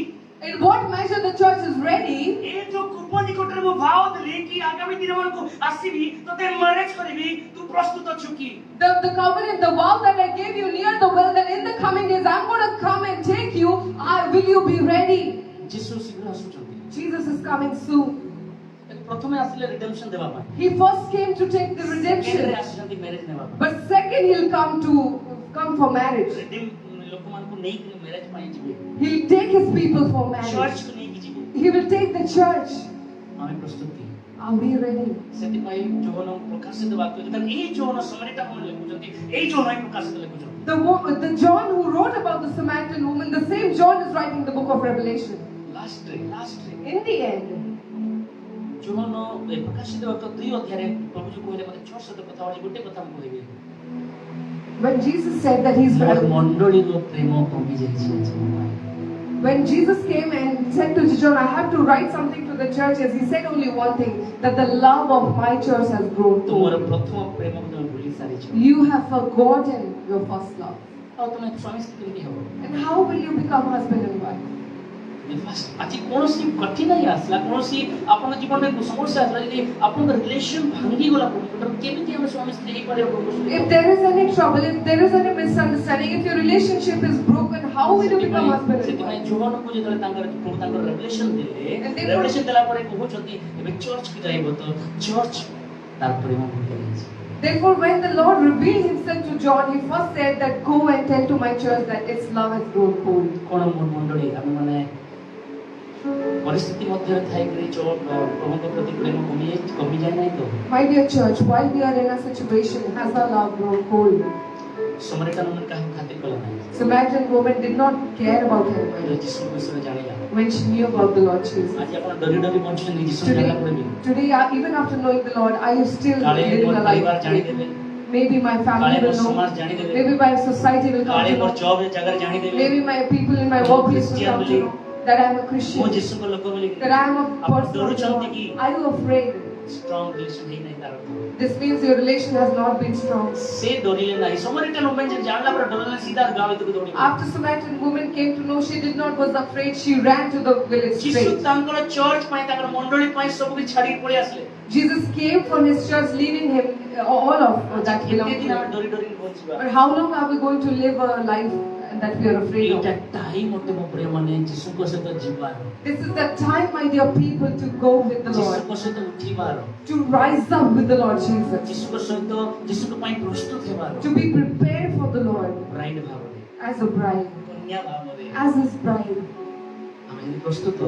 In what measure the church is ready? ଏ ଯୋଉ କୂପ ନିକଟରେ ମୁଁ ଭାව ଦେଲି କି ଆଗାମୀ ଦିନମାନଙ୍କୁ ଆସିବି ତତେ ମ୍ୟାରେଜ କରିବି ତୁ ପ୍ରସ୍ତୁତ ଅଛୁ କି The covenant, the vow that I gave you near the well, that in the coming days I'm going to come and take you. Will you be ready? ଯୀଶୁ ଶୀଘ୍ର ଆସୁଛନ୍ତି Jesus is coming soon. ପ୍ରଥମେ ଆସିଲେ redemption ଦେବା ପାଇଁ He first came to take the ସେକେଣ୍ଡରେ redemption, ଆସିଛନ୍ତି marriage ନେବା ପାଇଁ but second he'll come for marriage. Redeem ଲୋକମାନଙ୍କୁ ନେଇକି ମ୍ୟାରେଜ ପାଇଁ ଯିବେ He'll take his people for marriage. ଚର୍ଚ୍ଚକୁ ନେଇକି ଯିବେ He will take the church. ଆମେ ପ୍ରସ୍ତୁତି Are we ready? ସେଥିପାଇଁ ଯୌନ ପ୍ରକାଶିତ ବାକ୍ୟ ଯେତେବେଳେ ଏଇ ଯୌନ ସମରିଟା କଣ ଲେଖୁଛନ୍ତି ଏଇ ଯୌନ ହିଁ ପ୍ରକାଶିତ ଲେଖୁଛନ୍ତି The John who wrote about the Samaritan woman, the same John is writing the book of Revelation. ଲାଷ୍ଟରେ In the end, ଯୌନ ପ୍ରକାଶିତ ବାକ୍ୟ 2 ଅଧ୍ୟାୟରେ ପ୍ରଭୁ ଯୁ କହିଲେ ମତେ ଚର୍ଚ୍ଚ ସହିତ କଥା ହଉଛି ଗୋଟେ କଥା ମୁଁ କହିବି when Jesus said that he's ମୋର ମଣ୍ଡଳୀର ପ୍ରେମ କମି ଯାଇଛି when Jesus came and said to John, I have to write something to the churches, he said only one thing, that the love of my church has grown ତୁମର cold. ପ୍ରଥମ ପ୍ରେମକୁ ତମେ ଭୁଲି ସାରିଛ You have forgotten your first love. ଆଉ ତମେ ସ୍ୱାମୀ ସ୍ତ୍ରୀ କେମିତି ହେବ And how will you become husband and wife? ଆଜି କୌଣସି କଠିନାଇ ଆସିଲା କୌଣସି ଆପଣଙ୍କ ଜୀବନରେ ସମସ୍ୟା ଆସିଲା ଯଦି ଆପଣଙ୍କ ରିଲେସନ ଭାଙ୍ଗିଗଲା କେମିତି ଆମେ ସ୍ୱାମୀ ସ୍ତ୍ରୀ ହେଇପାରିବା If there is any trouble, if there is any misunderstanding, if your relationship is broken, how will you become husband and ସେଥିପାଇଁ wife? ଯୌବନକୁ ଯେତେବେଳେ ତାଙ୍କର ପ୍ରଭୁ ତାଙ୍କର ରେଭେଲେସନ ଦେଲେ And therefore- ରେଭେଲେସନ ଦେଲା ପରେ କହୁଛନ୍ତି ଏବେ ଚର୍ଚ୍ଚକୁ ଯାଇବ ତ ଚର୍ଚ୍ଚ ତାର ପ୍ରେମ ଭୁଲି ଯାଇଛି Therefore, when the Lord revealed himself to John, he first said that go and tell to my church that its love has grown cold. କଣ ମଣ୍ଡଳୀ ଆମେ ମାନେ ପରିସ୍ଥିତି ମଧ୍ୟରେ ଥାଇକରି ପ୍ରଭୁଙ୍କ ପ୍ରତି ପ୍ରେମ କମିଯାଏ ନାହିଁ ତ My dear church, while we are in a situation, has our love grown cold? ସମରିଟା ମାନେ କାହାକୁ ଖାତିର କଲା ନାହିଁ Samaritan woman did not care about anybody ଯୀଶୁ ବିଷୟରେ ଜାଣିଲା when she knew about the Lord Jesus. ଆଜି ଆପଣ ଡରି ଡରି ବଞ୍ଚୁଛନ୍ତି ଯୀଶୁ ଜାଣିଲା ପରେ ବି Today, even after knowing the Lord, are you still କାଳେ living ମୋର a ପରିବାର life? ଜାଣିଦେବେ Maybe my କାଳେ family ମୋର will know. ସମାଜ ଜାଣିଦେବେ Maybe my society will come କାଳେ to ମୋର know. ଜବ୍ ଜାଗାରେ ଜାଣିଦେବେ Maybe my people in my workplace will come to know that I am a ମୁଁ Christian, ଯୀଶୁଙ୍କ ଲୋକ ବୋଲି that I am a ଆପଣ person of the ଡରୁଛନ୍ତି Lord. କି Are you afraid? strong relation ହେଇ ନାହିଁ ତାର This means your relation has not been strong. ସେ ଡରିଲେ ନାହିଁ ସମରିଟାଲ ଓମେନ୍ ଯେ ଜାଣିଲା ପରେ ଡରିଲେ ସିଧା ଗାଁ ଭିତରକୁ ଦୌଡ଼ି ଗଲେ। After Samaritan woman came to know, she did not was afraid. She ran to the village ଯୀଶୁ straight. ତାଙ୍କର ଚର୍ଚ୍ଚ ପାଇଁ ତାଙ୍କର ମଣ୍ଡଳୀ ପାଇଁ ସବୁ କିଛି ଛାଡିକି ପଳେଇ ଆସିଲେ। Jesus came for his church, leaving him all of that କେତେ belonged ଦିନ to ଆମେ him. ଡରି ଡରି ବଞ୍ଚିବା? But how long are we going to live a life that we are afraid of? ଏଇଟା ଟାଇମ୍ ଅଟେ ମୋ ପ୍ରିୟମାନେ ଯୀଶୁଙ୍କ ସହିତ ଯିବାର, This is the time, my dear people, to go with the Lord, ଯୀଶୁଙ୍କ ସହିତ ଉଠିବାର, to rise up with the Lord Jesus, ଯୀଶୁଙ୍କ ସହିତ ଯୀଶୁଙ୍କ ପାଇଁ ପ୍ରସ୍ତୁତ ହେବାର, to be prepared for the Lord bride ଭାବରେ, as a bride, କନ୍ୟା ଭାବରେ as his bride. ଆମେ ଯଦି ପ୍ରସ୍ତୁତ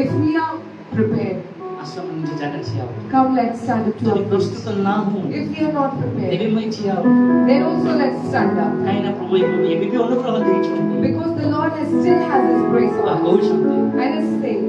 If we are prepared, ଆସ ଆମେ ନିଜ ଜାଗାରେ ଠିଆ ହେବା। come, let's stand up to ଯଦି our feet. ପ୍ରସ୍ତୁତ ନା ହଉ If we are not ତେବେ prepared, ମୁଁ ଠିଆ ହେବୁ। then also let's stand up, କାହିଁକିନା ପ୍ରଭୁ ଏବେ ବି ଅନୁଗ୍ରହ ଦେଇଛନ୍ତି because the Lord still has his grace ଆଉ on us କହୁଛନ୍ତି and is saying,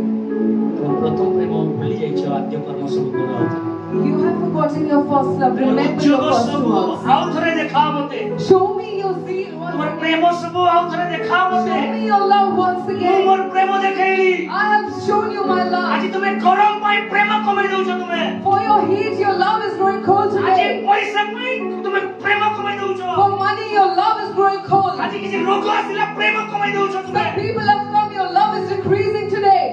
ତୁମ ପ୍ରଥମ ପ୍ରେମ ଭୁଲି ଯାଇଛ ଆଦ୍ୟ କର୍ମ ସବୁ କର ଆଉଥରେ। you have forgotten your first love. Remember your ଉଦ୍ୟୋଗ first ସବୁ works. ଆଉଥରେ ଦେଖାଅ ମୋତେ। Show me your zeal ତୁମର once again. ପ୍ରେମ ସବୁ ଆଉଥରେ ଦେଖାଅ ମୋତେ। Show me your love once ମୁଁ again. ମୋର ପ୍ରେମ ଦେଖେଇଲି। I have shown you my love. ଆଜି ତୁମେ ଗରମ ପାଇଁ ପ୍ରେମ କମେଇ ଦଉଛ ତୁମେ। For your heat, your love is growing cold ଆଜି today. ପଇସା ପାଇଁ ତୁମେ ପ୍ରେମ କମେଇ ଦଉଛ। For money, your love is growing cold. ଆଜି କିଛି ରୋଗ ଆସିଲା ପ୍ରେମ କମେଇ ଦଉଛ ତୁମେ। Some people have come, your love is decreasing today.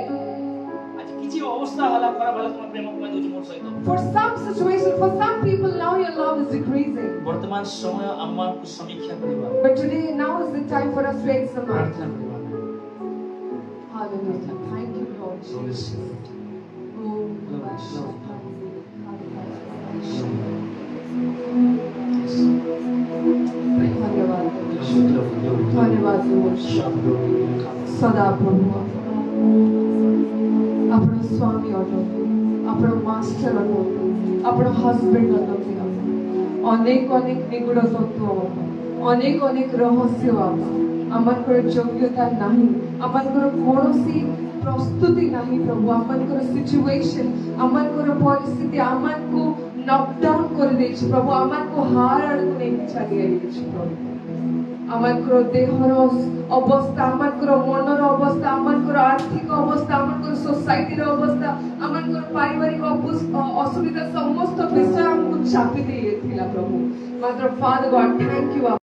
ଆଜି କିଛି ଅବସ୍ଥା ହେଲା ଖରାପ ହେଲା ତୁମେ ପ୍ରେମ କମେଇ ଦଉଛ ମୋର ସହିତ। For some situation, for some people, now your love is decreasing. ବର୍ତ୍ତମାନ ସମୟ ଆମକୁ ସମୀକ୍ଷା କରିବା, But today, now is the time for us to examine. ପ୍ରାର୍ଥନା କରିବା। Hallelujah. Thank you, Lord Holy Jesus. Spirit. Oh, Yes. धन्यवाद Glory, glory, glory. धन्यवाद Lord. Shout glory, glory. સદા પ્રભુ આપણો સ્વામી અટોપી આપણો માસ્ટર અટોપી આપણો હસબન્ડ અટોપી ଅନେକ ଅନେକ ନିଗୁଡ ତତ୍ତ୍ୱ ଅନେକ ଅନେକ ରହସ୍ୟ ଆମଙ୍କର ଯୋଗ୍ୟତା ନାହିଁ ଆମଙ୍କର କୌଣସି ପ୍ରସ୍ତୁତି ନାହିଁ ପ୍ରଭୁ ଆମଙ୍କର ସିଚୁଏସନ ଆମଙ୍କର ପରିସ୍ଥିତି ଆମକୁ ନକଡାଉନ୍ କରିଦେଇଛି ପ୍ରଭୁ ଆମକୁ ହାର ଆଡ଼କୁ ନେଇକି ଚାଲି ଆସିଛି ପ୍ରଭୁ ଆମଙ୍କର ଦେହର ଅବସ୍ଥା ଆମଙ୍କର ମନର ଅବସ୍ଥା ଆମଙ୍କର ଆର୍ଥିକ ଅବସ୍ଥା ଆମଙ୍କର ସୋସାଇଟିର ଅବସ୍ଥା ଆମଙ୍କର ପାରିବାରିକ ଅସୁବିଧା ସମସ୍ତ ବିଷୟ ଆମକୁ ଚାପି ଦେଇଥିଲା ପ୍ରଭୁ ମାତ୍ର ଫାଦର ଗଡ୍ ଥ୍ୟାଙ୍କ ୟୁ